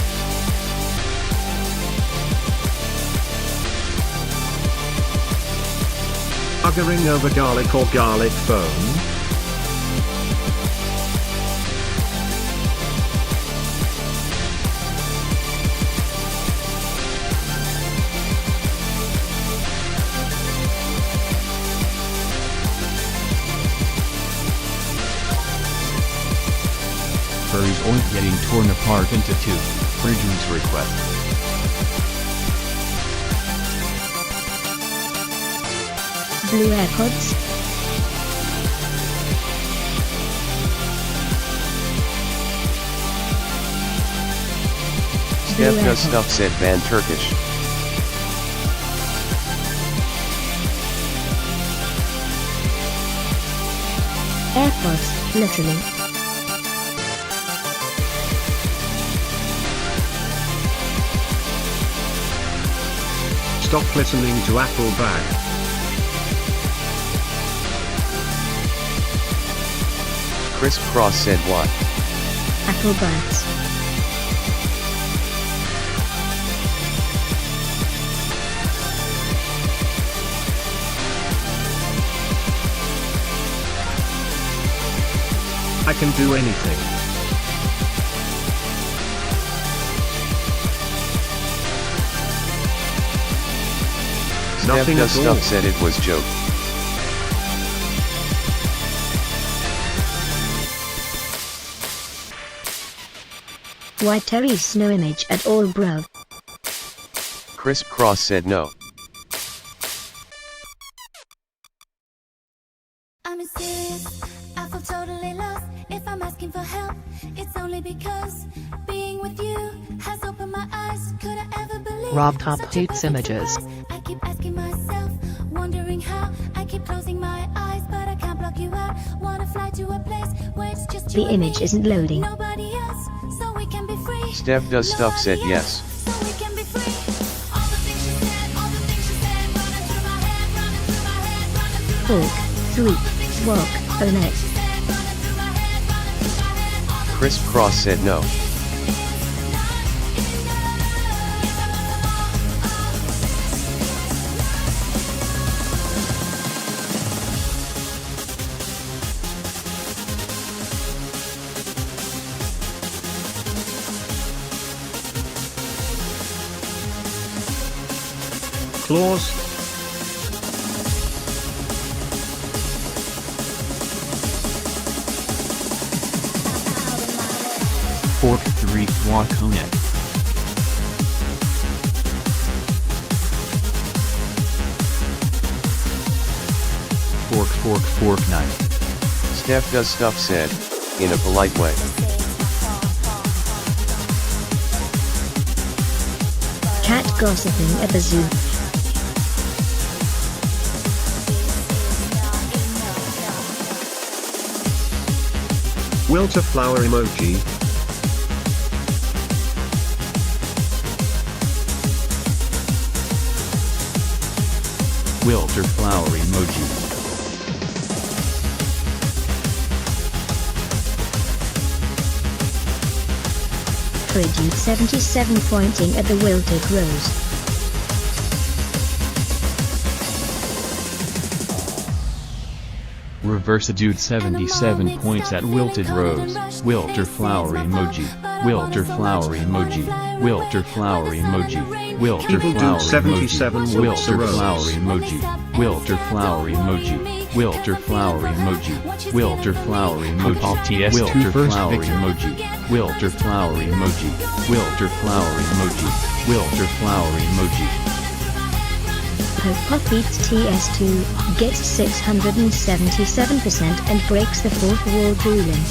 Buggering over garlic or garlic phone? Furry's oink getting torn apart into two. Bridger's request. Blue AirPods. Steph does stuff said ban Turkish. AirPods, literally. Stop listening to Apple Bag. Chris Cross said what? Apple Buds. I can do anything. Steph Nothing does at all. stuff said it was joke. Why Terry's no image at all, bro? Chris Cross said no. I'm serious, I feel totally lost. If I'm asking for help, it's only because being with you has opened my eyes. Could I ever believe Rob Top such a hates perfect images. surprise? I keep asking myself, wondering how. I keep closing my eyes, but I can't block you out. Wanna fly to a place where it's just you The and image me, isn't loading. nobody else, so we can be free. Steph does stuff said Nobody yes. else, so we can be free. All the things she said, all the things she said, running through my head, running through my head, running through my Fork, sweet, walk, onet. Chris Cross said no. Clause. Fork 3 Waconet. fork knife. Steph does stuff said, in a polite way. Cat gossiping at the zoo. Wilter flower emoji. Wilter flower emoji. Frigid 77 pointing at the wilted rose. Reversadude 77 points at wilted rose. Wilter flower emoji. Wilter flower emoji. Wilter flower emoji. Wilter Evil flower Dude 77 emoji. wilts a Wilter rose. flower emoji. Wilter flower emoji. Wilter flower emoji. Wilter flower emoji. TS2 Wilter first flower victor. emoji. Wilter flower emoji. Wilter flower emoji. Wilter flower emoji. Pop Beats TS2 gets 677% and breaks the fourth wall ruling.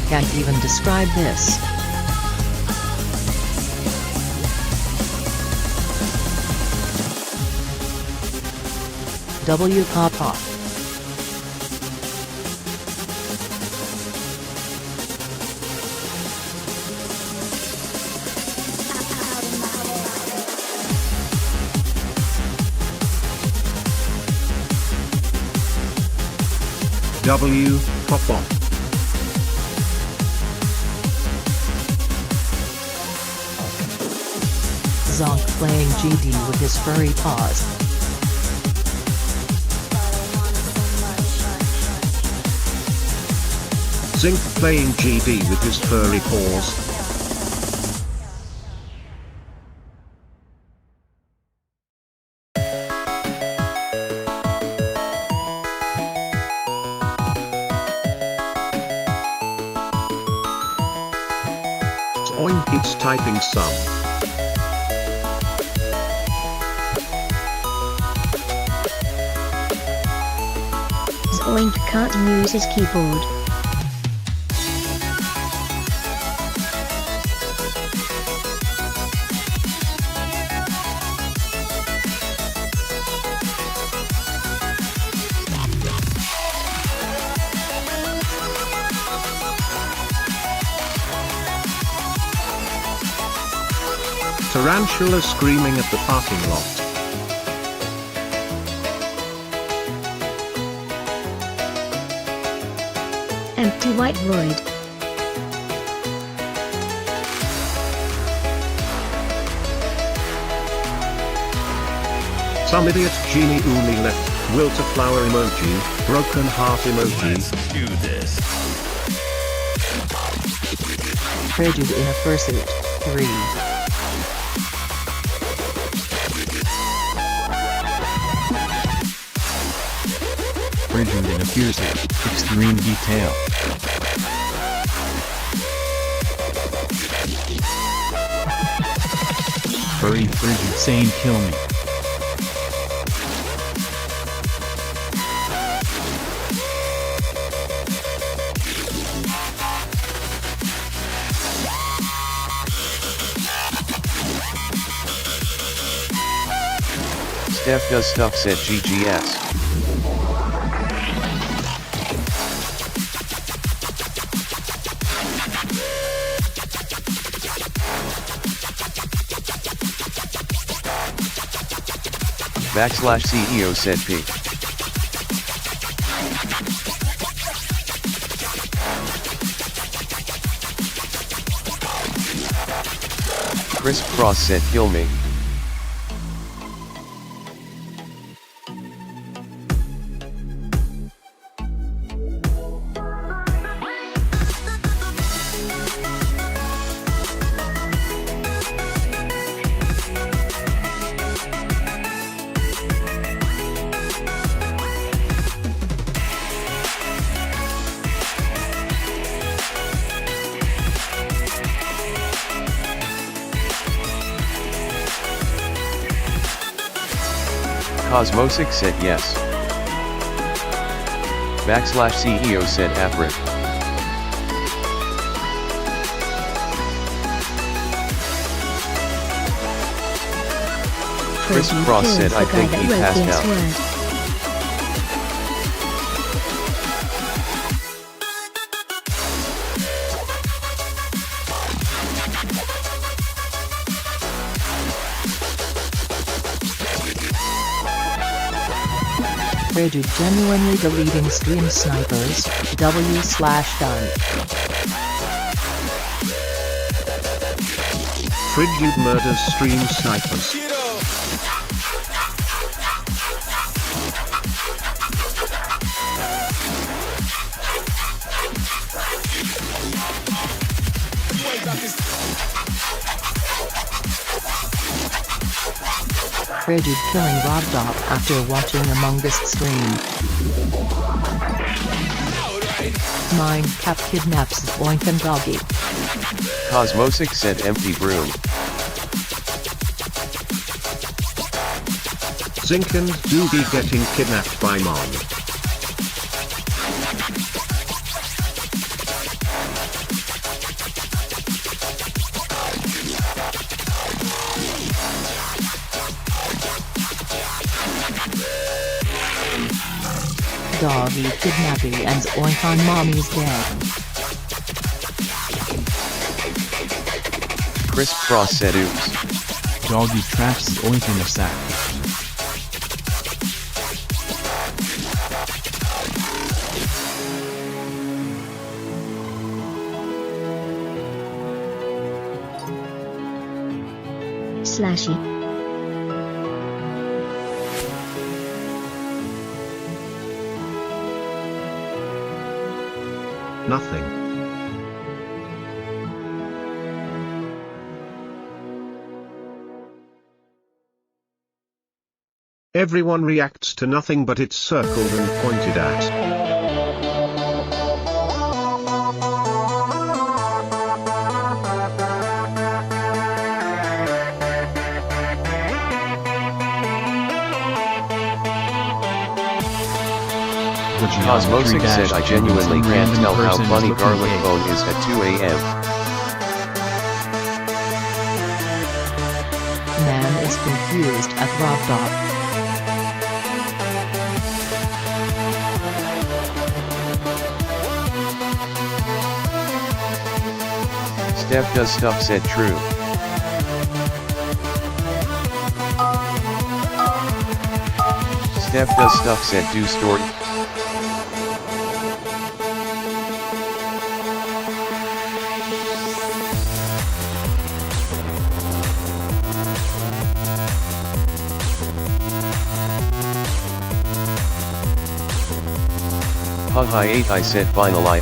Can't even describe this. W Papa. W, pop off. Zonk playing GD with his furry paws. Zinc playing GD with his furry paws. Oink, it's typing sub. Zoink can't use his keyboard. Tarantula screaming at the parking lot. Empty white void. Some idiot genie only left. Wilter flower emoji. Broken heart emoji. Do this. Frigid in a fursuit. 3. Frigid in a fierce extreme detail. Furry frigid sane kill me. Steph does stuff said GGS. Backslash CEO said P. Chris Cross said kill me. Cosmosic said yes. /CEO said Aprit. Chris Freddy Cross kills said the I guy think that he wrote passed the out. S-word. Frigid genuinely deleting stream snipers, W/done. Frigid murders stream snipers. Frigid killing Robdop after watching Among Us stream. Mindcap kidnaps Boink and Doggy. Cosmosic said empty broom. Zink and Doobie getting kidnapped by Mon. Doggy kidnapping and Oink on Mommy's dead. Chris Cross said oops. Doggy traps Oink in a sack. Slashy. Nothing. Everyone reacts to nothing but it's circled and pointed at. Cosmosic said I genuinely can't tell how funny Garlic Bone is at 2 a.m. Man is confused at Robdop. Steph Does Stuff said true. Steph Does Stuff said do story. Hi 8 I said final I.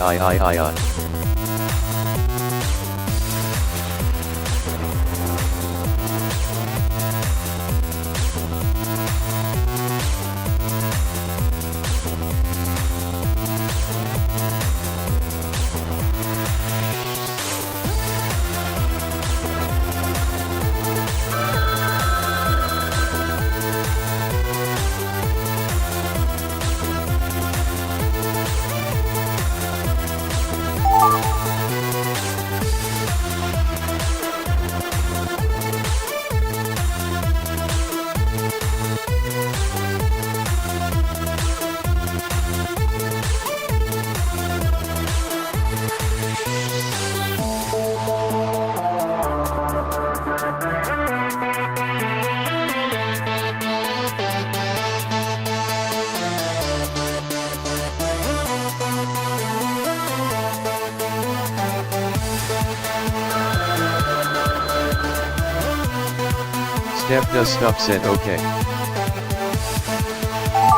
Steph Does Stuff said okay.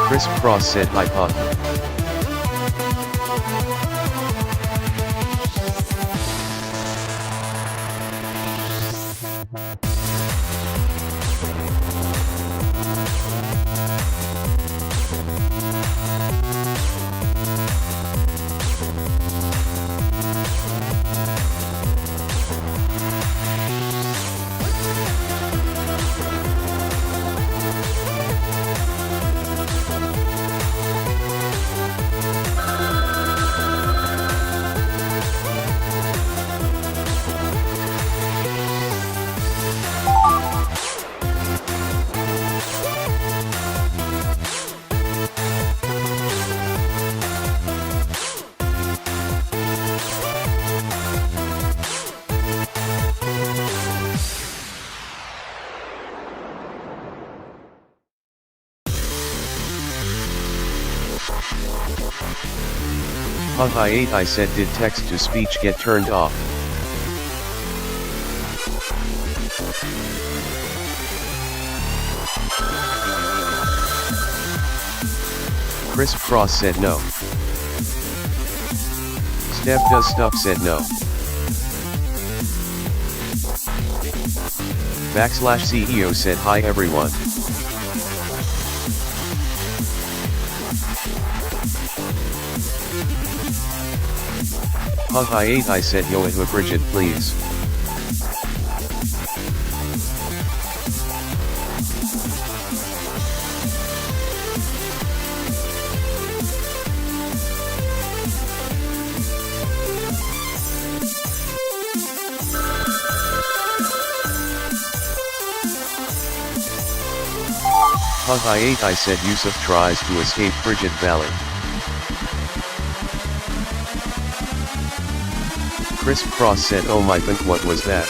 Chris Cross said hi Pop. Haha 8 I said did text to speech get turned off? Crisp Cross said no. Steph Does Stuff said no. \CEO said hi everyone. Haha 8 I said yo to Bridget please. Haha 8 I said Yusuf tries to escape Bridget Valley. Crisp Cross said oh my god what was that?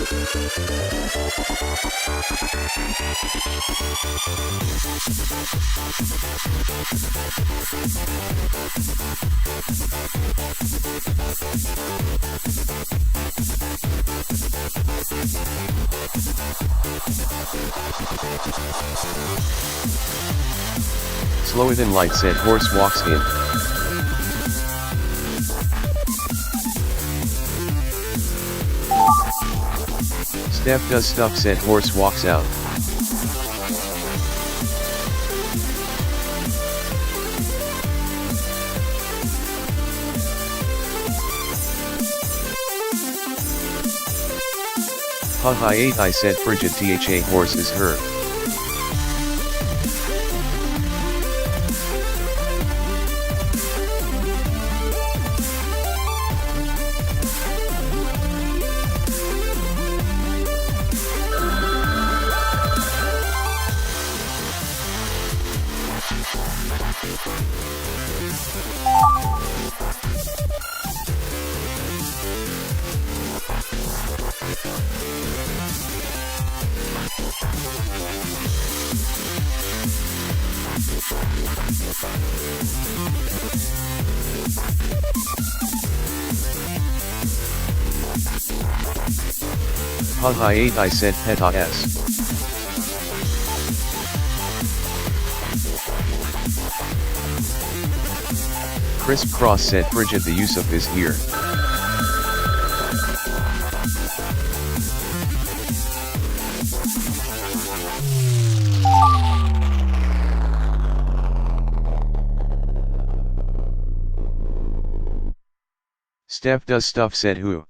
Slower Than Light said horse walks in. Steph Does Stuff said horse walks out. Haha 8 I said Bridget THA horse is her. Haha 8 I said Peta S. Crisp Cross said Bridget the Yusuf is here. Steph Does Stuff said who?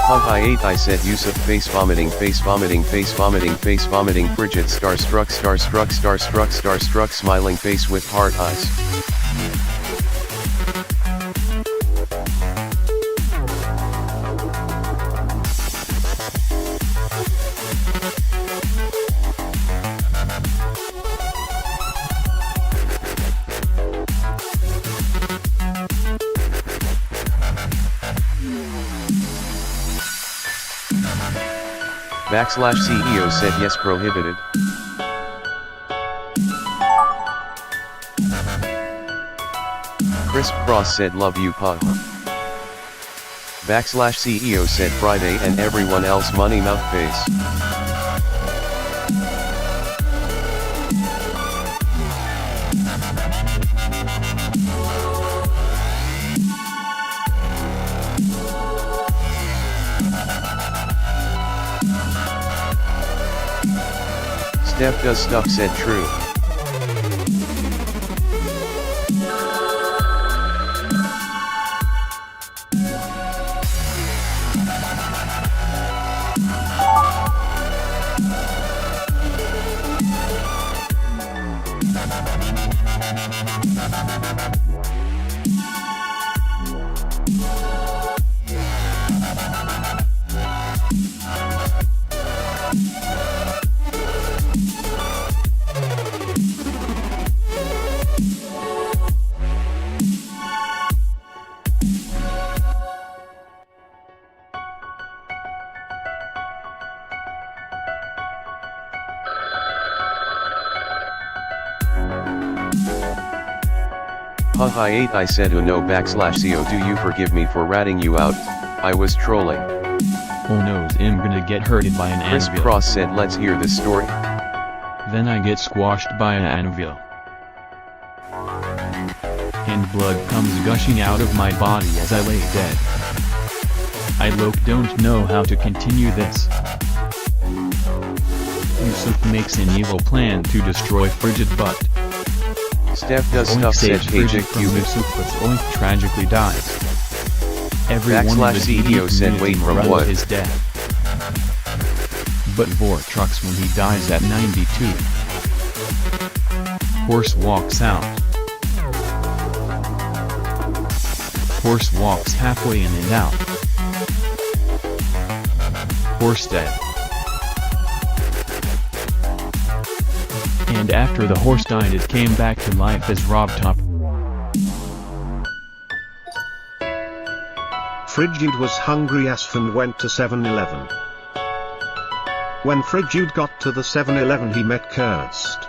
Haha 8 I said Yusuf face vomiting Bridget starstruck smiling face with heart eyes. \CEO said yes prohibited. Crisp Cross said love you pug. \CEO said Friday and everyone else money mouth face. Steph Does Stuff said true. Haha 8 I said oh no /CO do you forgive me for ratting you out, I was trolling. Oh no, I'm gonna get hurted by an Chris anvil. Cross said let's hear this story. Then I get squashed by an anvil. And blood comes gushing out of my body as I lay dead. I don't know how to continue this. Yusuf makes an evil plan to destroy Frigid Butt. Steph does Oink stuff said saves Frigid KJ from Cubic. Yusuf but Oink tragically dies. Everyone in the /CEO DD said community wait from morale what? is dead. But Vortrux when he dies at 92. Horse walks out. Horse walks halfway in and out. Horse dead. And after the horse died it came back to life as Rob Top. Frigid was hungry as and went to 7-Eleven. When Frigid got to the 7-Eleven he met Kirst.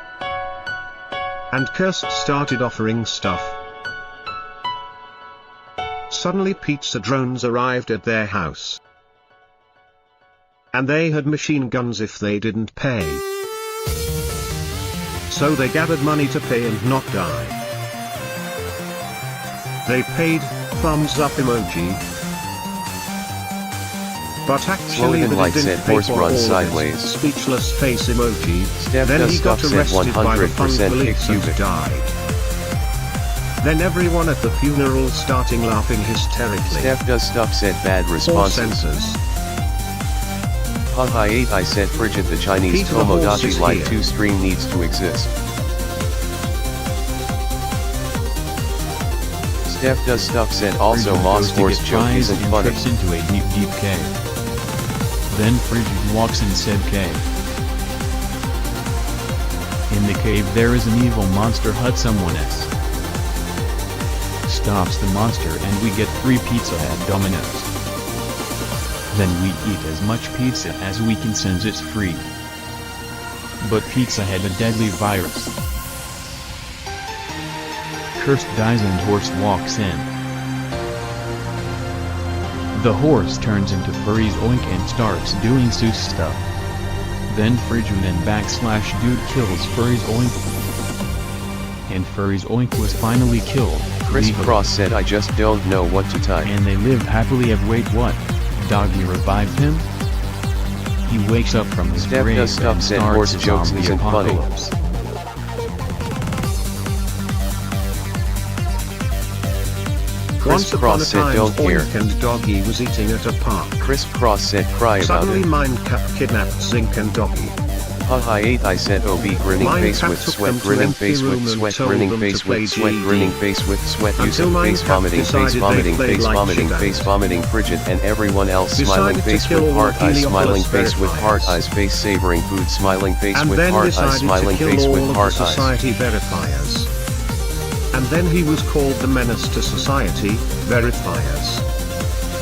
And Kirst started offering stuff. Suddenly pizza drones arrived at their house. And they had machine guns if they didn't pay. So they gathered money to pay and not die. They paid, thumbs up emoji. But actually Slogan they Light didn't said pay horse for all runs this, sideways. speechless face emoji. Steph Then does he got stuff said arrested by the 100% fund police kick and cubic. died. Then everyone at the funeral starting laughing hysterically. Steph does stuff said bad 4 responses. censors. Haha 8 I said Frigid the Chinese Peter the horse Tomodachi is Light here. 2 stream needs to exist. Steph does stuff said also Frigid Moss goes to Horse get joke fries isn't and funny. trips into a deep cave. Then Frigid walks in said cave. In the cave there is an evil monster hut someone s. Stops the monster and we get free pizza at Domino's. Then we eat as much pizza as we can since it's free. But pizza had a deadly virus. Cursed dies and horse walks in. The horse turns into Furry's Oink and starts doing Seuss stuff. Then Frigid and /Dude kills Furry's Oink. And Furry's Oink was finally killed. Chris legally. Cross said I just don't know what to type. And they lived happily ever wait what? Doggy revived him? He wakes up from his Steph grave does stuff and said starts horse a jokes zombie isn't funny. apocalypse. Once upon a Cross said time don't care. Oink and Doggy was eating at a park. Chris Cross said cry about Suddenly it. Minecraft kidnapped Zinc and Doggy. Haha 8 I said OB grinning face Minecraft with took sweat them to grinning empty face room with and sweat told grinning them to face play with sweat GD. grinning face with sweat Until Yusuf face Minecraft vomiting face decided vomiting they played face like vomiting shit face out. vomiting Frigid and everyone else smiling Decided to face kill with all heart eyes smiling Heliopolis face with heart verifiers. eyes face savoring food smiling face And with then heart eyes decided smiling to kill face all with of the heart eyes. society verifiers. And then he was called the Menace to Society Verifiers.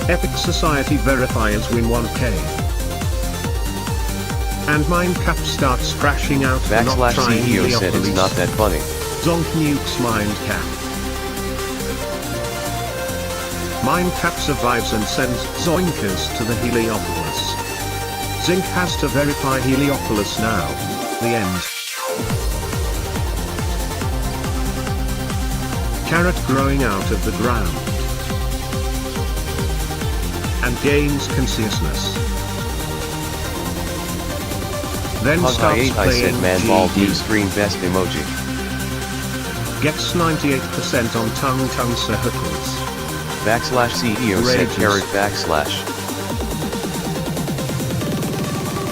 Epic Society Verifiers win 1k. And Minecraft starts crashing out for not trying /CEO said it's Heliopolis. not that funny. Zonk nukes Minecraft. Minecraft survives and sends Zoinkers to the Heliopolis. Zinc has to verify Heliopolis now. The end. Carrot growing out of the ground. And gains consciousness. Then Haha starts 8 I playing said man ball GD. view stream best emoji. Gets 98% on tongue circles. /CEO said Rages. carrot /.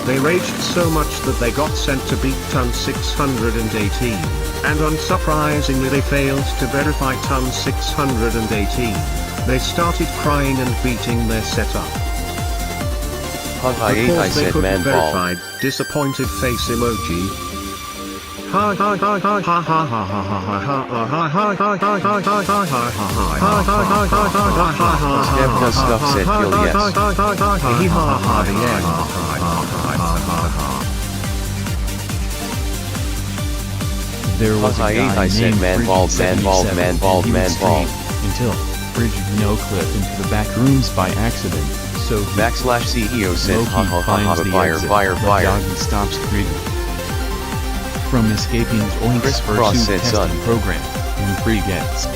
They raged so much that they got sent to beat ton 618, and unsurprisingly they failed to verify ton 618. They started crying and beating their setup. Haha 8 I Because they said couldn't man ball. verify, disappointed face emoji. Ha ha ha ha ha ha ha ha ha ha ha ha ha ha ha. Steph does stuff said kill yes. There was a Haha, guy I said named man Frigid bald, man bald, 77, man bald, and he man would bald. scream until Frigid no clipped into the back rooms by accident, so he /CEO said Loki ha ha ha finds ha the fire exit, fire but fire. Doggy stops Frigid from escaping Oink's Chris Cross pursuit said testing son. program, and Free gets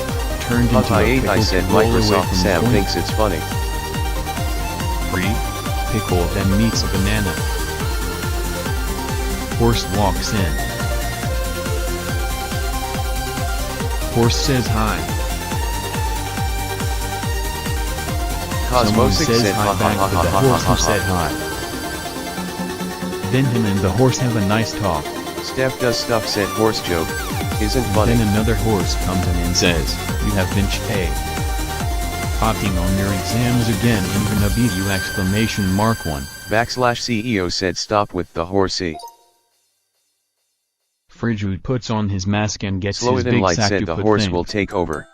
turned into a Haha, pickle I said to roll away Microsoft from Sam Oink. thinks it's funny. Free pickle then meets a banana. Horse walks in. Horse says hi. Someone Cosmosic says said hi ha ha back ha to ha the ha horse ha who said ha. hi. Then him and the horse have a nice talk. Steph does stuff said horse joke. Isn't funny. Then another horse comes in and says, "You have been paid. Opting on your exams again and gonna beat you !1. /CEO said stop with the horsey. Frigid puts on his mask and gets Slow his it in big light sack said to the put horse things. will take over.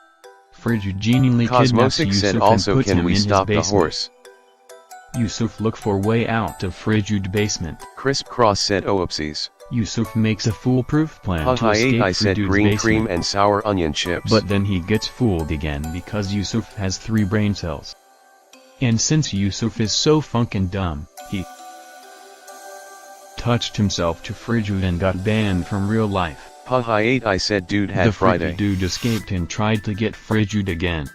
Frigid genially kidnaps Cosmosic Yusuf said and also puts can him we in stop his the basement. horse. Yusuf look for way out of Frigid basement. Crisp Cross said oopsies. Yusuf makes a foolproof plan to Haha, escape I said Frigid's green basement. cream and sour onion chips. But then he gets fooled again because Yusuf has 3 brain cells. And since Yusuf is so funkin' dumb, he touched himself to Frigid and got banned from real life. Haha, I said dude had The Friday. freaky dude escaped and tried to get Frigid again.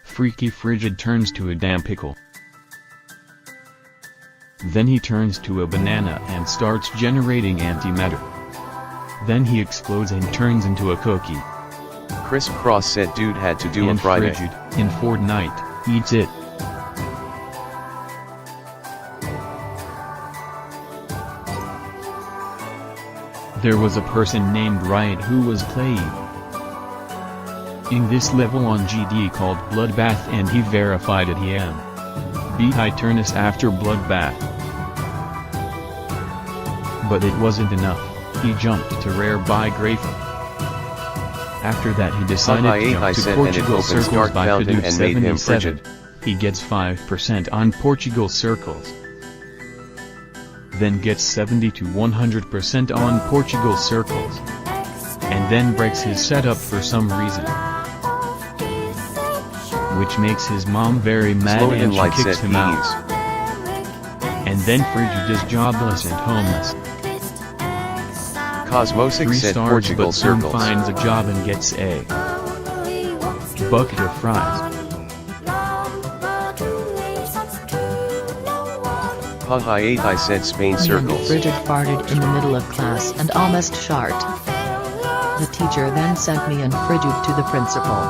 Freaky Frigid turns to a damn pickle. Then he turns to a banana and starts generating antimatter. Then he explodes and turns into a cookie. Crisp Cross said dude had to do And a Friday. Frigid, in Fortnite, eats it. There was a person named Riot who was playing in this level on GD called Bloodbath, and he verified it him. Beat Eternus after Bloodbath. But it wasn't enough, he jumped to rare by Grayful. After that he decided Haha, to I jump to said and it Portugal opens Circles Dark by Fountain Hadoop and made him 77. frigid. He gets 5% on Portugal Circles. Then gets 70 to 100% on Portugal Circles. And then breaks his setup for some reason. Which makes his mom very mad Slow it in and she light kicks said him out. peas. And then Frigid is jobless and homeless. Cosmosic 3 said stars, Portugal but soon Circles. finds a job and gets a bucket of fries. Haha, I said Spain Me and Circles. Frigid farted in the middle of class and almost shart. The teacher then sent me and Frigid to the principal,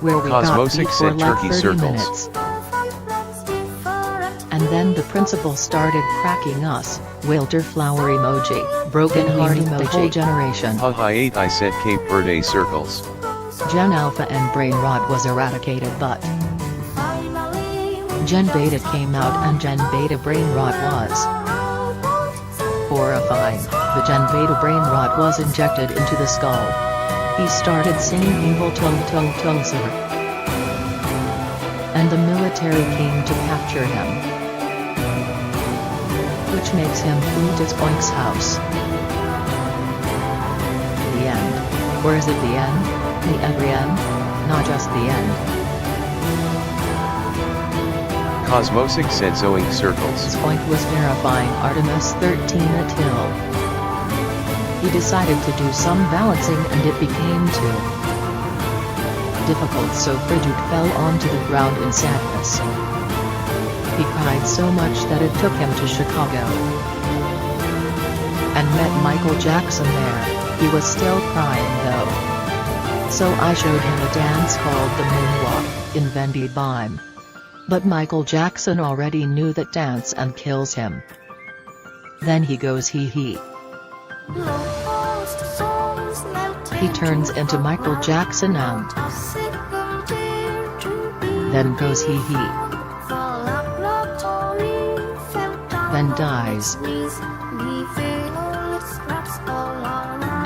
where we got Cosmosic beat for said like turkey 30 circles. minutes. And then the principal started cracking us, Walter flower emoji, broken heart emoji, the whole generation. Haha, I said Cape Verde Circles. Gen Alpha and Brain Rot was eradicated, but Gen Beta came out and Gen Beta Brain Rot was horrifying. The Gen Beta Brain Rot was injected into the skull. He started singing evil tongue tongue tongue sir. And the military came to capture him, which makes him flee to Oink's house. The end. Or is it the end? The every end? Not just the end. Cosmosic said Zoink Circles. Oink was verifying Artemis 13 at Hill. He decided to do some balancing and it became too difficult, so Frigid fell onto the ground in sadness. He cried so much that it took him to Chicago and met Michael Jackson there. He was still crying though. So I showed him a dance called the Moonwalk, invented by him. But Michael Jackson already knew that dance and kills him. Then he goes hee hee. He turns into Michael Jackson and then goes hee hee. Then dies.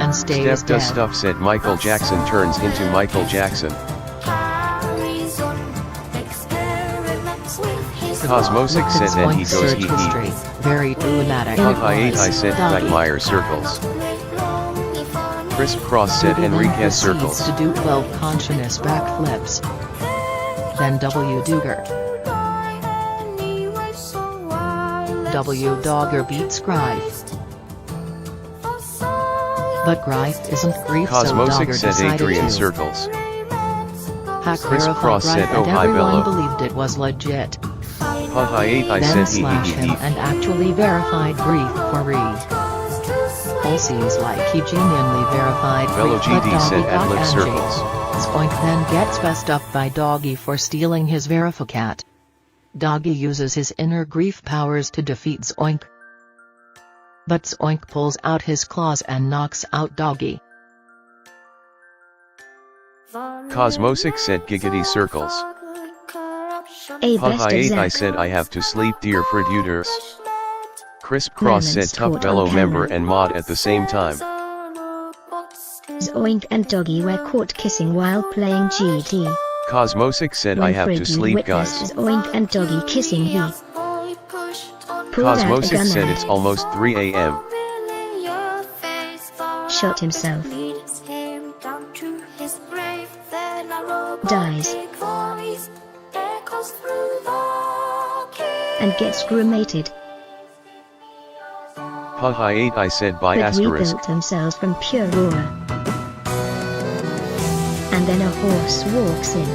And stays Steph does dead. stuff said Michael Jackson turns into Michael Jackson. Cosmosic said It's then he Oink's goes search hee history. hee. Very dramatic. Haha, I said Doggy. Blackmire Circles. Crisscross said Doodle then Enriquez proceeds circles. to do 12 conscious backflips. Then W Dogger. W Dogger beats Greif. But Greif isn't Grief, so Cosmosic Dogger said decided Adrian to circles. hack Crisscross verify said, Greif "Oh, and hi, everyone Bello." believed it was legit. Haha 8 I Then said slash hee him hee hee. and actually verified Grief for re. All seems like he genuinely verified Bello Grief, but GD Doggy said got ad lib Angie. circles. Zoink then gets messed up by Doggy for stealing his Verificat. Doggy uses his inner Grief powers to defeat Zoink. But Zoink pulls out his claws and knocks out Doggy. Cosmosic said giggity circles. A best Haha of 8 I Zach. said I have to sleep dear Freduters. Crisscross said Moments tough caught Bello on member camera. and mod at the same time. Zoink and Doggy were caught kissing while playing GT. Cosmosic said I When have to Fridge sleep witnessed guys. Zoink and Doggy kissing, he pulled out a Cosmosic gun said and it's almost 3 AM. shot himself. Dies. And gets cremated. Haha 8 I said by But asterisk. rebuilt themselves from pure aura. And then a horse walks in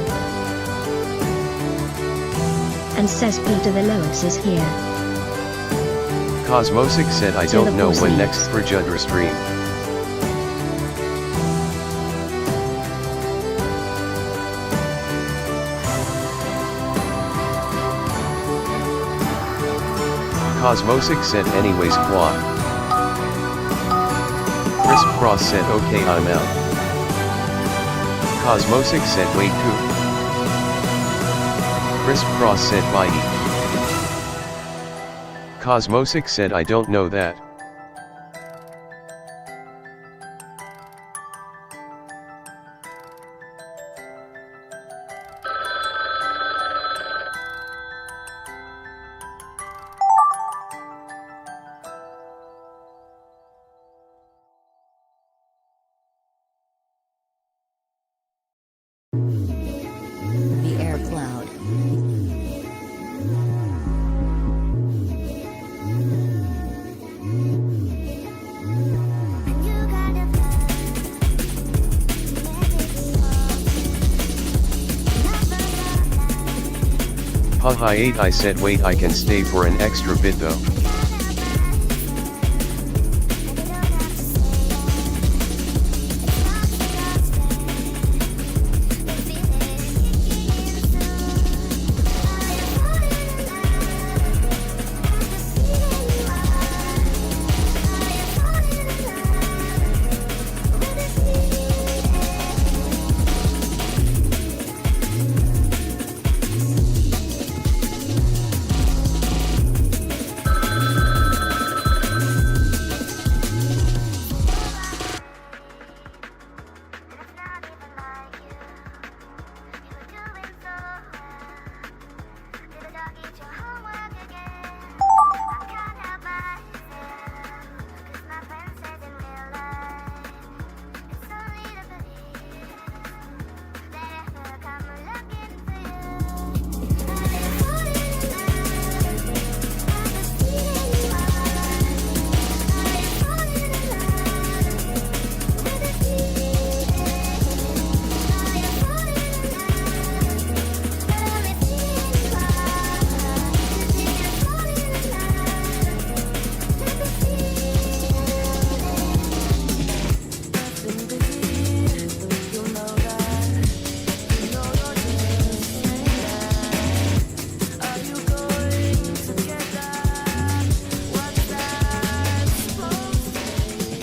and says Peter the Lois is here. Cosmosic said I So the don't know horse when leaves. next for Judra stream. Cosmosic said anyways quad. Crisscross said okay I'm out. Cosmosic said wait coop. Crisscross said bye. Cosmosic said I don't know that. The air cloud. Haha 8 I said wait I can stay for an extra bit though.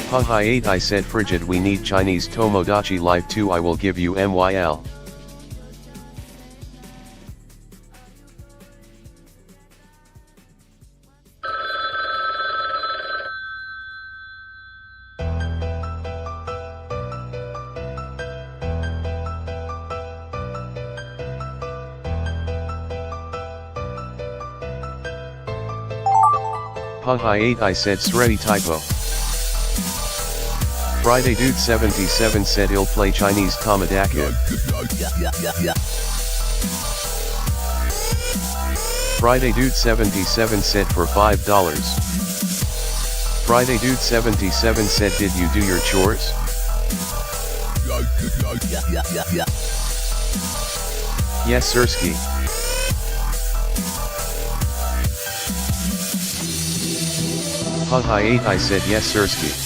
Haha 8 I said frigid we need Chinese Tomodachi Live 2 I will give you MYL. Haha 8 I said Sredi typo. Friday Dude 77 said he'll play Chinese Tomodachi. Friday Dude 77 said for $5. Friday Dude 77 said did you do your chores? Yes Sirski. Haha 8 I said yes Sirski.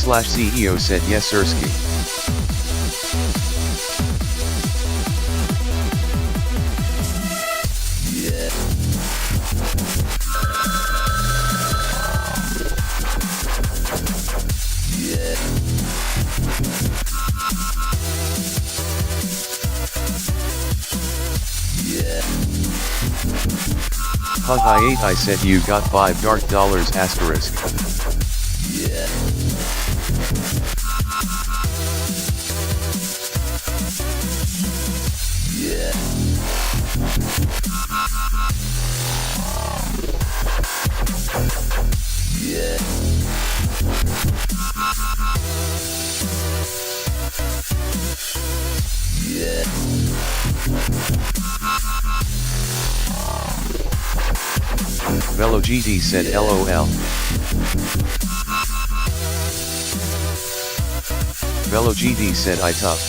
/CEO said yes Sirski. Haha 8 I said you got $5 asterisk. Velo GD said LOL. Velo GD said I tough.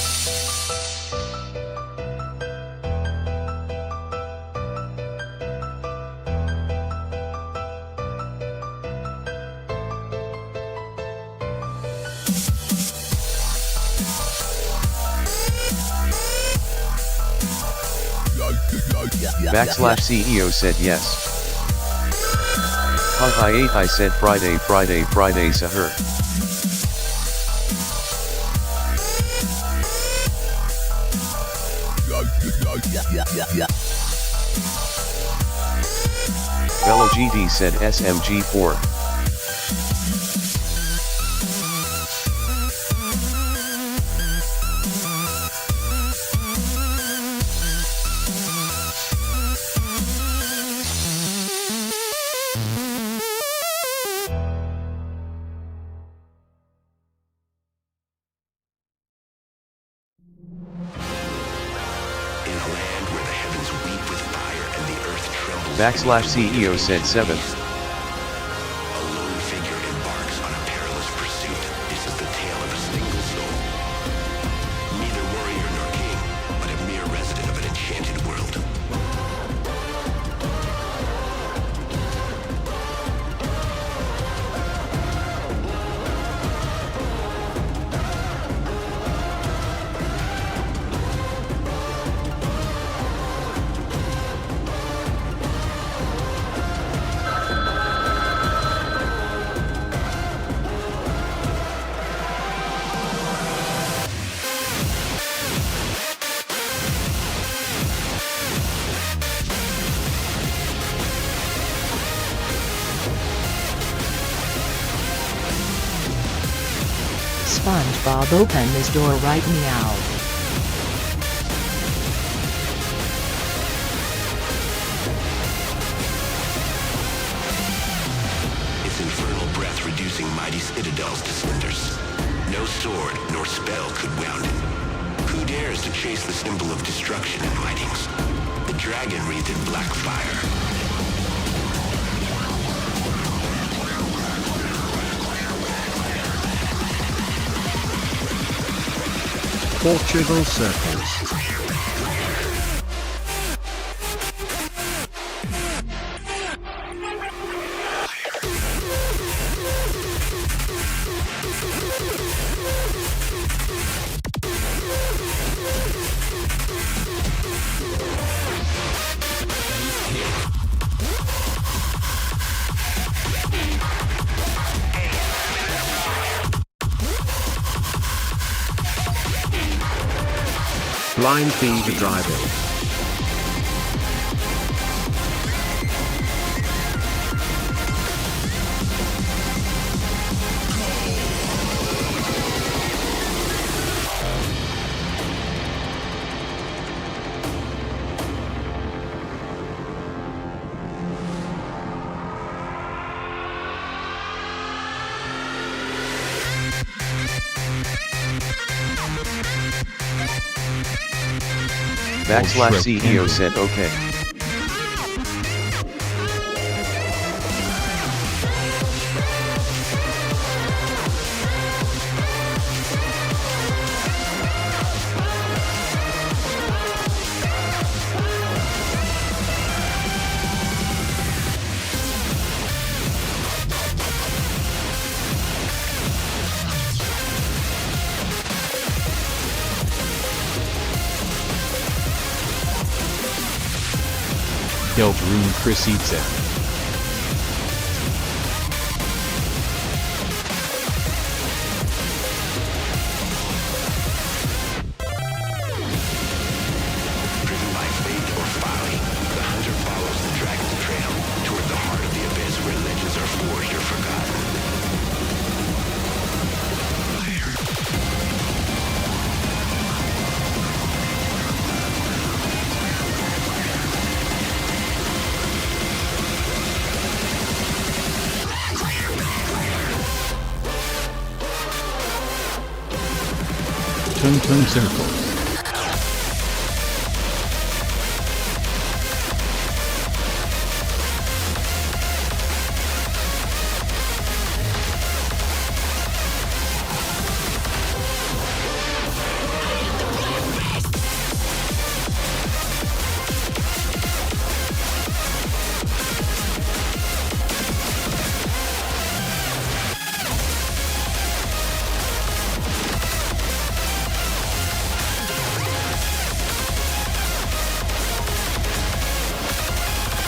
/CEO said yes. Haha 8 I said Friday sahur. Velo GD said SMG4. /CEO said 7. A lone figure embarks on a perilous pursuit. This is the tale of a single soul. Neither warrior nor king, but a mere resident of an enchanted world. SpongeBob open his door right meow. Its infernal breath reducing mighty citadels to cinders. No sword nor spell could wound it. Who dares to chase the symbol of destruction and writings? The dragon wreathed in black fire. Portugal circles. Blind feed driving. Backslash Shrek CEO Andrew. said okay. Deltarune Chrisitsa. Driven by fate or folly, the hunter follows the dragon's trail toward the heart of the abyss where legends are forged or forgotten. Tung Tung Circle.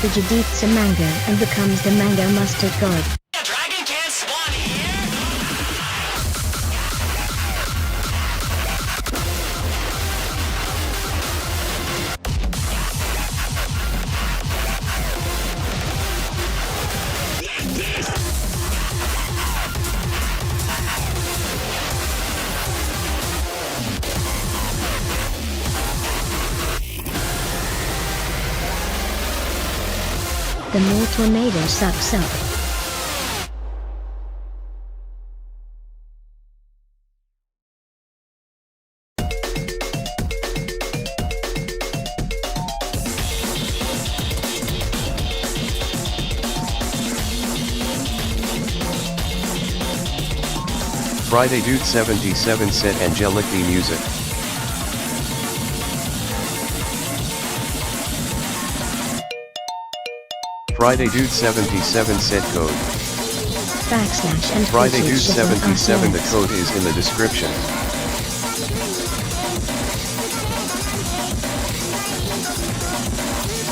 Frigid eats a mango and becomes the mango mustard god. Dragon can't spawn here! The more tornado sucks up. Friday Dude 77 said Angelic the music. Friday Dude 77 said code. Backslash and Friday Dude features on 77 the RCS. code is in the description.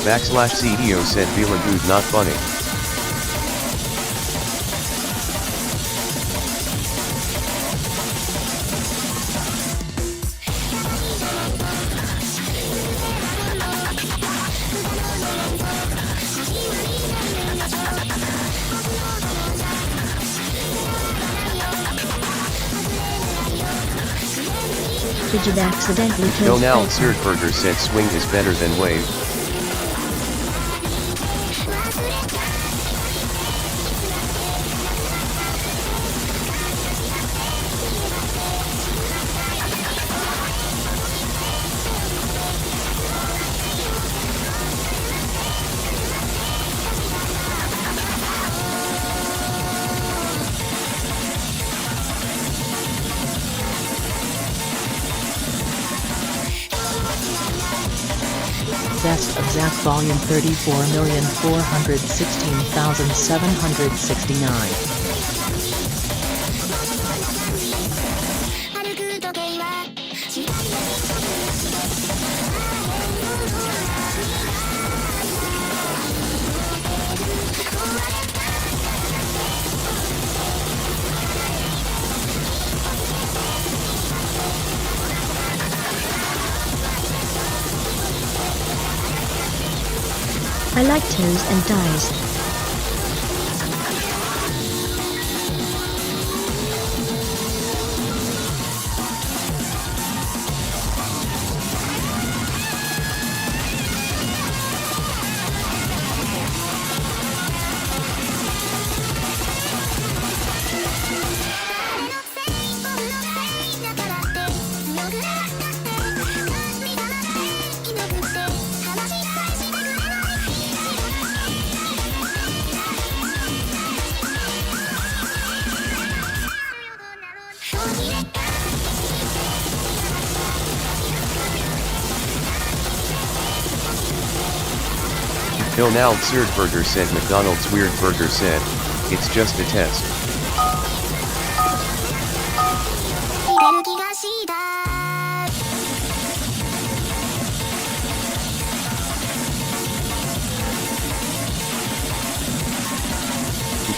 Backslash CEO said Vila Dude not funny. Frigid accidentally kills Donald Pepper. Serdberger said swing is better than wave. Best of Zach Volume 34,416,769. I like toes and dies. Donald Serdberger said McDonald's Weird Burger said, it's just a test. 入れる気がした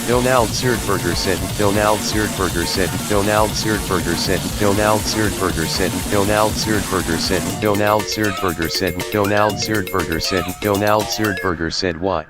Donald Serdberger said, Donald Serdberger said, Donald Serdberger said, Donald Serdberger said, Donald Serdberger said, Donald Serdberger said, Donald Serdberger said, Donald Serdberger said what?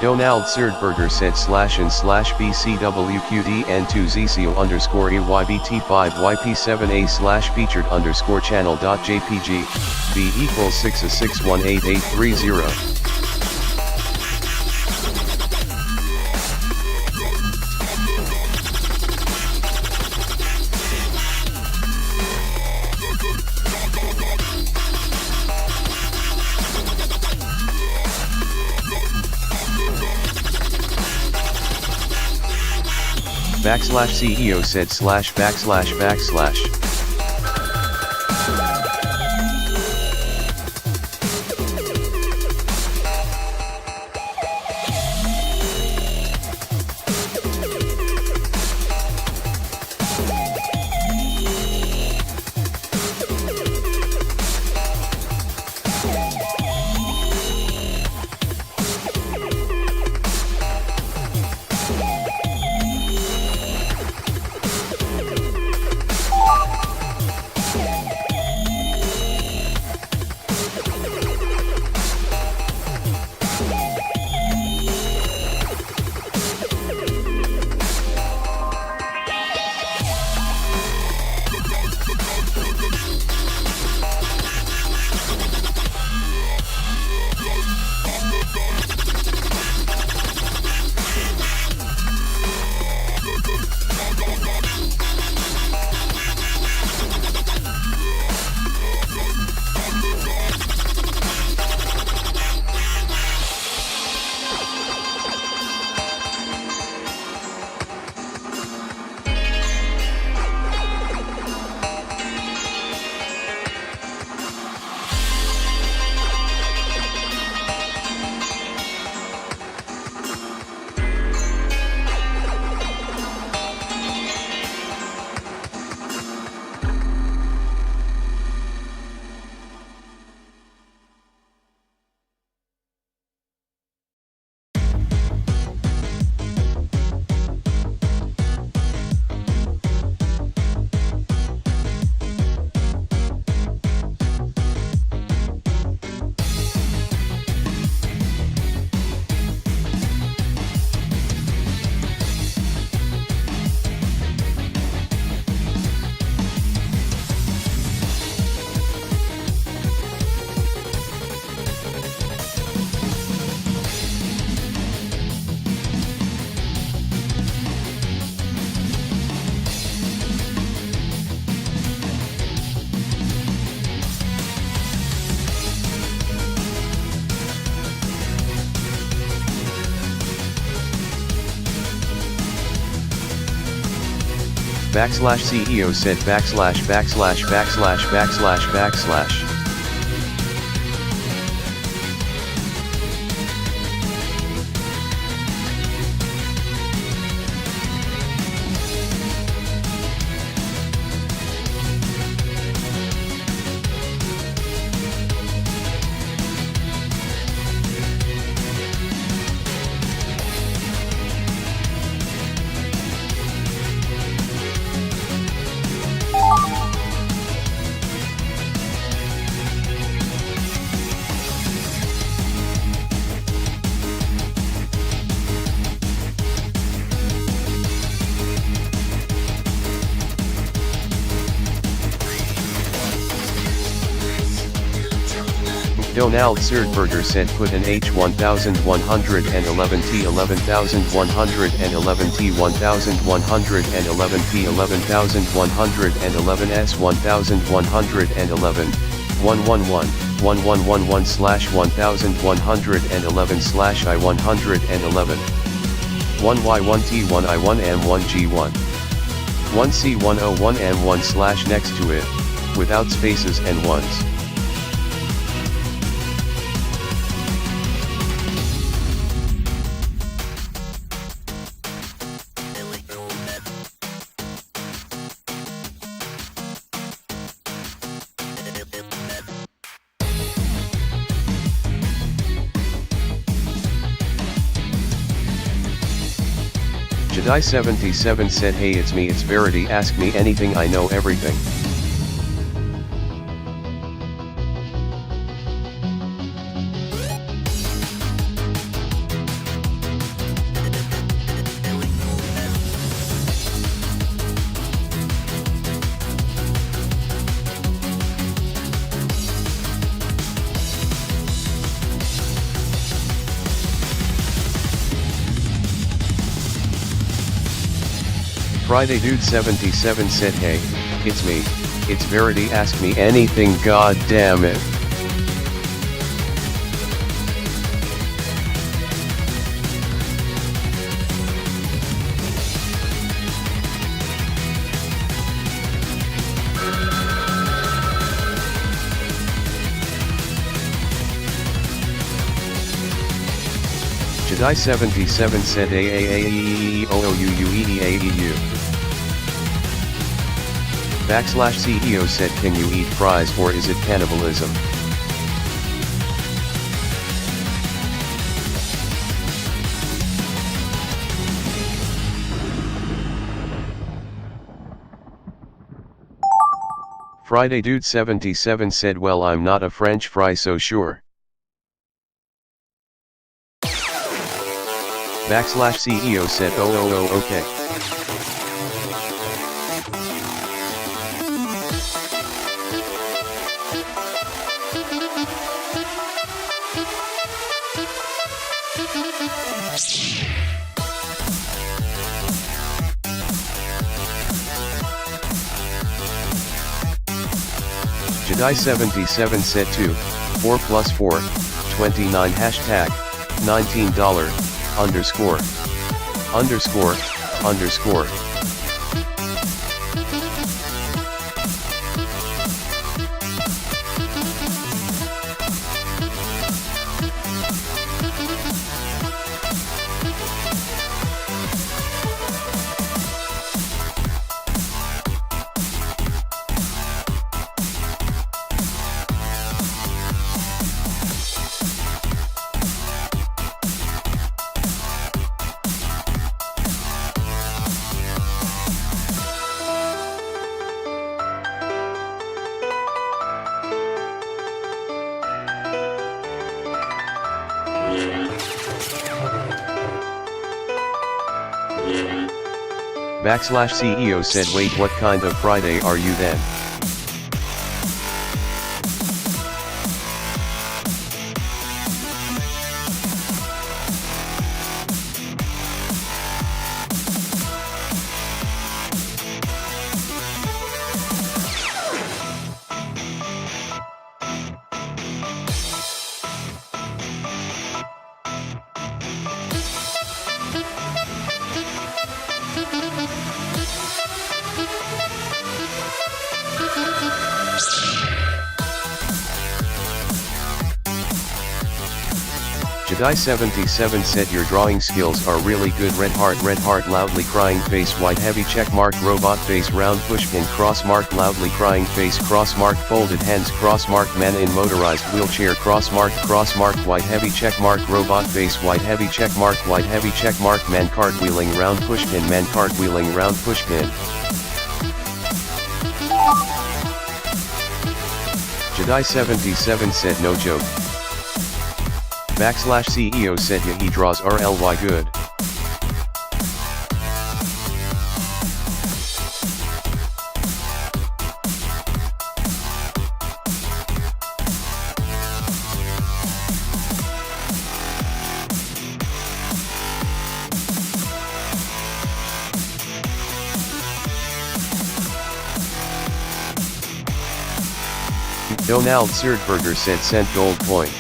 Donald Serdberger said //BCWQDN2ZCO_YBT5YP7A/featured_channel.jpg B equals 6A6188830. /CEO said //. Backslash CEO said backslash backslash backslash backslash backslash. Donald Serdberger said put an H1111T 11111T 1111P 11111S 1111 111 1111/1111/I111 1Y1T1I1M1G1 1C101M1/ next to it, without spaces and ones. Jedi77 said hey it's me it's Verity ask me anything I know everything. Friday Dude 77 said hey, it's me, it's Verity ask me anything god damn it. Jedi77 said AAAEEOOUUEEAEU. Backslash CEO said can you eat fries or is it cannibalism? Friday Dude 77 said well I'm not a French fry so sure. Backslash CEO said oh okay. Jedi77 said 2, 4 plus 4, 29 hashtag, $19, underscore. Backslash CEO said wait what kind of Friday are you then? Jedi77 said your drawing skills are really good. Red heart loudly crying face white heavy check mark robot face round pushpin cross mark loudly crying face cross mark folded hands cross mark man in motorized wheelchair cross mark white heavy check mark robot face white heavy check mark man cartwheeling round pushpin man cartwheeling round pushpin. Jedi77 said no joke. \CEO said yeah, he draws RLY good. Donald Serdberger said sent gold point.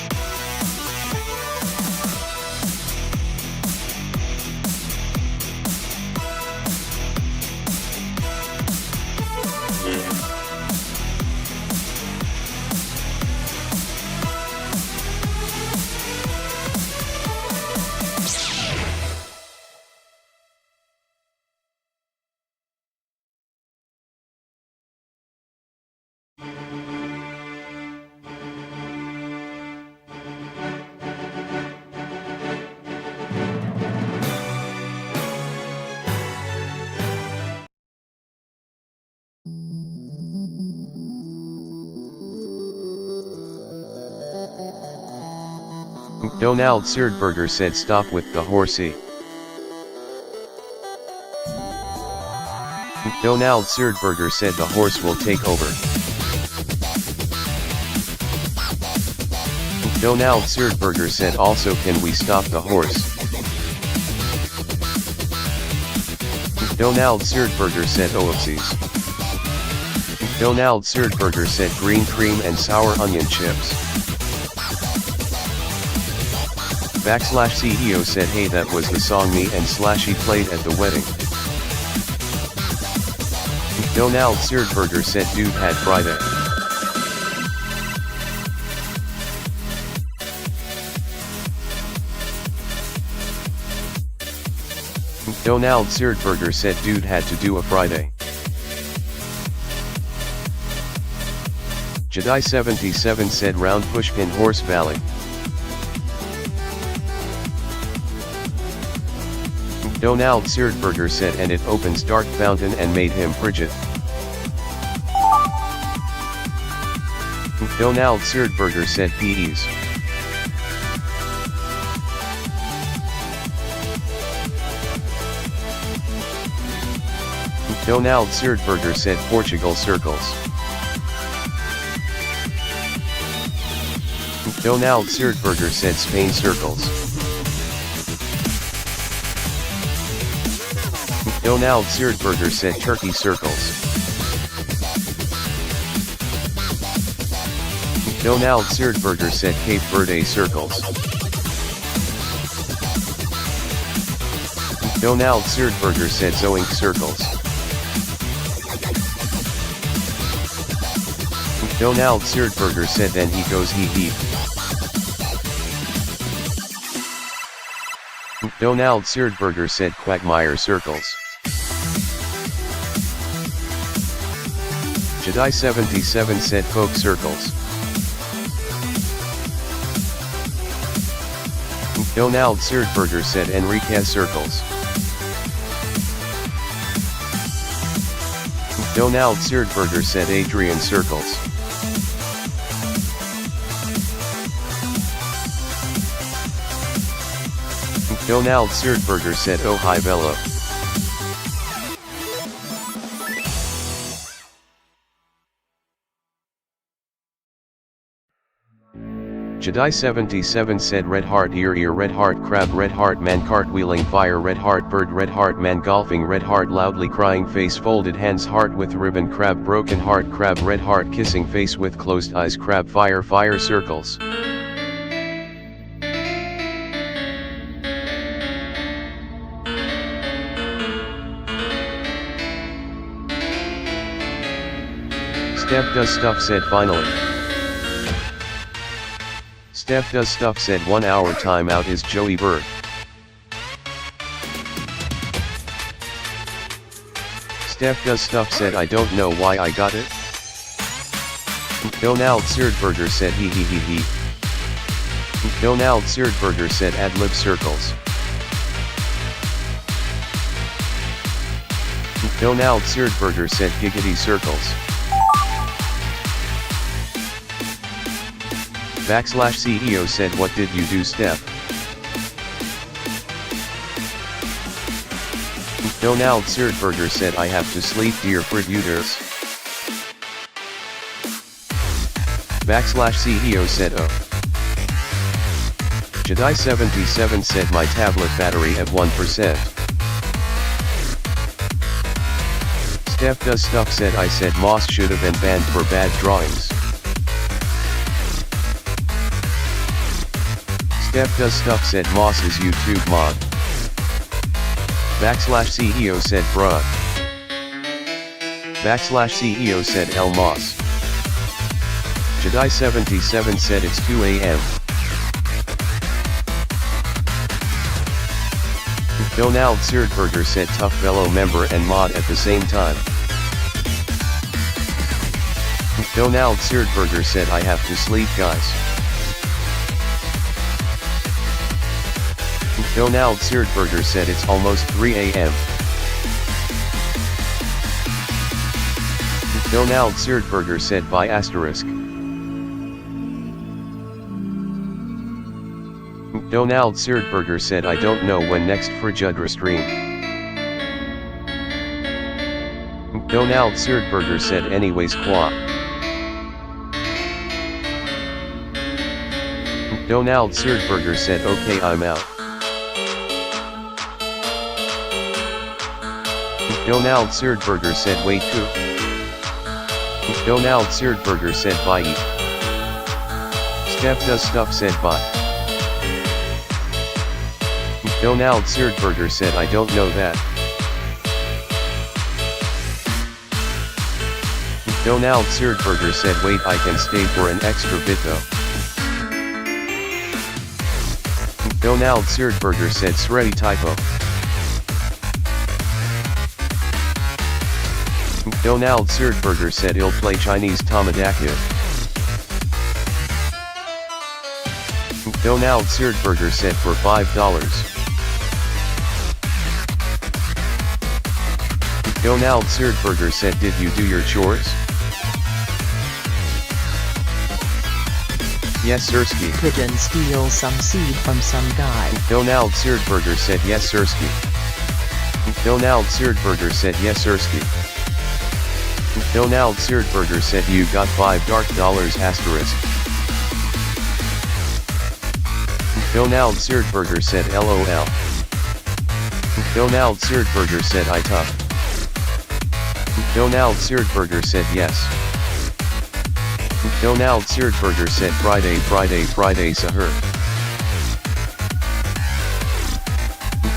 Donald Serdberger said stop with the horsey. Donald Serdberger said the horse will take over. Donald Serdberger said also can we stop the horse. Donald Serdberger said oopsies. Donald Serdberger said green cream and sour onion chips. \CEO said hey that was the song me and Slashy played at the wedding. Donald Serdberger said dude had Friday. Donald Serdberger said dude had to do a Friday. Jedi77 said round pushpin horse valley. Donald Serdberger said and it opens dark fountain and made him frigid. Donald Serdberger said PEs. Donald Serdberger said Portugal circles. Donald Serdberger said Spain circles. Donald Serdberger said Turkey circles. Donald Serdberger said Cape Verde circles. Donald Serdberger said Zoink circles. Donald Serdberger said then he goes he. Donald Serdberger said Quagmire circles. Jedi77 said Coke circles. Donald Serdberger said Enriquez circles. Donald Serdberger said Adrian circles. Donald Serdberger said oh hi Velo. Jedi77 said red heart ear red heart crab red heart man cartwheeling fire red heart bird red heart man golfing red heart loudly crying face folded hands heart with ribbon crab broken heart crab red heart kissing face with closed eyes crab fire circles. Step does stuff said finally. Steph Does Stuff said 1 hour timeout is Joey Bird. Steph Does Stuff said I don't know why I got it. Donald Serdberger said he. Donald Serdberger said ad-lib circles. Donald Serdberger said giggity circles. /CEO said what did you do Steph? Donald Serdberger said I have to sleep dear producers. /CEO said oh. Jedi77 said my tablet battery at 1%. Steph Does Stuff said I said Moss should have been banned for bad drawings. Steph Does Stuff said Moss is YouTube mod. /CEO said bruh. /CEO said L Moss. Jedi77 said it's 2 a.m. Donald Serdberger said tough fellow member and mod at the same time. Donald Serdberger said I have to sleep guys. Donald Serdberger said it's almost 3 a.m. Donald Serdberger said by asterisk. Donald Serdberger said I don't know when next Frigidra stream. Donald Serdberger said anyways qua. Donald Serdberger said okay I'm out. Donald Serdberger said wait who? Donald Serdberger said bye. Steph Does Stuff said bye. Donald Serdberger said I don't know that. Donald Serdberger said wait I can stay for an extra bit though. Donald Serdberger said Sredi typo. Donald Serdberger said he'll play Chinese Tomodachi. Donald Serdberger said for $5. Donald Serdberger said did you do your chores? Yes Sirski. Pigeon steal some seed from some guy. Donald Serdberger said yes Sirski. Donald Serdberger said yes Sirski. Donald Serdberger said you got $5 asterisk. Donald Serdberger said LOL. Donald Serdberger said I tough. Donald Serdberger said yes. Donald Serdberger said Friday Sahur.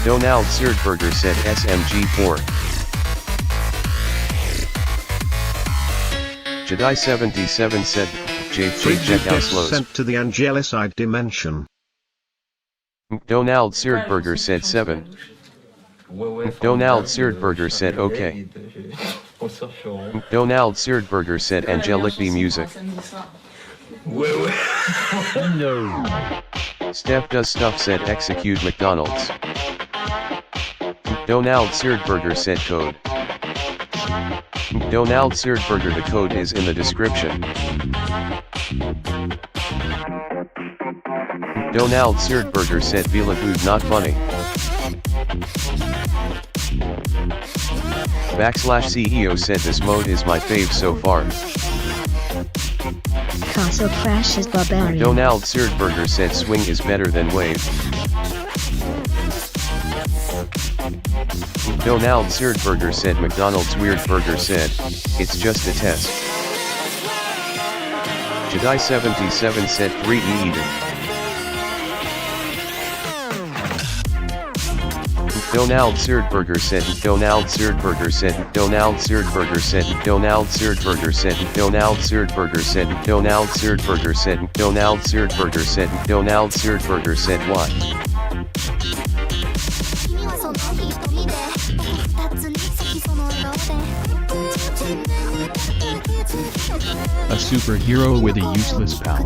Donald Serdberger said SMG4. Jedi77 said check out slows. Sent to the Angelicide dimension. Donald Serdberger said 7. Donald Serdberger said okay. Donald Serdberger said angelic the music. Steph Does Stuff said execute McDonald's. Donald Serdberger said code. Donald Serdberger the code is in the description. Donald Serdberger said Vila Food not funny. /CEO said this mode is my fave so far. Castle Crash is barbarian. Donald Serdberger said swing is better than wave. Donald Serdberger said McDonald's weird burger said, it's just a test. Jedi77 said 3E eating. Donald Serdberger said, Donald Serdberger said, Donald Serdberger said, Donald Serdberger said, Donald Serdberger said, Donald Serdberger said, Donald Serdberger said, Donald Serdberger said what? 君はその瞳で二つに咲きその笑顔で A superhero with a useless power.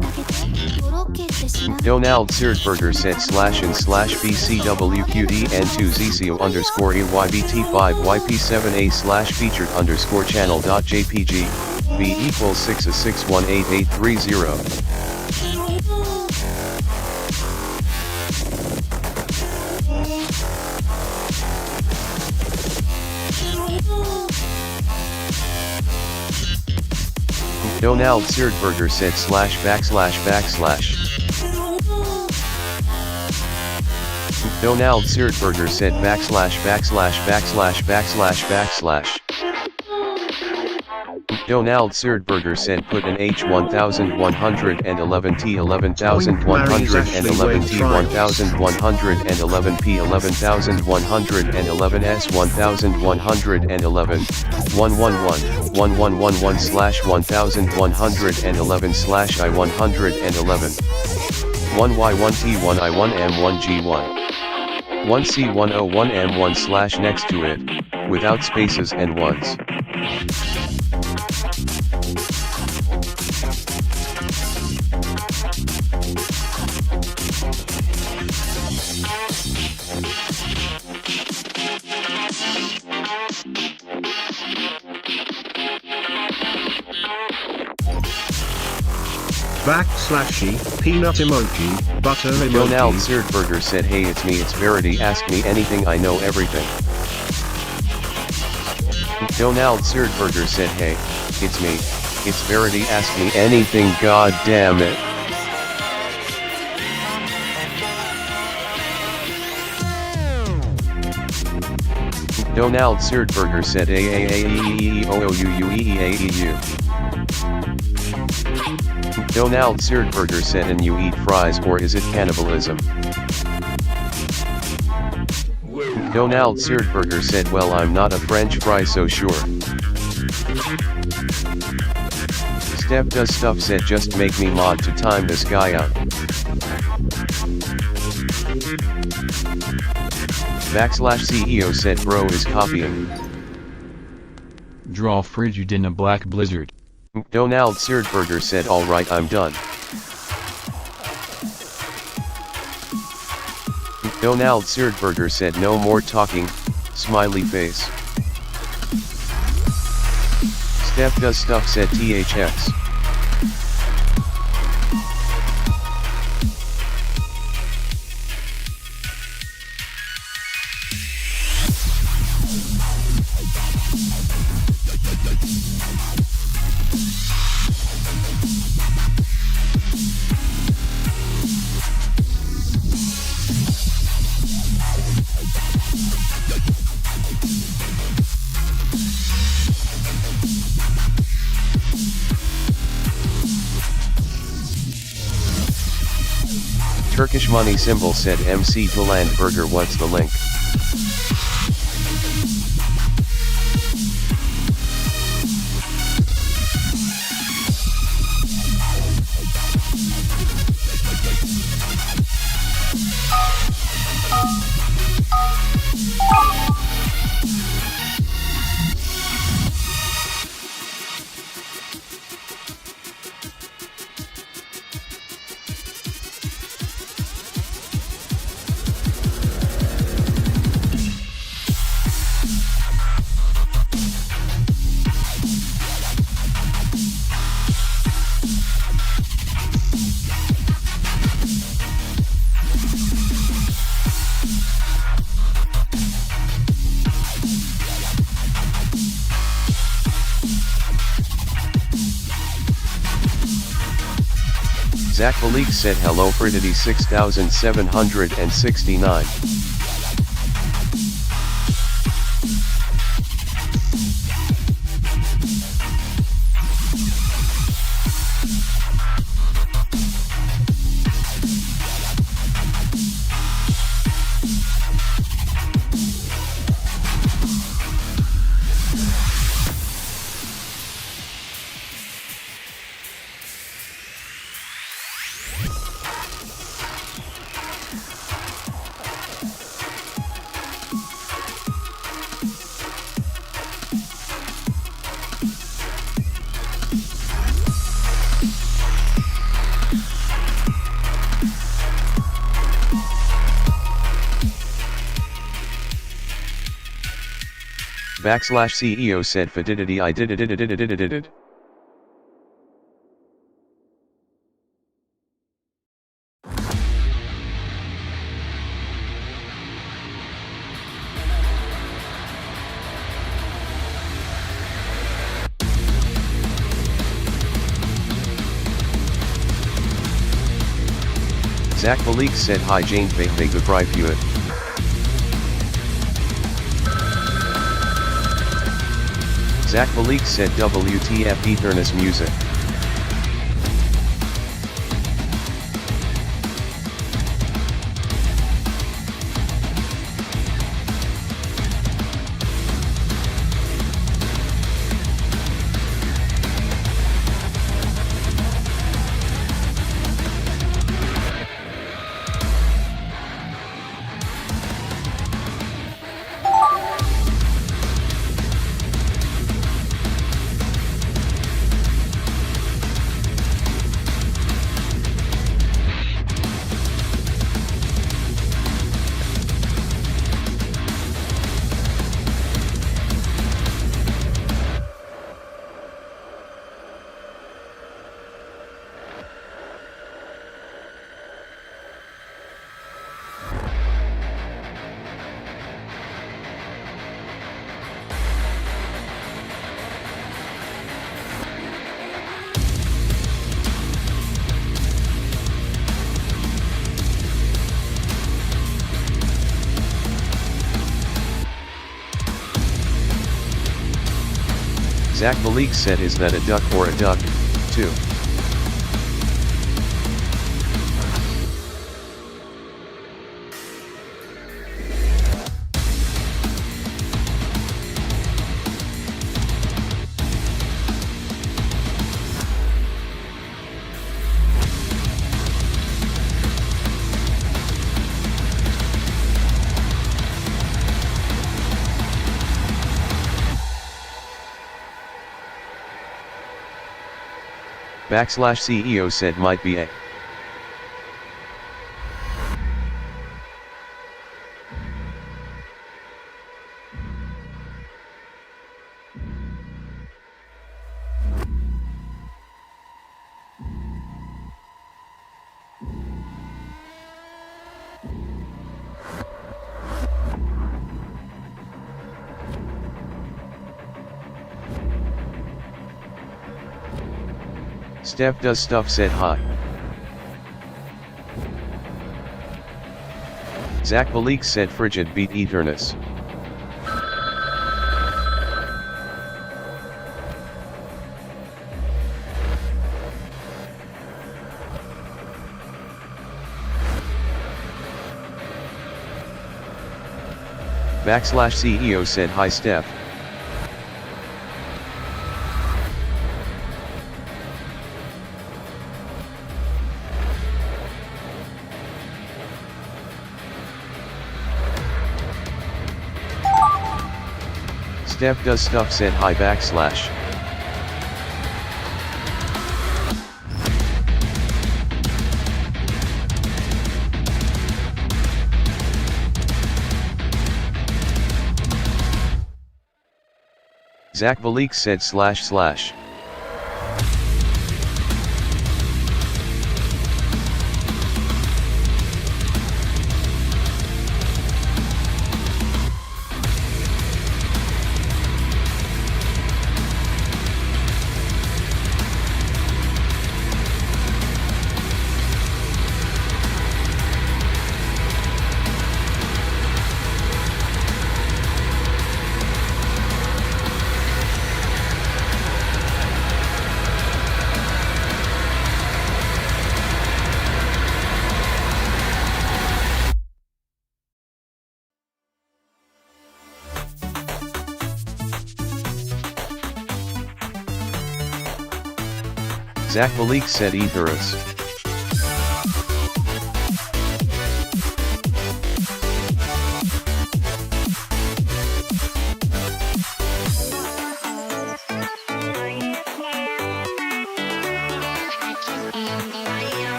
Donald Serdberger said //BCWQD_N2ZCO_YBT5YP7A/featured_channel.jpg B equals 6618830. Donald Serdberger said //. Donald Serdberger said //. Donald Serdberger said put an H1111 T11111 T1111 P11111 S1111 111/1111/1111/I111 1Y1T1I1M1G1 1C101M1/ next to it, without spaces and ones. /E, peanut emoji, butter emoji. Donald Serdberger said hey it's me it's Verity ask me anything I know everything. Donald Serdberger said hey, it's me, it's Verity ask me anything god damn it. Donald Serdberger said AAAEEOOUUEEAEU. Donald Serdberger said and you eat fries or is it cannibalism? Donald Serdberger said well I'm not a French fry so sure. Step does stuff said just make me mod to time this guy out. /CEO said bro is copying. Draw frigid in a black blizzard. Donald Serdberger said alright I'm done. Donald Serdberger said no more talking, smiley face. Steph does stuff said THX. Turkish money symbol said MC Deland Burger what's the link? Zach Malik said hello Fridity 6769. CEO said fadidity I did it. Zach Malik said hi Jane Fay goodbye Puit. Zach Malik said WTF Eternus music. Zach Malik said is that a duck or a duck, too? CEO said might be a. Steph does stuff said hi. Zach Malik said frigid beat Eternus. CEO said hi Steph. Steph does stuff said hi /. Zach Malik said //. Zach Malik said Etherus.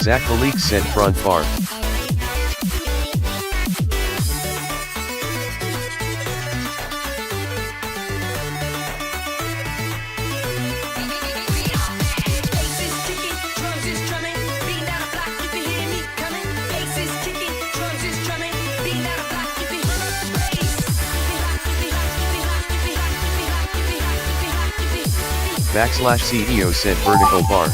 Zach Malik said front bar. Bass is kicking, drums is drumming, beating down the block, you can hear me coming. Bass is kicking, drums is drumming, beating down the block, you can hear bass. Backslash CEO said vertical bar.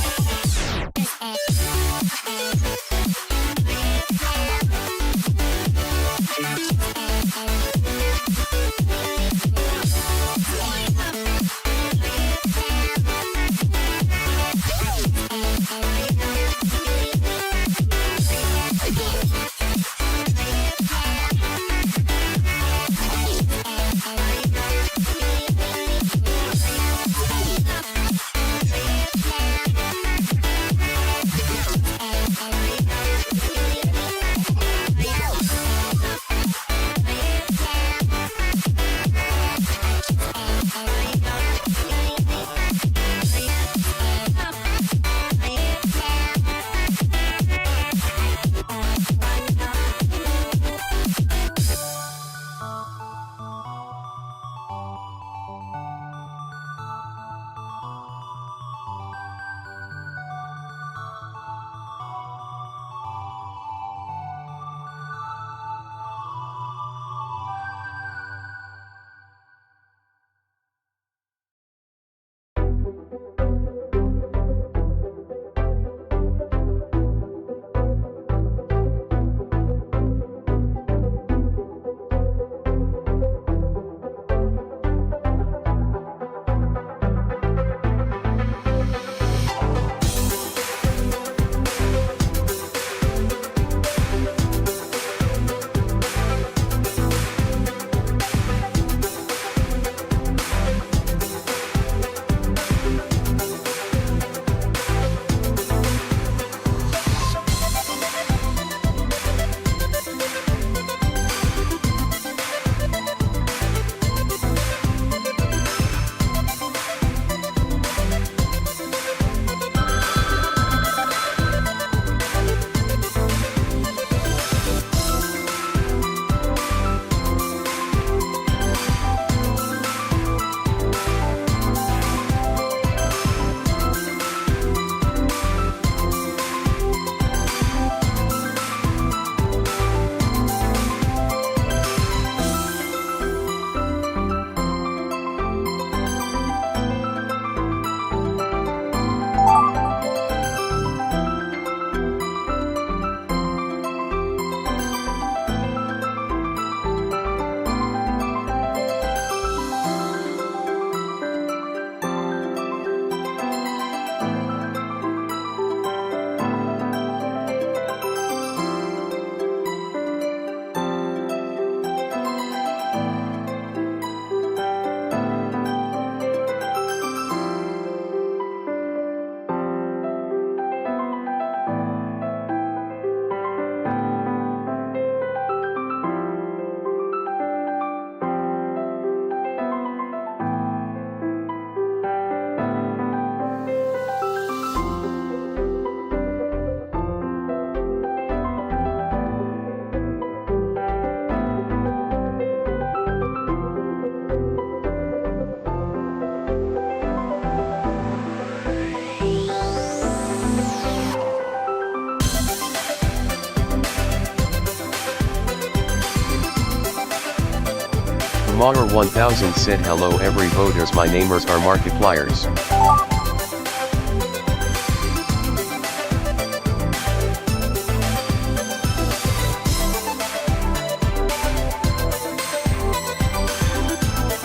Mara 1000 said hello every voters, my namers are Markipliers.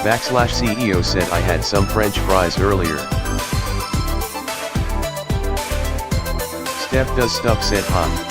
Backslash CEO said I had some French fries earlier. Steph does stuff said ha.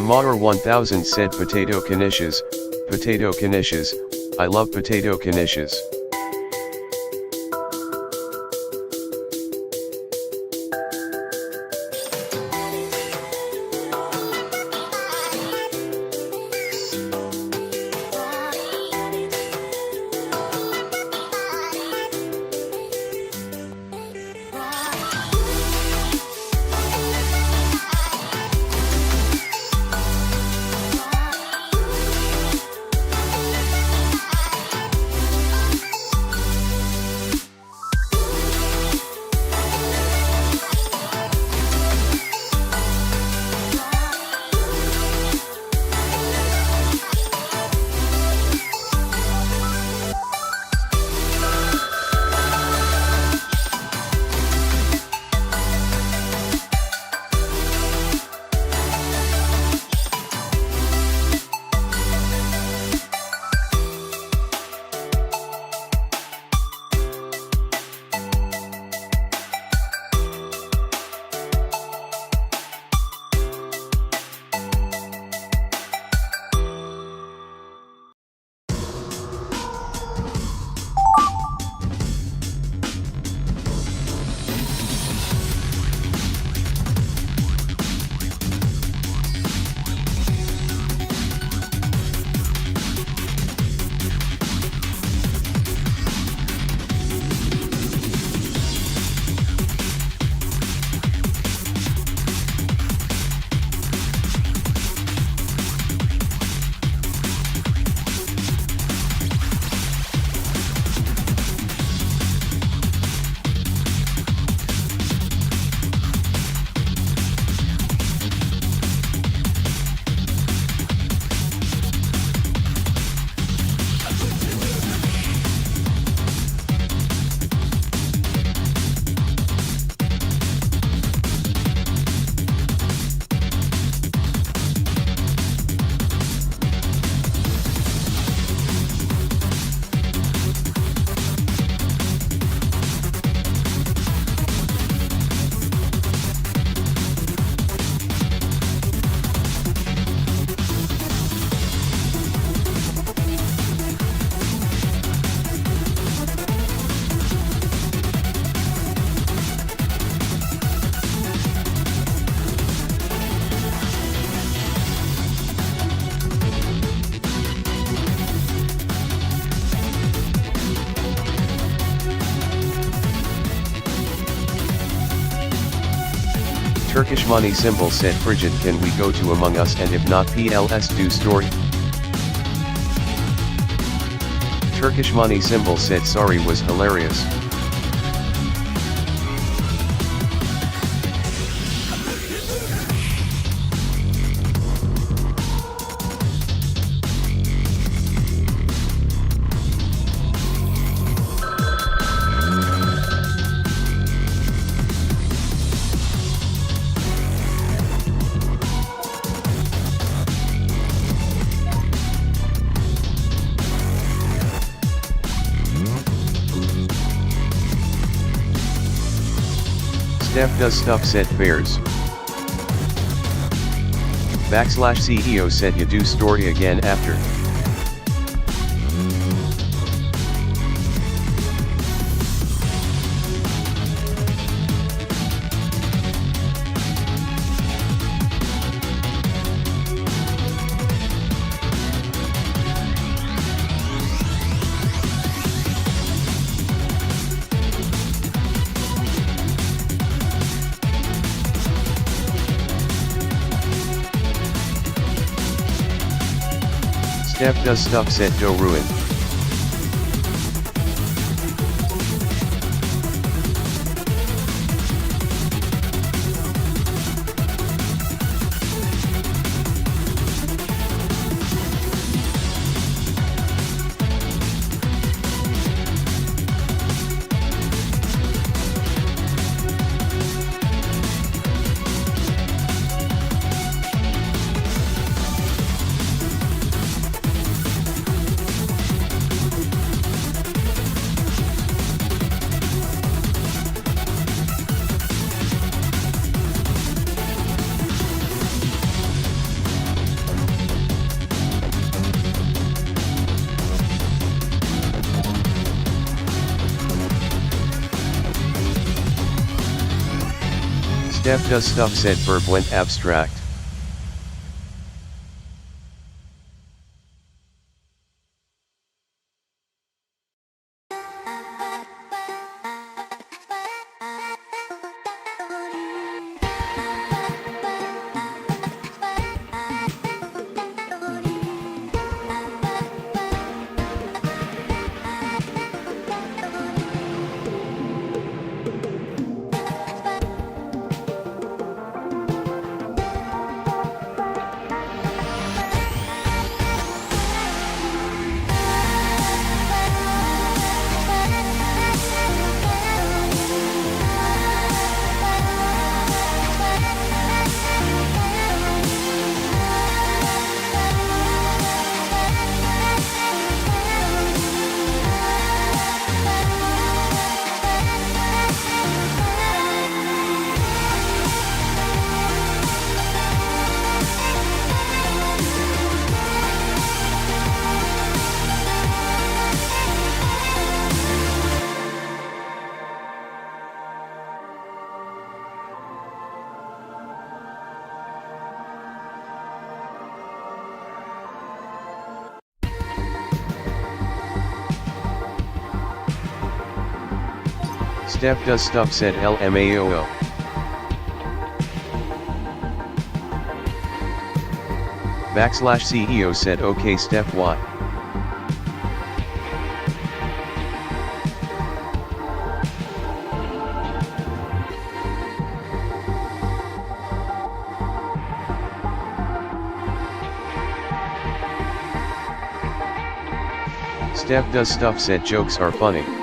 Mar 1000 said potato knishes, I love potato knishes. Turkish money symbol said Frigid, can we go to Among Us, and if not PLS do story? Turkish money symbol said sorry was hilarious. Steph does stuff said fairs. /CEO said you do story again after. Steph does stuff said do ruin. Steph does stuff said verb went abstract. Steph does stuff said LMAOO. /CEO said okay Steph what? Steph does stuff said jokes are funny.